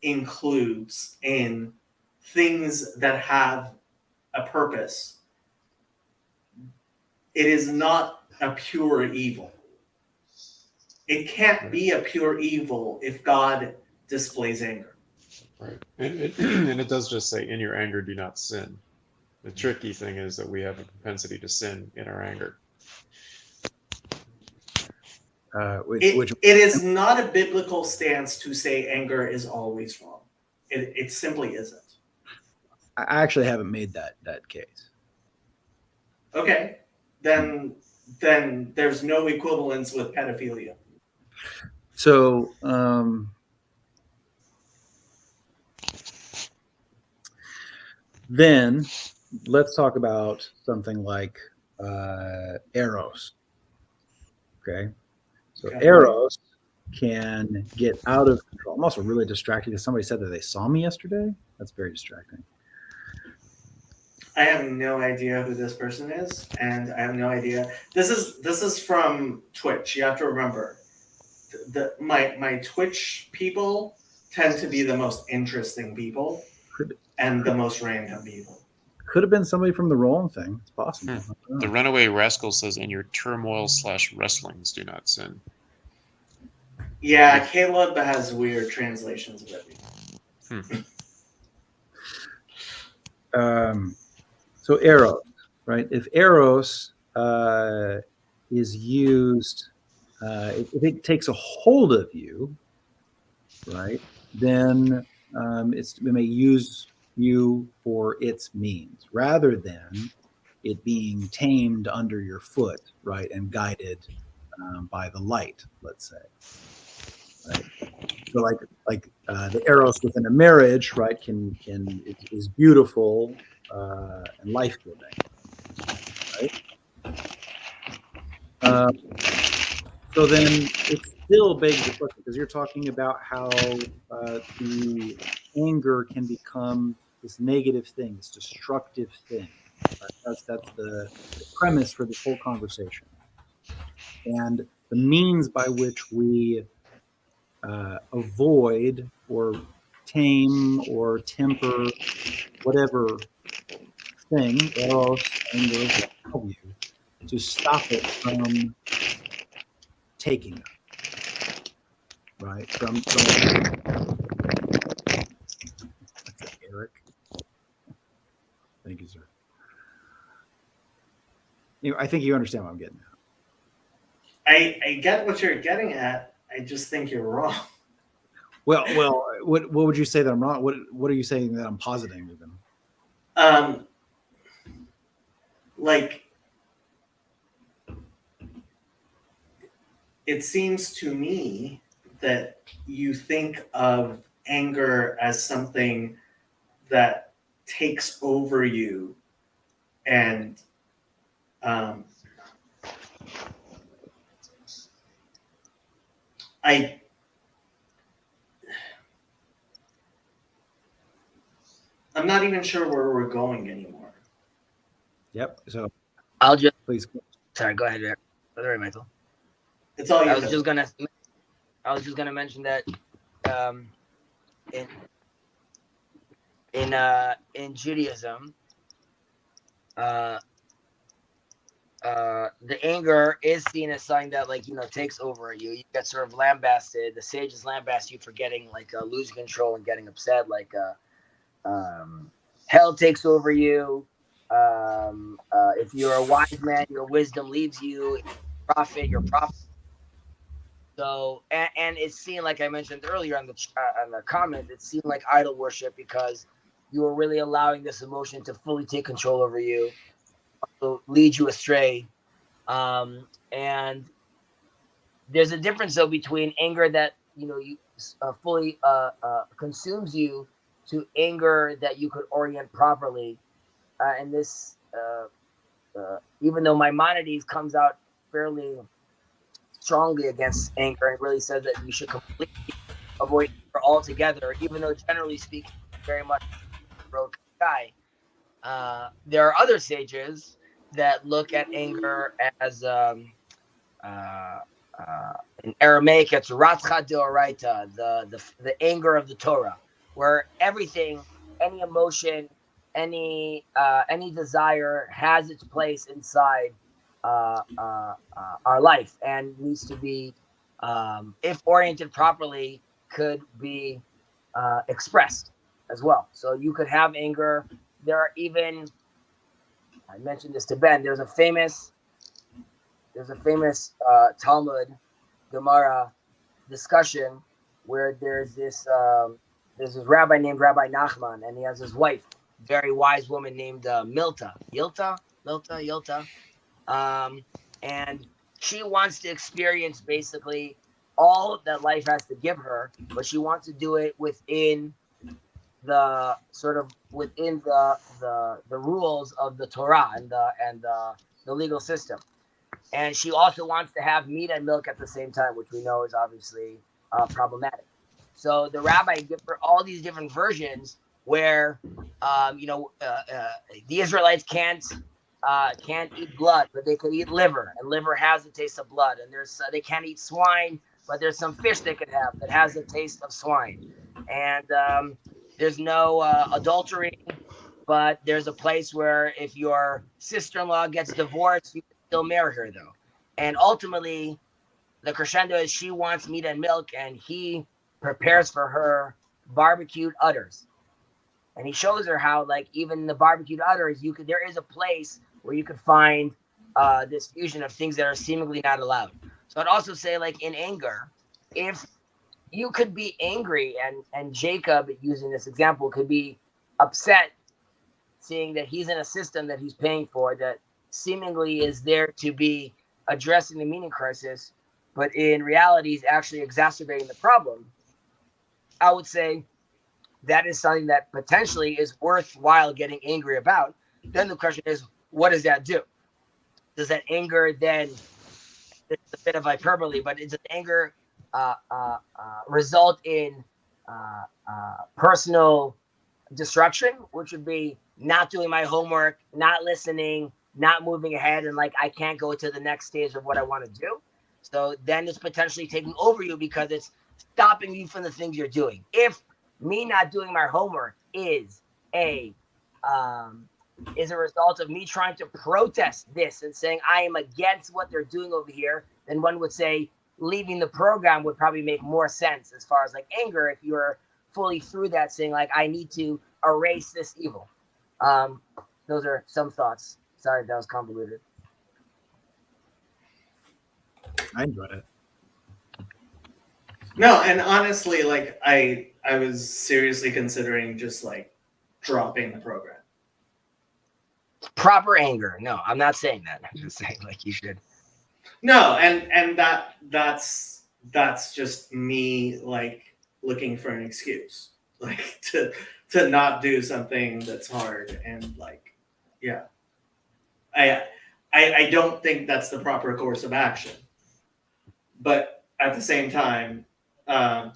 includes in things that have a purpose. It is not a pure evil. It can't be a pure evil if God displays anger. Right. And it does just say, in your anger, do not sin. The tricky thing is that we have a propensity to sin in our anger. It is not a biblical stance to say anger is always wrong. It simply isn't. I actually haven't made that case. Okay, then there's no equivalence with pedophilia. So then let's talk about something like Eros. Okay, so Eros can get out of control. I'm also really distracted because somebody said that they saw me yesterday. That's very distracting. I have no idea who this person is, and I have no idea. This is from Twitch. You have to remember, my Twitch people tend to be the most interesting people and the most random people. Could have been somebody from the Rolling thing. It's possible. The Runaway Rascal says, in your turmoil/wrestlings, do not sin. Yeah, Caleb has weird translations of everything. So Eros, right? If Eros is used, if it takes a hold of you, right, then it may use you for its means, rather than it being tamed under your foot, right, and guided by the light, let's say. Right? So the eros within a marriage, right, is beautiful and life giving, right? So then it still begs the question, because you're talking about how the anger can become this negative thing, this destructive thing. Right? That's the premise for this whole conversation. And the means by which we avoid or tame or temper whatever thing, eros, anger, what have you, to stop it from taking us, right? From Eric. Thank you, sir. I think you understand what I'm getting at. I get what you're getting at. I just think you're wrong. Well, what would you say that I'm wrong? What are you saying that I'm positing even? Like, it seems to me that you think of anger as something that takes over you, and I'm not even sure where we're going anymore. Yep. So I'll just please. sorry. Go ahead, Eric. Sorry, Michael. It's all you. I was just gonna mention that in Judaism, the anger is seen as something that takes over you. You get sort of lambasted. The sages lambast you for getting losing control and getting upset. Hell takes over you. If you're a wise man, your wisdom leaves you. Your prophet. So, and it's seen, like I mentioned earlier on the comment, it's seen like idol worship, because you are really allowing this emotion to fully take control over you, also lead you astray. And there's a difference though between anger that you fully consumes you, to anger that you could orient properly. And this, even though Maimonides comes out fairly strongly against anger and really says that you should completely avoid anger altogether, even though generally speaking, very much road guy. There are other sages that look at anger as in Aramaic, it's ratzcha deoraita, the anger of the Torah, where everything, any emotion, any desire has its place inside our life, and needs to be, if oriented properly, could be expressed as well. So you could have anger. There are even, I mentioned this to Ben, there's a famous Talmud Gemara discussion where there's this rabbi named Rabbi Nachman, and he has his wife, very wise woman named Yilta, and she wants to experience basically all that life has to give her, but she wants to do it within the rules of the Torah and the legal system. And she also wants to have meat and milk at the same time, which we know is obviously problematic. So the rabbi gives her all these different versions where the Israelites can't eat blood, but they could eat liver, and liver has the taste of blood. And they can't eat swine, but there's some fish they could have that has the taste of swine. And there's no adultery, but there's a place where if your sister-in-law gets divorced, you can still marry her, though. And ultimately, the crescendo is she wants meat and milk, and he prepares for her barbecued udders. And he shows her how, even the barbecued udders, there is a place where you could find this fusion of things that are seemingly not allowed. So I'd also say, in anger, if you could be angry, and Jacob, using this example, could be upset seeing that he's in a system that he's paying for that seemingly is there to be addressing the meaning crisis, but in reality is actually exacerbating the problem, I would say that is something that potentially is worthwhile getting angry about. Then the question is, what does that do? Does that anger then, it's a bit of hyperbole, but does anger result in personal destruction, which would be not doing my homework, not listening, not moving ahead, and like I can't go to the next stage of what I want to do? So then it's potentially taking over you because it's stopping you from the things you're doing. If me not doing my homework is a result of me trying to protest this and saying I am against what they're doing over here, then one would say leaving the program would probably make more sense as far as like anger if you're fully through that, saying like I need to erase this evil. Those are some thoughts. Sorry, that was convoluted. I enjoyed it. No, and honestly, like I was seriously considering just like dropping the program. Proper anger. No, I'm not saying that. I'm just saying like you should. No, and that's just me like looking for an excuse, like to not do something that's hard, and like, yeah, I don't think that's the proper course of action. But at the same time, I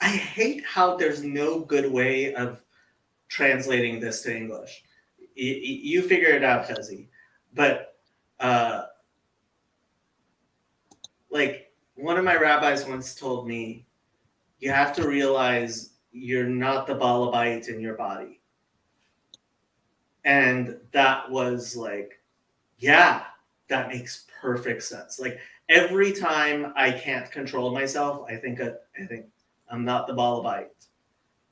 hate how there's no good way of translating this to English. You figure it out, Chazi. But like one of my rabbis once told me, you have to realize you're not the Balabite in your body. And that was like, yeah, that makes perfect sense. Like every time I can't control myself, I think I'm not the Balabite.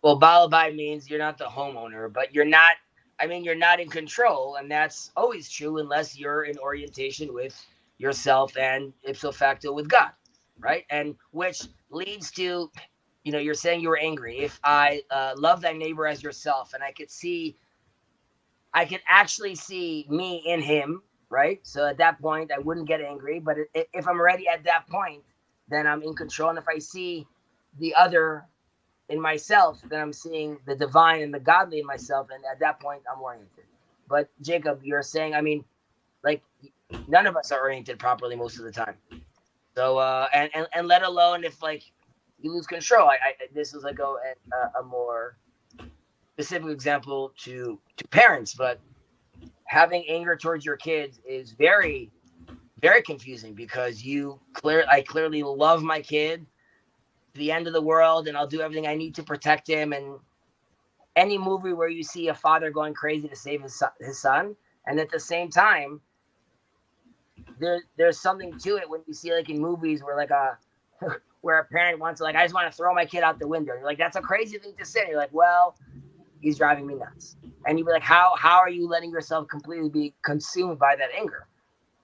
Well, Balabite means you're not the homeowner, but you're not in control, and that's always true unless you're in orientation with yourself and ipso facto with God, right? And which leads to, you're saying you were angry. If I love thy neighbor as yourself, and I could actually see me in him, right? So at that point, I wouldn't get angry. But if I'm already at that point, then I'm in control. And if I see the other in myself, then I'm seeing the divine and the godly in myself. And at that point, I'm oriented. But Jacob, you're saying, like none of us are oriented properly most of the time. So, and let alone if like you lose control. This is like a more specific example to parents, but having anger towards your kids is very, very confusing because I clearly love my kid to the end of the world, and I'll do everything I need to protect him. And any movie where you see a father going crazy to save his son, and at the same time, there's something to it when you see like in movies where like where a parent wants to like, I just want to throw my kid out the window. You're like, that's a crazy thing to say. And you're like, well, he's driving me nuts. And you'd be like, how are you letting yourself completely be consumed by that anger?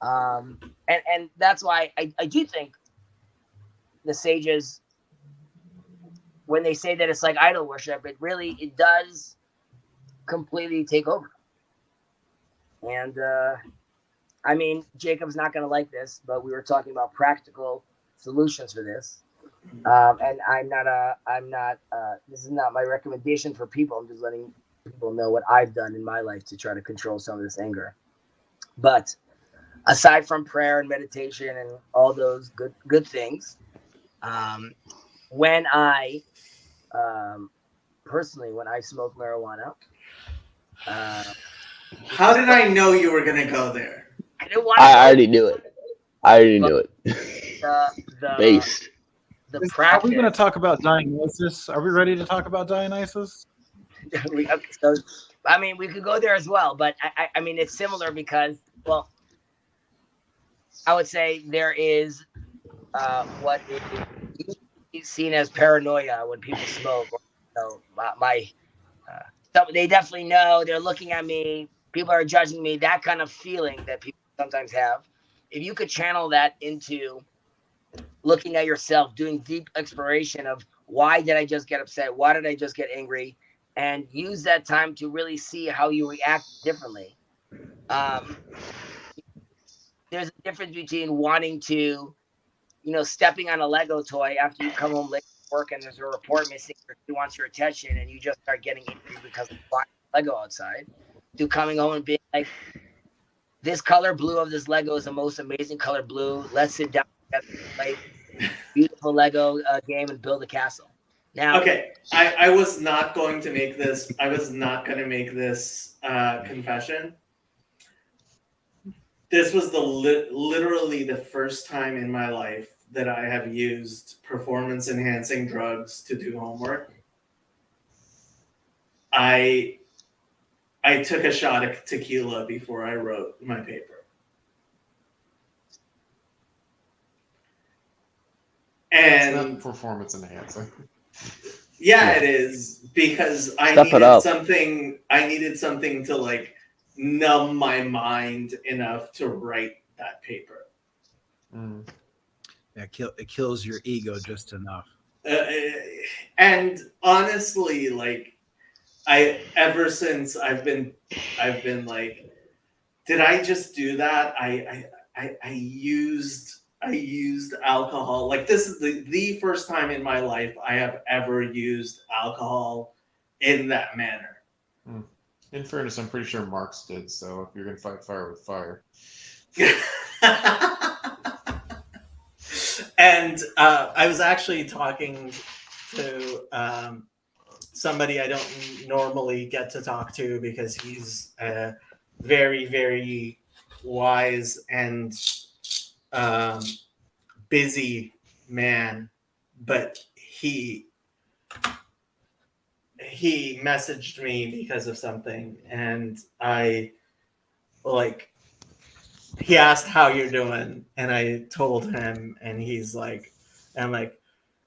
And that's why I do think the sages, when they say that it's like idol worship, it does completely take over. And Jacob's not going to like this, but we were talking about practical solutions for this. And this is not my recommendation for people. I'm just letting people know what I've done in my life to try to control some of this anger. But aside from prayer and meditation and all those good things, when I smoke marijuana, how did I know you were gonna go there? I already knew it. Based. The practice. Are we going to talk about Dionysus? Are we ready to talk about Dionysus? We could go there as well, but it's similar because, well, I would say there is what is seen as paranoia when people smoke. They definitely know they're looking at me. People are judging me. That kind of feeling that people sometimes have. If you could channel that into looking at yourself, doing deep exploration of why did I just get upset? Why did I just get angry? and use that time to really see how you react differently. There's a difference between wanting to, stepping on a Lego toy after you come home late from work and there's a report missing or he wants your attention and you just start getting angry because of Lego outside, to coming home and being like, this color blue of this Lego is the most amazing color blue. Let's sit down together and play beautiful Lego game and build a castle. Now, okay, I was not going to make this. I was not going to make this confession. This was literally the first time in my life that I have used performance-enhancing drugs to do homework. I took a shot of tequila before I wrote my paper. It's And not performance enhancing. yeah, it is, because I needed something to like numb my mind enough to write that paper. Mm. Yeah, it kills your ego just enough. And honestly, like, ever since I've been like, did I just do that? I used alcohol. Like, this is the first time in my life I have ever used alcohol in that manner. Mm. In fairness, I'm pretty sure Marx did. So if you're gonna fight fire with fire, And I was actually talking to somebody I don't normally get to talk to because he's a very, very wise and busy man, but he messaged me because of something, and he asked how you're doing, and I told him, and he's like, I'm like,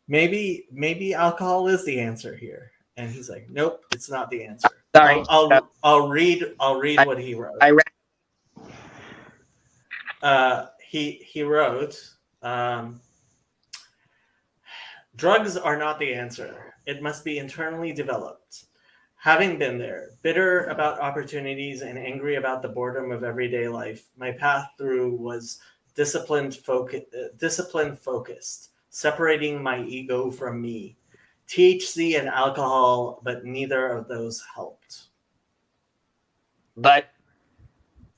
maybe alcohol is the answer here, and he's like, nope, it's not the answer. Sorry. I'll read what he wrote. I read. He wrote, drugs are not the answer. It must be internally developed. Having been there, bitter about opportunities and angry about the boredom of everyday life, my path through was discipline focused, separating my ego from me. THC and alcohol, but neither of those helped. But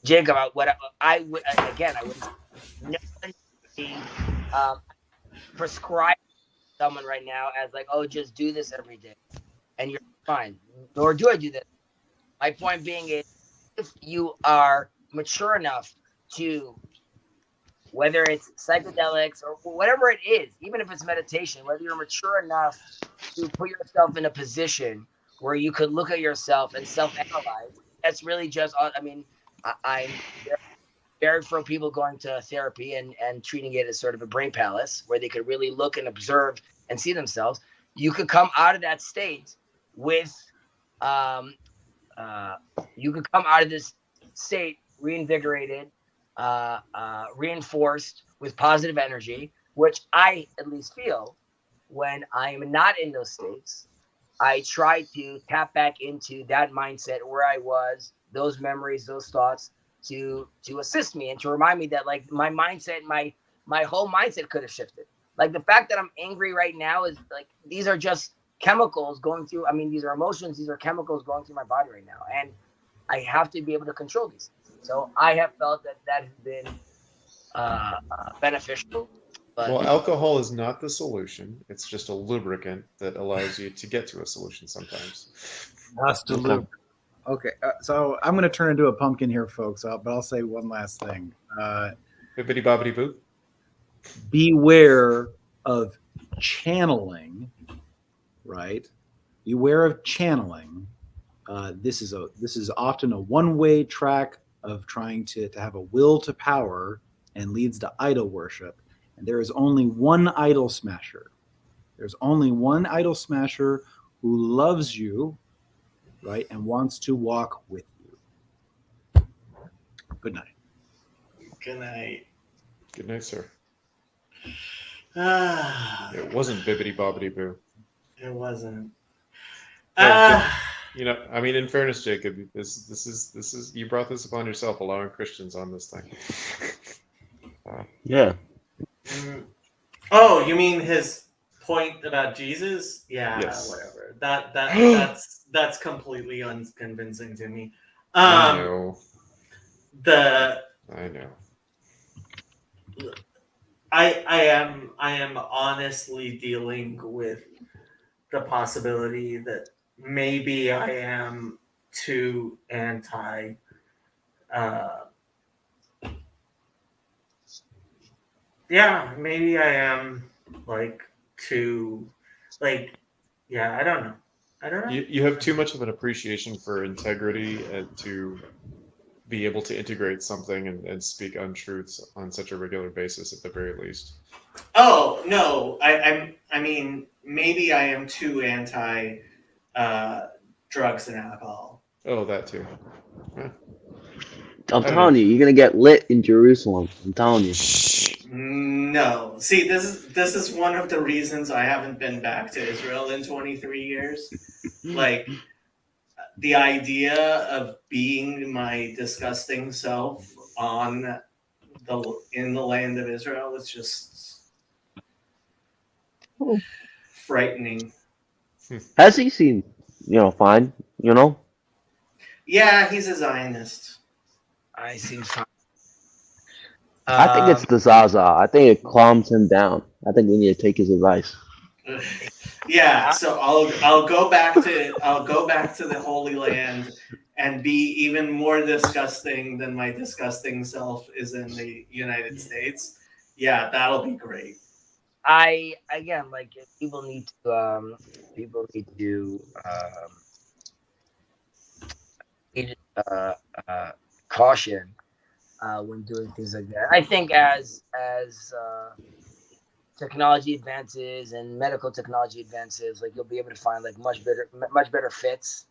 Jacob, what I would prescribe someone right now as like, oh, just do this every day, and you're fine. Nor do I do that. My point being is, if you are mature enough to, whether it's psychedelics or whatever it is, even if it's meditation, whether you're mature enough to put yourself in a position where you could look at yourself and self-analyze, that's really just, I mean, I'm very for people going to therapy and treating it as sort of a brain palace where they could really look and observe and see themselves. You could come out of that state with, you could come out of this state reinvigorated, reinforced with positive energy, which I at least feel when I am not in those states. I try to tap back into that mindset where I was, those memories, those thoughts, to assist me and to remind me that like my mindset, my whole mindset could have shifted. Like the fact that I'm angry right now is like, these are just chemicals going through. I mean, these are emotions, these are chemicals going through my body right now. And I have to be able to control these. So I have felt that has been beneficial. But well, alcohol is not the solution. It's just a lubricant that allows you to get to a solution sometimes. Just a little. Okay, so I'm going to turn into a pumpkin here, folks, but I'll say one last thing. Bibbidi bobbidi boo. Beware of channeling, right? Beware of channeling. This is often a one-way track of trying to have a will to power and leads to idol worship. And there is only one idol smasher. There's only one idol smasher who loves you, right, and wants to walk with you. Good night. Good night. Good night, sir. Ah, It wasn't bibbidi bobbidi boo. it wasn't. Oh, You know, I mean, in fairness, Jacob, this is you brought this upon yourself, allowing Christians on this thing. Yeah. Oh, you mean his point about Jesus? Yeah, Yes. whatever. That's completely unconvincing to me. I know. I know. I am honestly dealing with the possibility that maybe I am too anti yeah, maybe I am like too yeah, I don't know. You have too much of an appreciation for integrity and to be able to integrate something and speak untruths on such a regular basis at the very least. Oh no, I mean maybe I am too anti drugs and alcohol. Oh, that too. Yeah. I'm telling you, you're gonna get lit in Jerusalem. I'm telling you. No. See, this is one of the reasons I haven't been back to Israel in 23 years. Like the idea of being my disgusting self in the land of Israel is just frightening. Has he seemed, fine, Yeah, he's a Zionist. I seem fine. I think it's the Zaza. I think it calms him down. I think we need to take his advice. Yeah, so I'll go back to the Holy Land and be even more disgusting than my disgusting self is in the United States. Yeah, that'll be great. People need to caution when doing things like that. I think as technology advances and medical technology advances, like you'll be able to find like much better fits,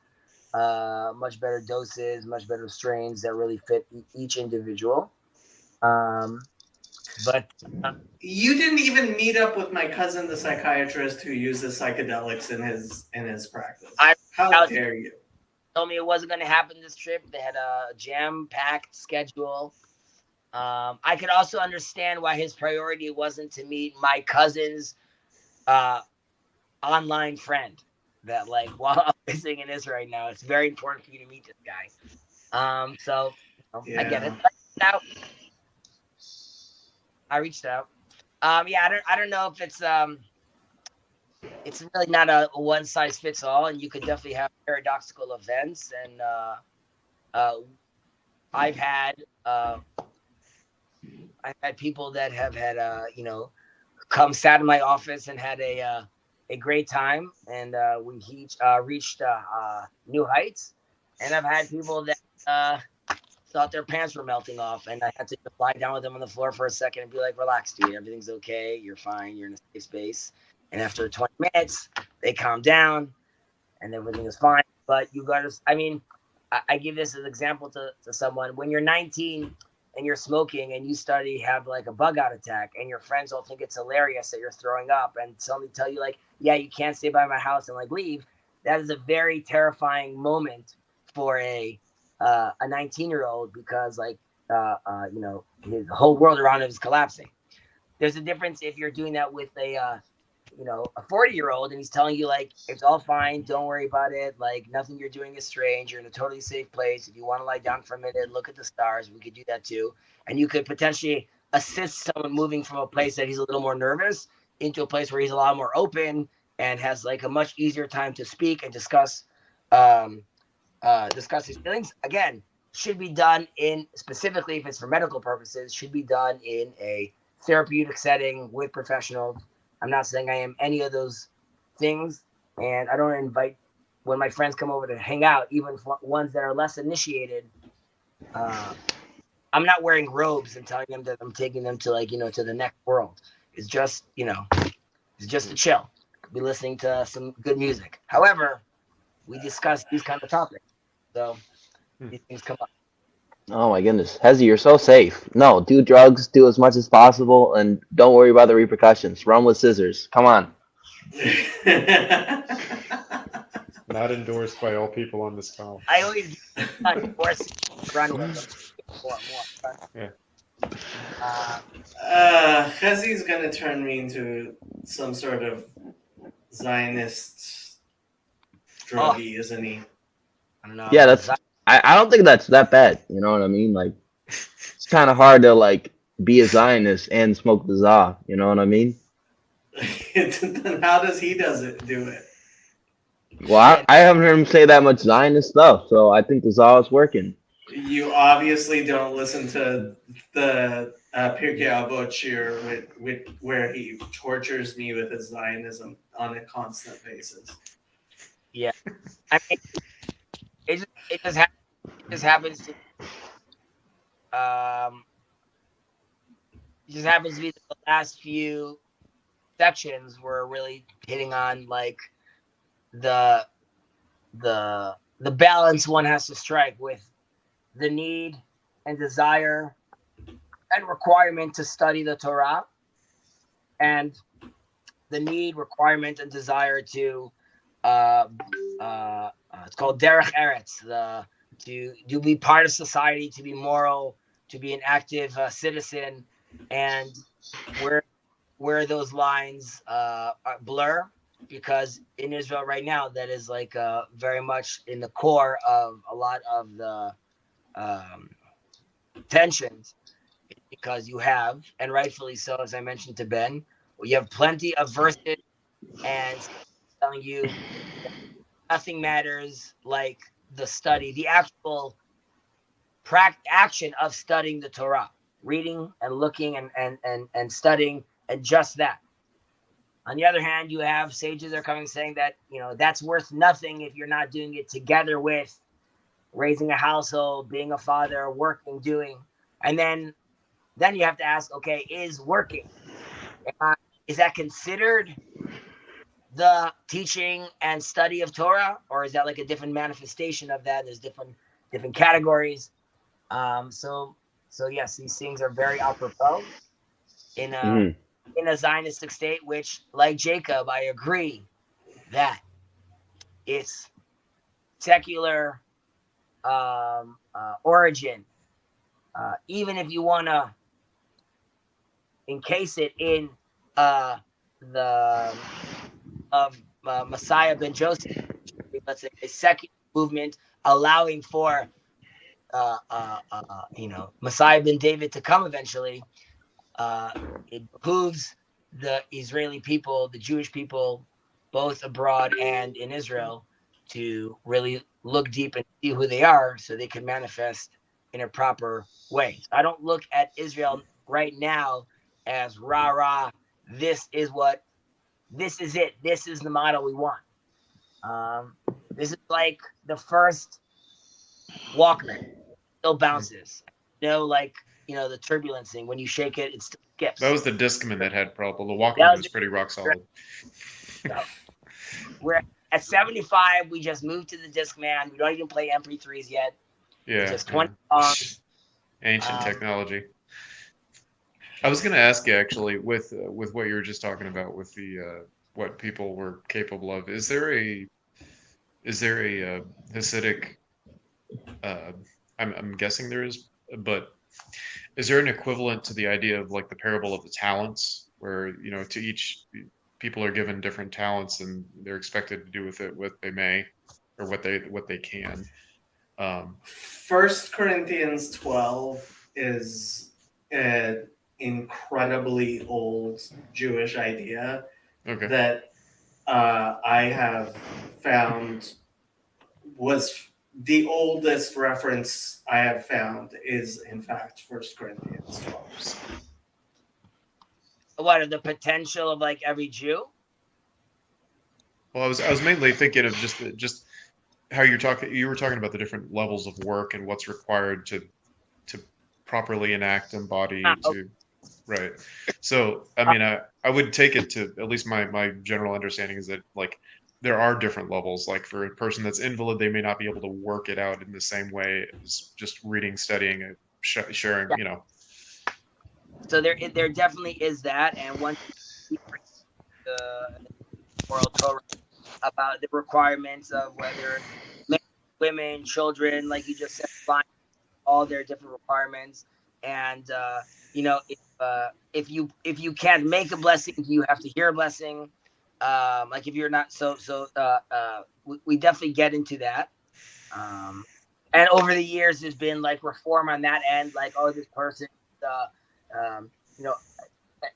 much better doses, much better strains that really fit each individual. But you didn't even meet up with my cousin, the psychiatrist, who uses psychedelics in his practice. How dare you? Told me it wasn't going to happen this trip. They had a jam-packed schedule. I could also understand why his priority wasn't to meet my cousin's online friend. That while I'm visiting in Israel right now, it's very important for you to meet this guy. I get it. I reached out. I don't know if it's really not a one size fits all, and you could definitely have paradoxical events. And I've had people that have had come sat in my office and had a great time, and we reached new heights. And I've had people that thought their pants were melting off, and I had to lie down with them on the floor for a second and be like, relax, dude, everything's okay, you're fine, you're in a safe space. And after 20 minutes, they calm down and everything is fine. But you got to, I give this as an example to someone. When you're 19 and you're smoking and you have like a bug out attack, and your friends all think it's hilarious that you're throwing up, and suddenly tell you like, yeah, you can't stay by my house and leave. That is a very terrifying moment for a 19-year-old, because his whole world around him is collapsing. There's a difference if you're doing that with a 40-year-old and he's telling you like, it's all fine, don't worry about it, like nothing you're doing is strange, you're in a totally safe place. If you want to lie down for a minute, look at the stars, we could do that too. And you could potentially assist someone moving from a place that he's a little more nervous into a place where he's a lot more open and has like a much easier time to speak and discuss his feelings. Again, should be done specifically if it's for medical purposes, should be done in a therapeutic setting with professionals. I'm not saying I am any of those things, and I don't invite, when my friends come over to hang out, even ones that are less initiated, I'm not wearing robes and telling them that I'm taking them to to the next world. It's just, it's just to chill, be listening to some good music. However, we discuss these kind of topics. So these things come up. Oh my goodness, Hezi, you're so safe. No, do drugs, do as much as possible, and don't worry about the repercussions. Run with scissors. Come on. Yeah, Not endorsed by all people on this call. I always force run with them. More. Yeah. Chazi's gonna turn me into some sort of Zionist druggie, isn't he? I don't know. Yeah, that's. I don't think that's that bad. You know what I mean? Like, it's kind of hard to like be a Zionist and smoke the za. You know what I mean? Then how does he do it? Well, I haven't heard him say that much Zionist stuff, so I think the za is working. You obviously don't listen to the Pirkei Avot shir where he tortures me with his Zionism on a constant basis. Yeah, I mean, it just happens to. It just happens to be the last few sections were really hitting on like the balance one has to strike with the need and desire and requirement to study the Torah, and the need, requirement, and desire to it's called derech eretz, to be part of society, to be moral, to be an active citizen, and where those lines blur, because in Israel right now that is like very much in the core of a lot of the tensions, because you have, and rightfully so, as I mentioned to Ben, you have plenty of verses and telling you nothing matters like the study, the actual action of studying the Torah, reading and looking and studying, and just that. On the other hand, you have sages that are coming saying that, you know, that's worth nothing if you're not doing it together with raising a household, being a father, working, doing. And then you have to ask, okay, is working, is that considered the teaching and study of Torah, or is that like a different manifestation of that? There's different categories. So yes, these things are very apropos in a Zionistic state, which, like Jacob, I agree that it's secular origin. Even if you want to encase it in the Messiah ben Joseph, let's say a secular movement allowing for Messiah ben David to come eventually, it behooves the Israeli people, the Jewish people, both abroad and in Israel, to really look deep and see who they are so they can manifest in a proper way. I don't look at Israel right now as rah-rah, this is it, this is the model we want. This is like the first Walkman, still bounces. The turbulence thing, when you shake it, it still skips. That was the Discman that had problem. The Walkman was pretty rock solid. So, we're at 75, we just moved to the Discman. We don't even play MP3s yet. Yeah. Just 20 songs. Ancient technology. I was going to ask you actually, with what you were just talking about, with the what people were capable of. Is there a Hasidic? I'm guessing there is, but is there an equivalent to the idea of like the parable of the talents, where to each people are given different talents and they're expected to do with it what they may or what they can? 1 Corinthians 12 is an incredibly old Jewish idea that I have found was the oldest reference I have found is in fact 1 Corinthians 12. What are the potential of like every Jew? Well, I was mainly thinking of just how you were talking about the different levels of work and what's required to properly enact, embody, right. So I mean, I would take it to, at least my general understanding is that like there are different levels. Like for a person that's invalid, they may not be able to work it out in the same way as just reading, studying, sharing. So there definitely is that, and once the oral Torah about the requirements of whether men, women, children, like you just said, all their different requirements. And if you can't make a blessing, you have to hear a blessing. Like if you're not we definitely get into that. And over the years, there's been like reform on that end. Like, oh, this person,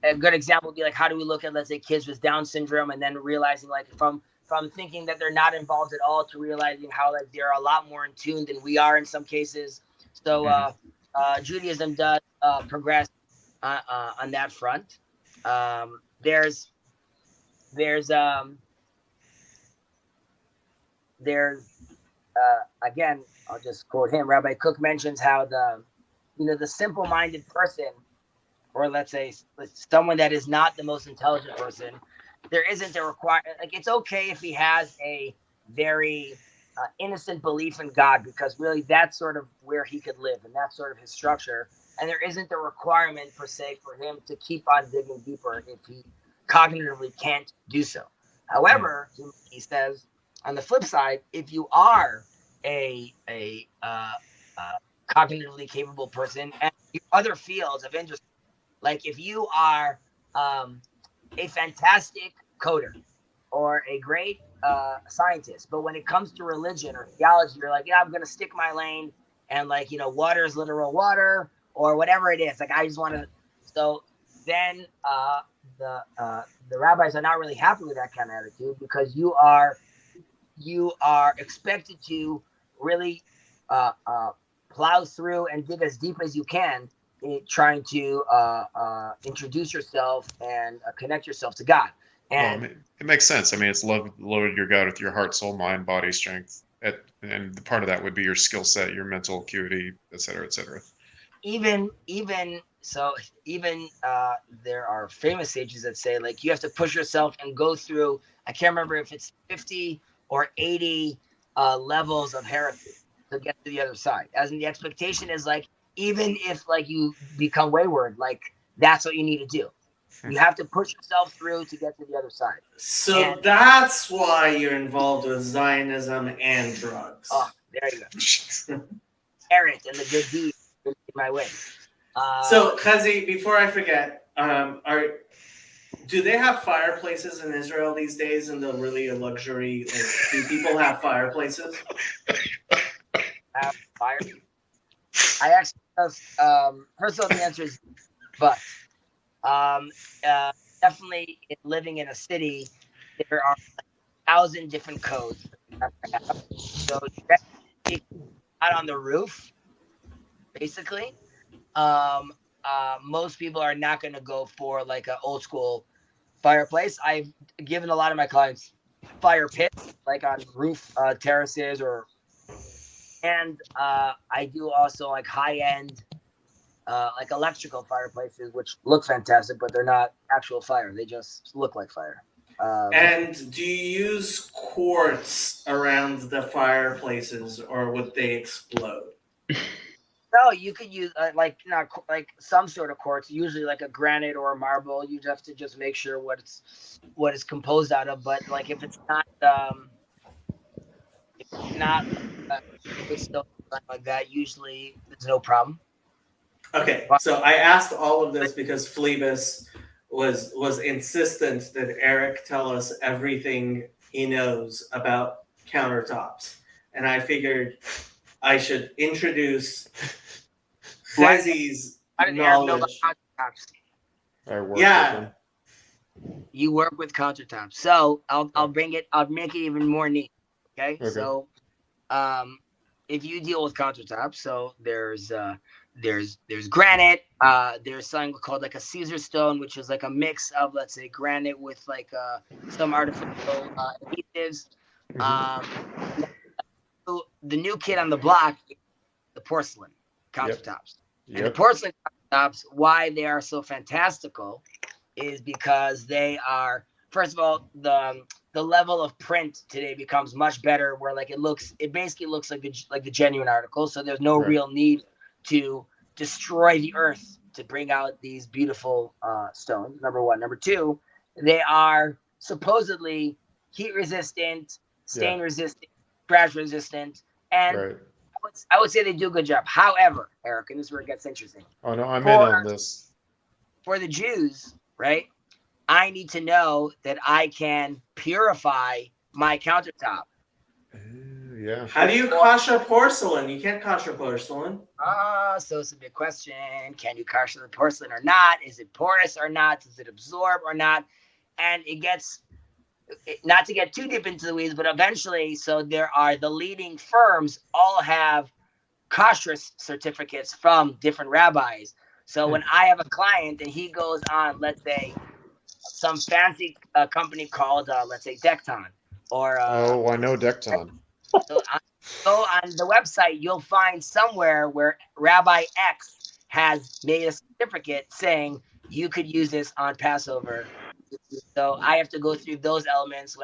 a good example would be like, how do we look at, let's say, kids with Down syndrome, and then realizing like from thinking that they're not involved at all to realizing how like they're a lot more in tune than we are in some cases. So Judaism does progress on that front. There's again, I'll just quote him. Rabbi Cook mentions how the simple-minded person, or let's say someone that is not the most intelligent person, there isn't a like it's okay if he has a very innocent belief in God, because really that's sort of where he could live, and that's sort of his structure. And there isn't a requirement per se for him to keep on digging deeper if he cognitively can't do so. However, he says, on the flip side, if you are a cognitively capable person and other fields of interest, like if you are a fantastic coder or a great scientist, but when it comes to religion or theology, you're like, yeah, I'm going to stick my lane, and like, water is literal water or whatever it is. Like, I just want to. So then the rabbis are not really happy with that kind of attitude, because you are expected to really plow through and dig as deep as you can, trying to introduce yourself and connect yourself to God. And it makes sense. I mean, it's love your God with your heart, soul, mind, body, strength, and part of that would be your skill set, your mental acuity, et cetera, et cetera. Even there are famous sages that say, like, you have to push yourself and go through, I can't remember if it's 50 or 80 levels of heresy to get to the other side. As in, the expectation is like, even if like you become wayward, like that's what you need to do. You have to push yourself through to get to the other side. So that's why you're involved with Zionism and drugs. Oh, there you go. Merit and the good deed in my way. So, Chazi, before I forget, do they have fireplaces in Israel these days in the really luxury? Like, do people have fireplaces? Have fire? I actually have, first of all, the answer is but. Definitely living in a city, there are 1,000 different codes. So you out on the roof, basically. Most people are not going to go for like an old school fireplace. I've given a lot of my clients fire pits, like on roof terraces, and I do also like high end. Like electrical fireplaces, which look fantastic, but they're not actual fire. They just look like fire. And do you use quartz around the fireplaces, or would they explode? No, you could use like some sort of quartz, usually like a granite or a marble. You have to just make sure what it's composed out of. But like if it's not crystal like that, usually there's no problem. Okay, so I asked all of this because Phlebas was insistent that Eric tell us everything he knows about countertops, and I figured I should introduce Chazi's knowledge. Yeah, you work with countertops, so I'll make it even more neat. Okay. So, if you deal with countertops, so there's granite, there's something called like a Caesar stone, which is like a mix of, let's say, granite with like some artificial adhesives. So the new kid on the block is the porcelain countertops. And the porcelain countertops, why they are so fantastical is because they are, first of all, the level of print today becomes much better, where like it basically looks like the genuine article, so there's no real need to destroy the earth to bring out these beautiful stones. Number one. Number two, they are supposedly heat resistant, stain resistant, scratch resistant, and Right. I would say they do a good job. However, Eric, and this is where it gets interesting. Oh no, I'm in on this. For the Jews, right? I need to know that I can purify my countertop. Yeah. How do you kosher porcelain? You can't kosher porcelain. So it's a big question. Can you kosher the porcelain or not? Is it porous or not? Does it absorb or not? And it gets, not to get too deep into the weeds, but eventually, so there are the leading firms all have kashrus certificates from different rabbis. So when I have a client and he goes on, let's say, some fancy company called, let's say, Decton, or Oh, I know Decton. so go on the website, you'll find somewhere where Rabbi X has made a certificate saying you could use this on Passover. So I have to go through those elements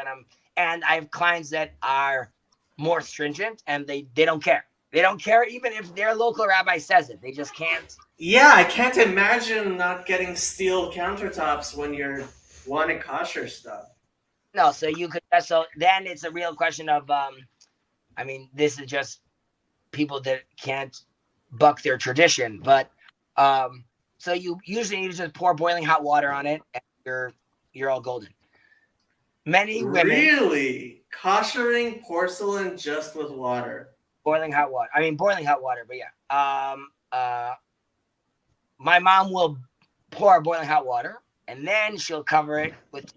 and I have clients that are more stringent and they don't care. They don't care even if their local rabbi says it. They just can't. Yeah, I can't imagine not getting steel countertops when you're wanting kosher stuff. No, so you could. So then it's a real question of, I mean, this is just people that can't buck their tradition. But so you usually need to just pour boiling hot water on it, and you're all golden. Many women Really? Koshering porcelain just with water? boiling hot water. I mean, boiling hot water. But yeah, my mom will pour boiling hot water, and then she'll cover it with.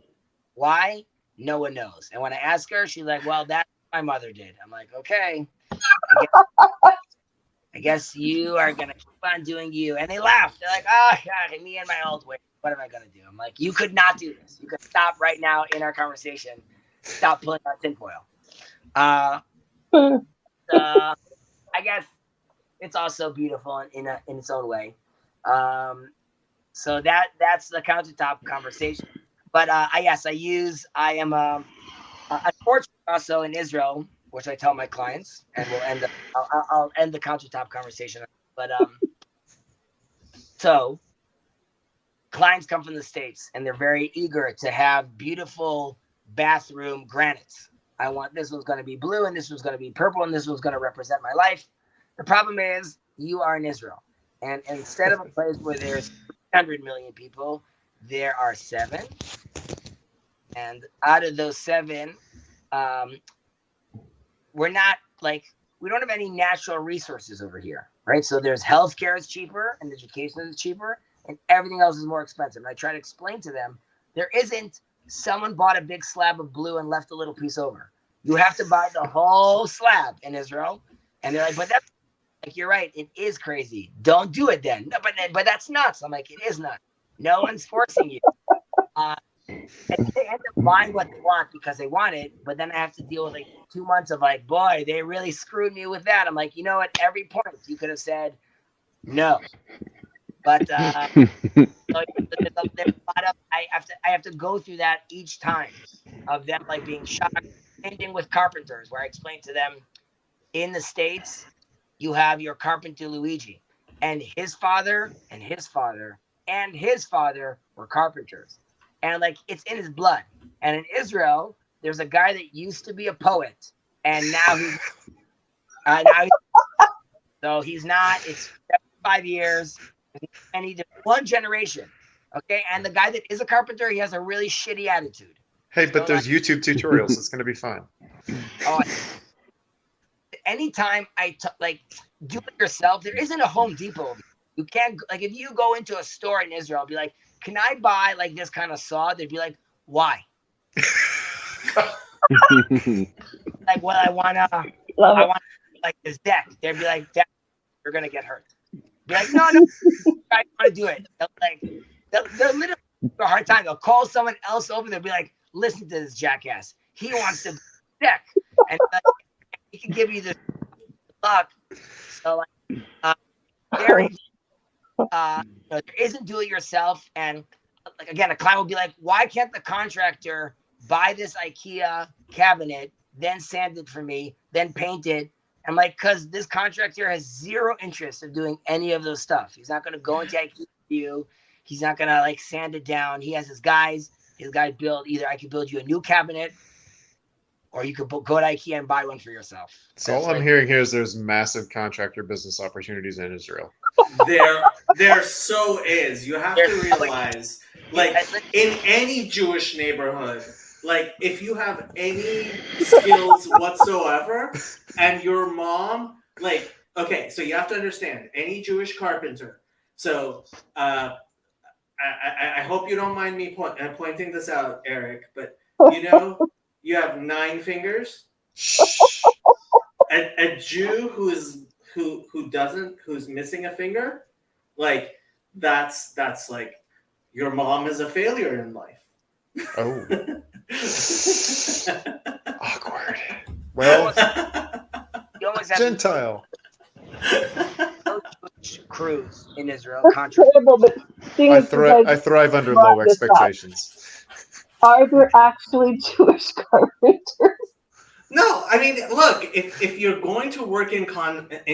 Why? No one knows. And when I ask her, she's like, "Well, that's what my mother did." I'm like, "Okay, I guess you are gonna keep on doing you." And they laugh. They're like, "Oh God, me and my old way. What am I gonna do?" I'm like, "You could not do this. You could stop right now in our conversation. Stop pulling out tinfoil." I guess it's also beautiful in its own way. So that's the countertop conversation. But I am unfortunately also in Israel, which I tell my clients, and I'll end the countertop conversation. But so clients come from the States and they're very eager to have beautiful bathroom granites. I want this one's going to be blue and this one's going to be purple and this one's going to represent my life. The problem is you are in Israel, and instead of a place where there's 300 million people, there are 7. And out of those 7, we don't have any natural resources over here, right? So there's healthcare is cheaper and education is cheaper and everything else is more expensive. And I try to explain to them, there isn't someone bought a big slab of blue and left a little piece over. You have to buy the whole slab in Israel. And they're like, but that's like, you're right. It is crazy. Don't do it then. No, but that's nuts. I'm like, it is nuts. No one's forcing you. And they end up buying what they want because they want it, but then I have to deal with like 2 months of like, boy, they really screwed me with that. I'm like, you know what? Every point you could have said no, but so there's a lot of I have to go through that each time of them like being shocked. Same thing with carpenters, where I explain to them in the States, you have your carpenter Luigi, and his father and his father and his father were carpenters. And like it's in his blood. And in Israel, there's a guy that used to be a poet, and now so he's not. It's 75 years, and he's one generation. Okay, and the guy that is a carpenter, he has a really shitty attitude. Hey, but So, there's YouTube tutorials. It's going to be fine. Oh, anytime do it yourself, there isn't a Home Depot. You can't like if you go into a store in Israel, be like, can I buy like this kind of saw? They'd be like, why? Like, well, I want like this deck. They'd be like, Dad, you're gonna get hurt. Be like, no, I want to do it. They'll literally have a hard time. They'll call someone else over. They'll be like, listen to this jackass. He wants to deck, and he can give you the luck. So there isn't do it yourself. And like again, a client will be like, why can't the contractor buy this IKEA cabinet, then sand it for me, then paint it? I'm like, because this contractor has zero interest in doing any of those stuff. He's not going to go into IKEA for you. He's not going to like sand it down. He has his guys build either I can build you a new cabinet or you could go to IKEA and buy one for yourself. So all I'm hearing here is there's massive contractor business opportunities in Israel. There so is. You have to realize, like, in any Jewish neighborhood, like, if you have any skills whatsoever, and your mom, like, okay, so you have to understand, any Jewish carpenter. So, I hope you don't mind me pointing this out, Eric, but you know, you have 9 fingers. A Jew who's missing a finger, like that's like your mom is a failure in life. Oh. Awkward. Well, you almost have Gentile. Crews in Israel. Terrible, but I thrive under low expectations. Are there actually Jewish carpenters? No, I mean, look, if you're going to work in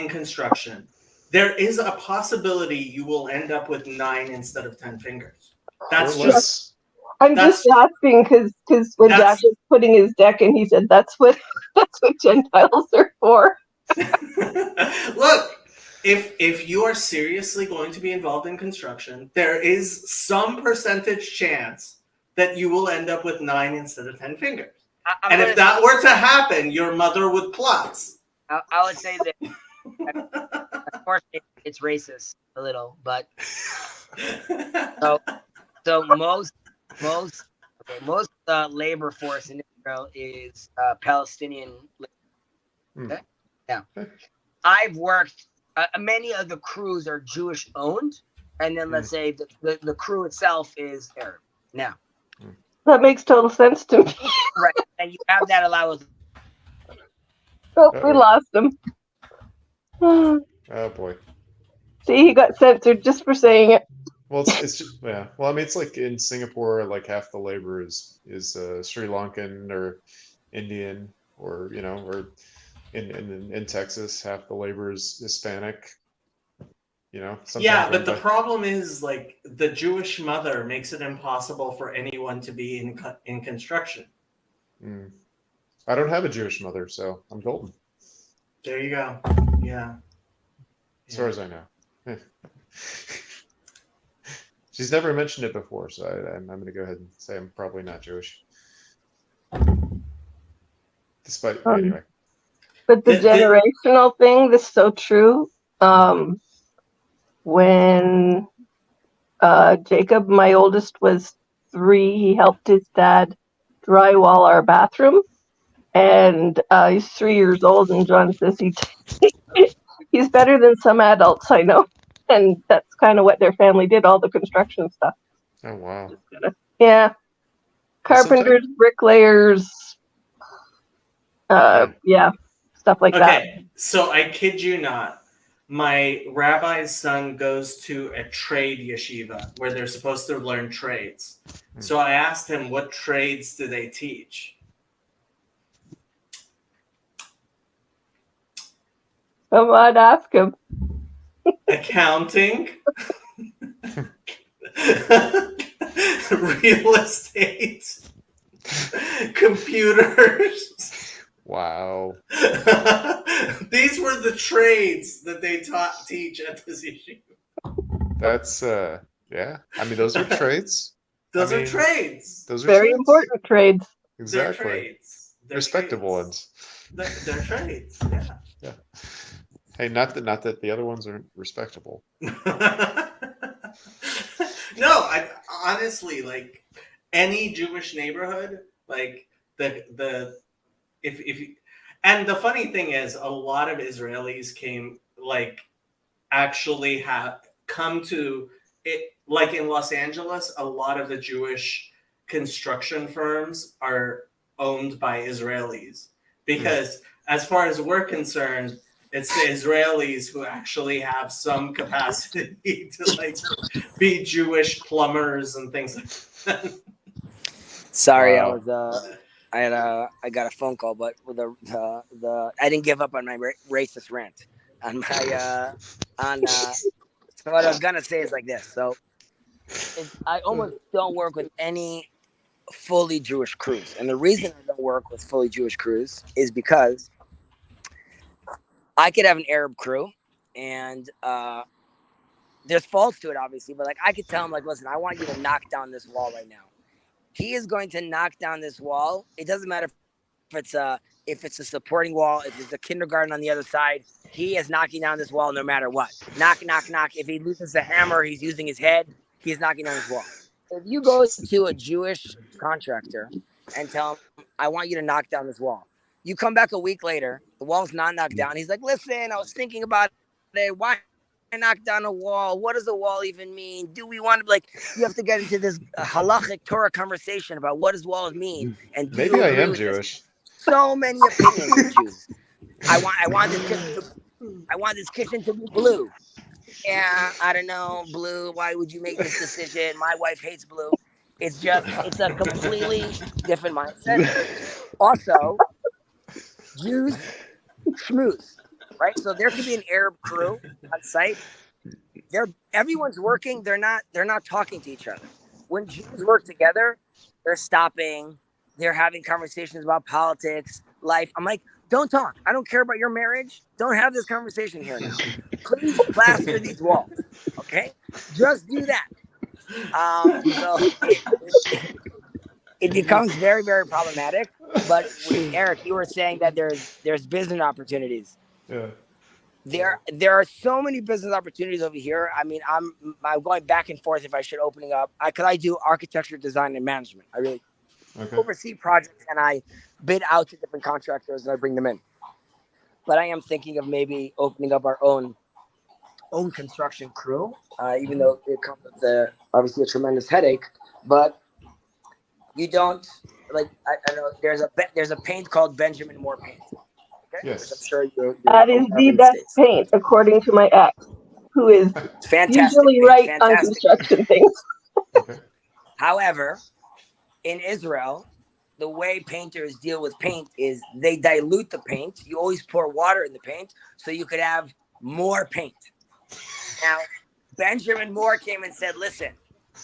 construction, there is a possibility you will end up with 9 instead of 10 fingers. That's just. I'm just asking because when Jack was putting his deck in, he said that's what Gentiles are for. Look, if you are seriously going to be involved in construction, there is some percentage chance that you will end up with 9 instead of 10 fingers. And if that were to happen, your mother would plot. I would say that, of course, it's racist a little, but so most labor force in Israel is Palestinian. Okay? Yeah, I've worked. Many of the crews are Jewish owned, and then let's say the crew itself is Arab. Now, that makes total sense to me. Right, and you have that allow us. Oh, we lost him. Oh boy. See, he got censored just for saying it. Well, it's just, yeah. Well, I mean, it's like in Singapore, like half the labor is Sri Lankan or Indian, or or in Texas, half the labor is Hispanic. Yeah, but the problem is, like, the Jewish mother makes it impossible for anyone to be in construction. I don't have a Jewish mother, so I'm golden. There you go. Yeah. As far as I know. She's never mentioned it before, so I'm going to go ahead and say I'm probably not Jewish. Despite, anyway. But the generational thing, this is so true. When Jacob, my oldest, was 3, he helped his dad drywall our bathroom. And he's 3 years old, and John says he's better than some adults I know. And that's kind of what their family did, all the construction stuff. Oh, wow. Yeah. Carpenters, bricklayers, stuff like that. Okay, so I kid you not. My rabbi's son goes to a trade yeshiva where they're supposed to learn trades. So I asked him, what trades do they teach? Come on, ask him. Accounting, real estate, computers. Wow. These were the trades that they teach at this issue. That's yeah. I mean, those are trades. Those are trades. Those are very trades. important trades. Exactly. They're trades. They're respectable trades. ones. They're trades. Yeah. Yeah. Hey, not that the other ones aren't respectable. No, I honestly, like, any Jewish neighborhood, like if you, and the funny thing is, a lot of Israelis actually have come to it. Like in Los Angeles, a lot of the Jewish construction firms are owned by Israelis because, as far as we're concerned, it's the Israelis who actually have some capacity to be Jewish plumbers and things like that. Sorry, wow. I got a phone call, but with I didn't give up on my racist rant on my so what I was gonna say is like this. So I almost don't work with any fully Jewish crews. And the reason I don't work with fully Jewish crews is because I could have an Arab crew, and there's faults to it, obviously, but like I could tell him, like, listen, I want you to knock down this wall right now. He is going to knock down this wall. It doesn't matter if it's a supporting wall, if it's a kindergarten on the other side. He is knocking down this wall no matter what. Knock, knock, knock. If he loses the hammer, he's using his head. He's knocking down his wall. If you go to a Jewish contractor and tell him, I want you to knock down this wall. You come back a week later, the wall's not knocked down. He's like, listen, I was thinking about it. Why knock down a wall? What does a wall even mean? Do we want to, like, you have to get into this halachic Torah conversation about what does walls mean? And do Maybe you I agree am with this? Jewish. So many opinions of Jews. I want this kitchen to be blue. Yeah, I don't know, blue. Why would you make this decision? My wife hates blue. It's a completely different mindset. Also, Jews schmooze, right? So there could be an Arab crew on site. Everyone's working. They're not talking to each other. When Jews work together, they're stopping. They're having conversations about politics, life. I'm like, don't talk. I don't care about your marriage. Don't have this conversation here now. Please plaster these walls. Okay? Just do that. So it becomes very, very problematic. But Eric, you were saying that there's business opportunities. Yeah. There are so many business opportunities over here. I mean, I'm going back and forth if I should opening up. Because I do architecture, design, and management. I really oversee projects, and I bid out to different contractors and I bring them in. But I am thinking of maybe opening up our own construction crew, even though it comes with obviously a tremendous headache. But you don't like. I know there's a paint called Benjamin Moore paint. Okay? Yes. Which I'm sure you're That is the best paint, according to my ex, who is fantastic. usually right on Fantastic. construction things. Okay. However, in Israel, the way painters deal with paint is they dilute the paint. You always pour water in the paint so you could have more paint. Now, Benjamin Moore came and said, listen,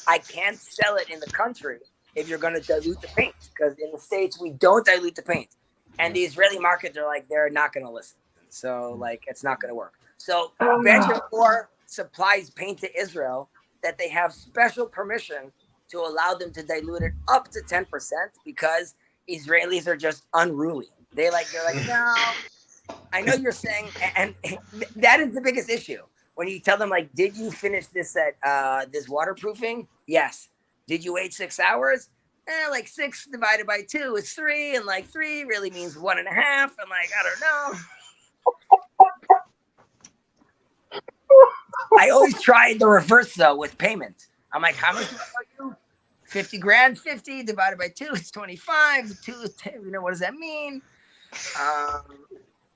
I can't sell it in the country if you're going to dilute the paint, because in the States, we don't dilute the paint. And the Israeli market, they're not going to listen. So, it's not going to work. So Benjamin Moore supplies paint to Israel that they have special permission to allow them to dilute it up to 10% because Israelis are just unruly. They're like, no, I know you're saying, and that is the biggest issue. When you tell them, like, did you finish this this waterproofing? Yes. Did you wait 6 hours? 6 divided by 2 is 3, and 3 really means 1.5. And I don't know. I always try the reverse though with payment. I'm like, how much do I owe you? 50 grand, 50 divided by 2 is 25. 2, what does that mean?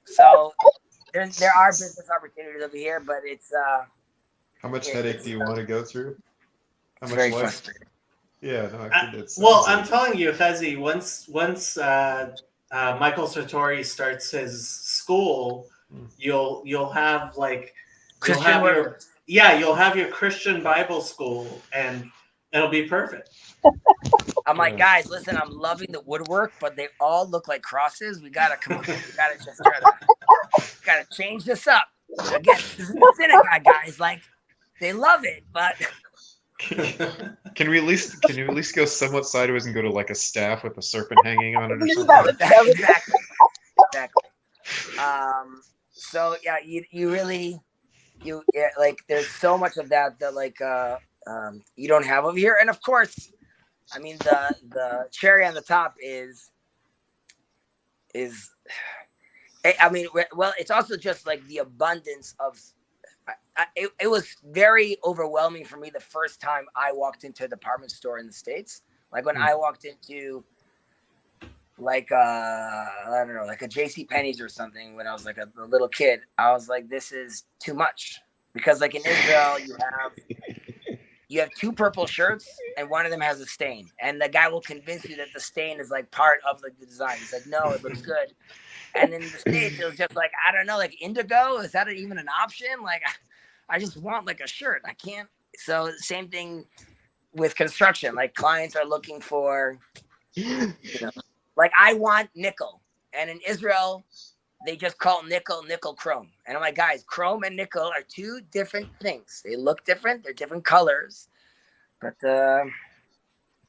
So there are business opportunities over here, but it's How much headache do you want to go through? How much very life? frustrating. Yeah, no, I think it's. Well, I'm telling you, Fezzi, once Michael Sartori starts his school, you'll have you'll have your Christian Bible school, and it'll be perfect. I'm like, guys, listen, I'm loving the woodwork, but they all look like crosses. We gotta just gotta change this up. Again, this is the synagogue guys, they love it, but Can you at least go somewhat sideways and go to a staff with a serpent hanging on it or something? Exactly. So yeah, there's so much of that you don't have over here, and of course, I mean the cherry on the top is I mean, well, it's also just the abundance of. It was very overwhelming for me the first time I walked into a department store in the States. When I walked into I don't know, a JCPenney's or something when I was a little kid, I was like, this is too much. Because in Israel, you have 2 purple shirts and one of them has a stain. And the guy will convince you that the stain is part of the design. He's like, no, it looks good. And in the States, it was just I don't know, indigo, is that even an option? I just want a shirt. I can't. So same thing. with construction. Like clients are looking for, like I want nickel, and in Israel, they just call nickel chrome. And I'm like, guys, chrome and nickel are two different things. They look different. They're different colors, but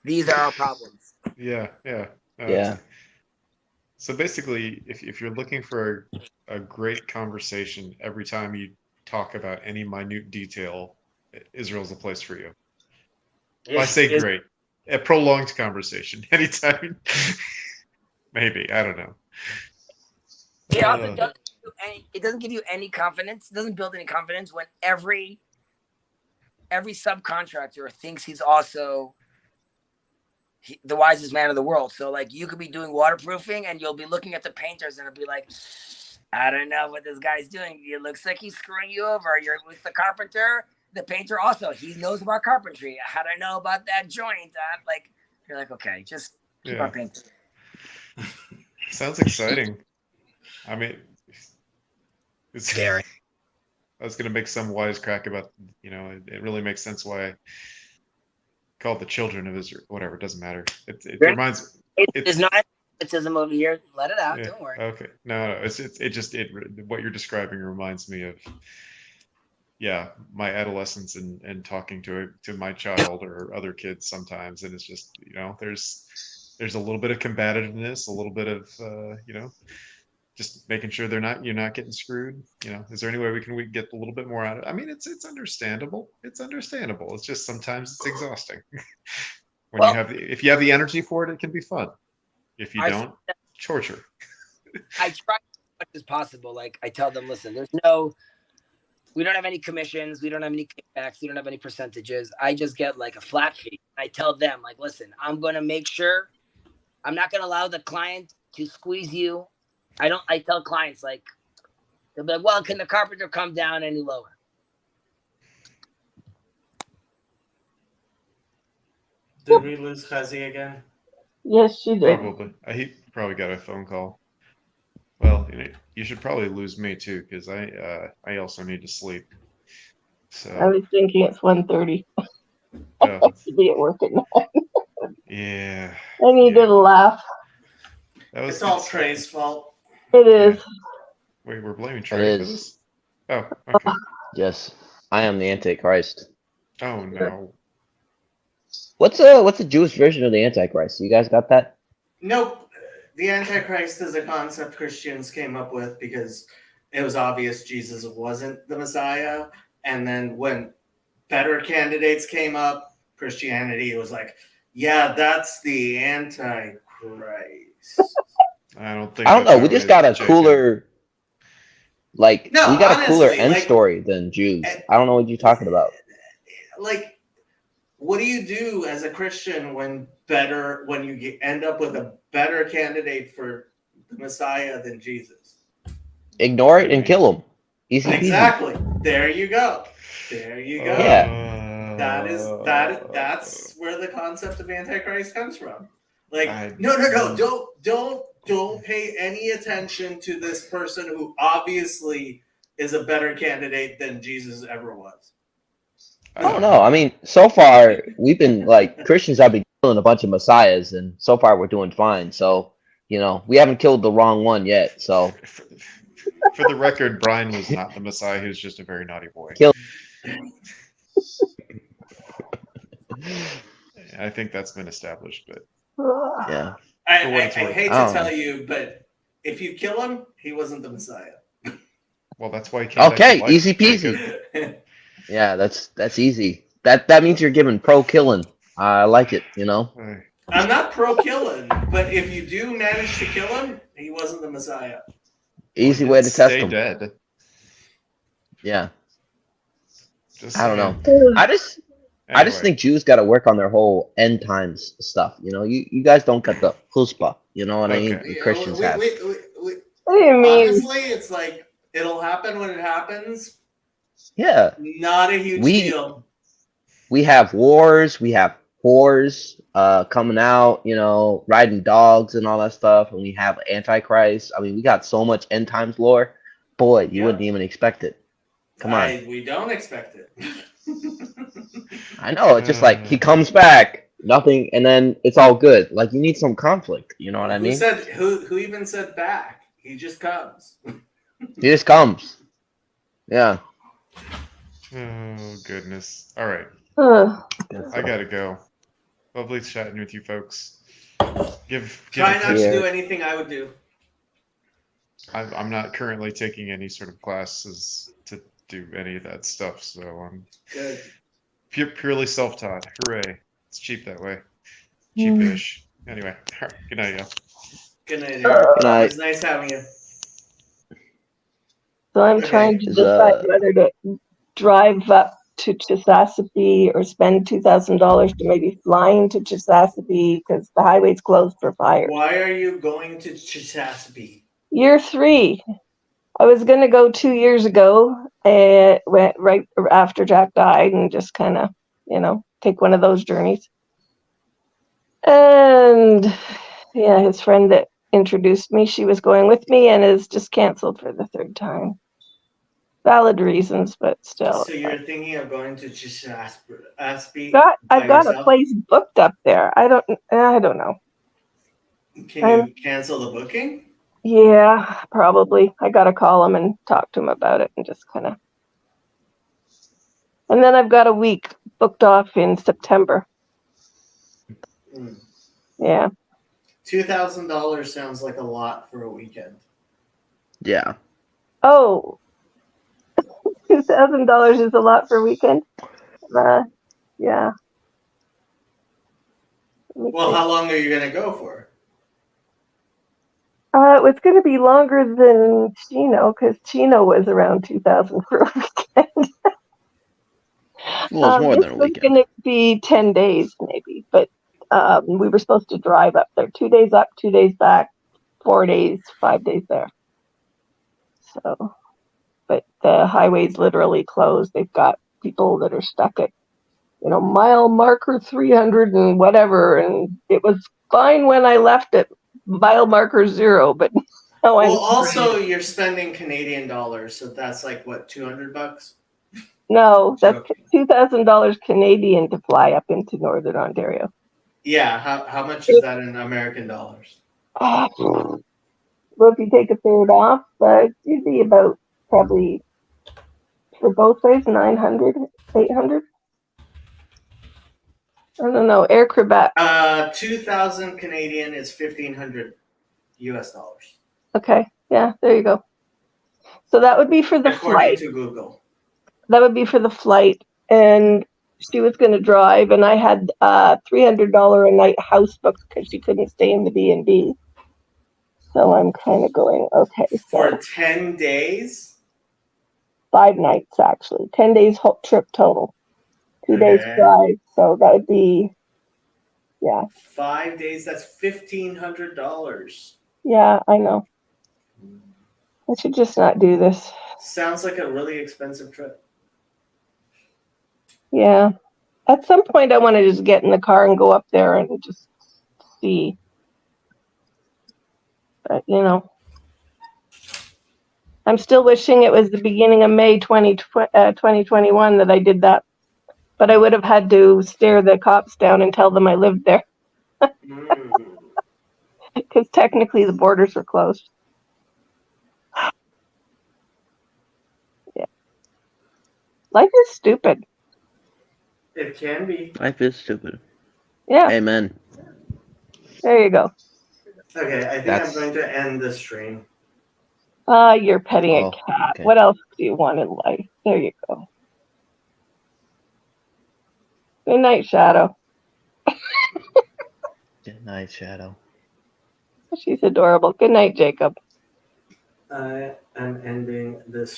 these are our problems. Yeah. Yeah. So basically, if you're looking for a great conversation every time you talk about any minute detail, Israel's a place for you. Well, I say great. A prolonged conversation anytime. Maybe. I don't know. It also doesn't give you any confidence. It doesn't build any confidence when every subcontractor thinks he's also the wisest man in the world. So like you could be doing waterproofing and you'll be looking at the painters and it'll be like, I don't know what this guy's doing. It looks like he's screwing you over. You're with the carpenter, the painter also. He knows about carpentry. How do I know about that joint? Like you're like, okay, just keep on painting. Sounds exciting. I mean, it's scary. I was going to make some wisecrack about, it really makes sense why I called the children of Israel. Whatever, it doesn't matter. It reminds. It's not autism over here. Let it out. Don't worry. Okay. No. What you're describing reminds me of, my adolescence and talking to my child or other kids sometimes, and it's just there's a little bit of combativeness, a little bit of just making sure you're not getting screwed. Is there any way we can get a little bit more out of it? I mean, it's understandable. It's understandable. It's just sometimes it's exhausting. If you have the energy for it, it can be fun. If you don't, torture. I try as much as possible. Like I tell them, listen, we don't have any commissions. We don't have any kickbacks. We don't have any percentages. I just get like a flat fee. I tell them like, listen, I'm going to make sure I'm not going to allow the client to squeeze you. I tell clients like, they'll be like, well, can the carpenter come down any lower? Did we lose Chazi again? Yes, she did. Probably. He probably got a phone call. Well, you should probably lose me too, because I also need to sleep. So I was thinking it's 1:30. I should be at work at 9. Yeah. I needed a laugh. It's all Trey's fault. It is. Wait, we're blaming Trey for this? Oh, okay. Yes, I am the Antichrist. Oh no. What's a Jewish version of the Antichrist? You guys got that? Nope. The Antichrist is a concept Christians came up with because it was obvious Jesus wasn't the Messiah. And then when better candidates came up, Christianity was like, yeah, that's the Antichrist. I don't know. We just got a cooler, we got a cooler honestly, end story than Jews. I don't know what you're talking about. Like, what do you do as a Christian when you end up with a better candidate for the Messiah than Jesus? Ignore it and kill him. Easy peasy. Exactly. There you go. Yeah. That's where the concept of Antichrist comes from. Like, no, don't pay any attention to this person who obviously is a better candidate than Jesus ever was. I don't know. I mean, so far we've been Christians have been killing a bunch of messiahs, and so far we're doing fine. So we haven't killed the wrong one yet. So for the record, Brian was not the Messiah. He was just a very naughty boy. I think that's been established, but yeah. I hate to tell you, but if you kill him, he wasn't the Messiah. Well, that's why he came back to life. Easy peasy. Yeah, that's easy. That means you're giving pro killing. I like it, I'm not pro killing, but if you do manage to kill him, he wasn't the Messiah. Easy way to test him. Stay dead. Yeah. I don't know. I just think Jews got to work on their whole end times stuff. You guys don't get the chutzpah. You know what I mean? The Christians have. Honestly, it's like it'll happen when it happens. Yeah. Not a huge deal. We have wars. We have whores coming out. Riding dogs and all that stuff. And we have Antichrist. I mean, we got so much end times lore. Boy, you wouldn't even expect it. Come on. We don't expect it. I know. It's just like he comes back, nothing, and then it's all good. Like you need some conflict. You know what I Who mean? said who even said back? He just comes. He just comes. Yeah. Oh goodness. All right, Ugh. I gotta go. Lovely chatting with you folks. Give Try a not to Yeah. do anything I would do. I'm not currently taking any sort of classes to do any of that stuff, so I'm Good. purely self-taught. Hooray! It's cheap that way. Cheapish. Anyway, good night, y'all. Good night, Eric. Good It night. was nice having you. So I'm Okay. trying to Is, decide whether to drive up to Chesapeake or spend $2,000 to maybe fly into Chesapeake because the highway's closed for fire. Why are you going to Chesapeake? Year 3. I was going to go 2 years ago and went right after Jack died and just kind of, take one of those journeys. And yeah, his friend that introduced me, she was going with me and is just canceled for the 3rd time. Valid reasons, but still. So you're thinking of going to Chesapeake? I've got a yourself? place booked up there. I don't know. Can you cancel the booking? Yeah, probably. I got to call him and talk to him about it and just kind of. And then I've got a week booked off in September. Hmm. Yeah. $2,000 sounds like a lot for a weekend. Yeah. Oh, $2,000 is a lot for a weekend. Yeah. Well, how long are you going to go for? It was going to be longer than Chino because Chino was around 2,000 for a weekend. Well, it's more This than a was weekend. going to be 10 days maybe, but we were supposed to drive up there 2 days up, 2 days back, 4 days, 5 days there. So, but the highway's literally closed. They've got people that are stuck at, mile marker 300 and whatever, and it was fine when I left at mile marker 0, but now Well, I'm also you're spending Canadian dollars, so that's like what, $200? no, that's Joking. $2,000 Canadian to fly up into Northern Ontario. Yeah, how much is that in American dollars? Well, if you take a third off, it'd be about probably for both ways 900, 800. I don't know. Air Quebec. 2,000 Canadian is 1,500 US dollars. Okay, yeah, there you go. So that would be for the According flight. to Google. That would be for the flight, and she was going to drive, and I had $300 a night house booked because she couldn't stay in the B&B. So I'm kind of going, okay, For so 10 days? 5 nights actually, 10 days whole trip total, 2 days Okay. drive. So that would be, yeah, 5 days, that's $1,500. yeah, I know. I should just not do this. Sounds like a really expensive trip. Yeah. At some point, I want to just get in the car and go up there and just see. But, I'm still wishing it was the beginning of May 2021 that I did that. But I would have had to stare the cops down and tell them I lived there because technically the borders were closed. Yeah. Life is stupid. It can be. Life is stupid. Yeah. Amen. There you go. Okay, I think That's- I'm going to end the stream. You're petting a Oh, cat. okay. What else do you want in life? There you go. Good night, Shadow. Good night, Shadow. She's adorable. Good night, Jacob. I am ending this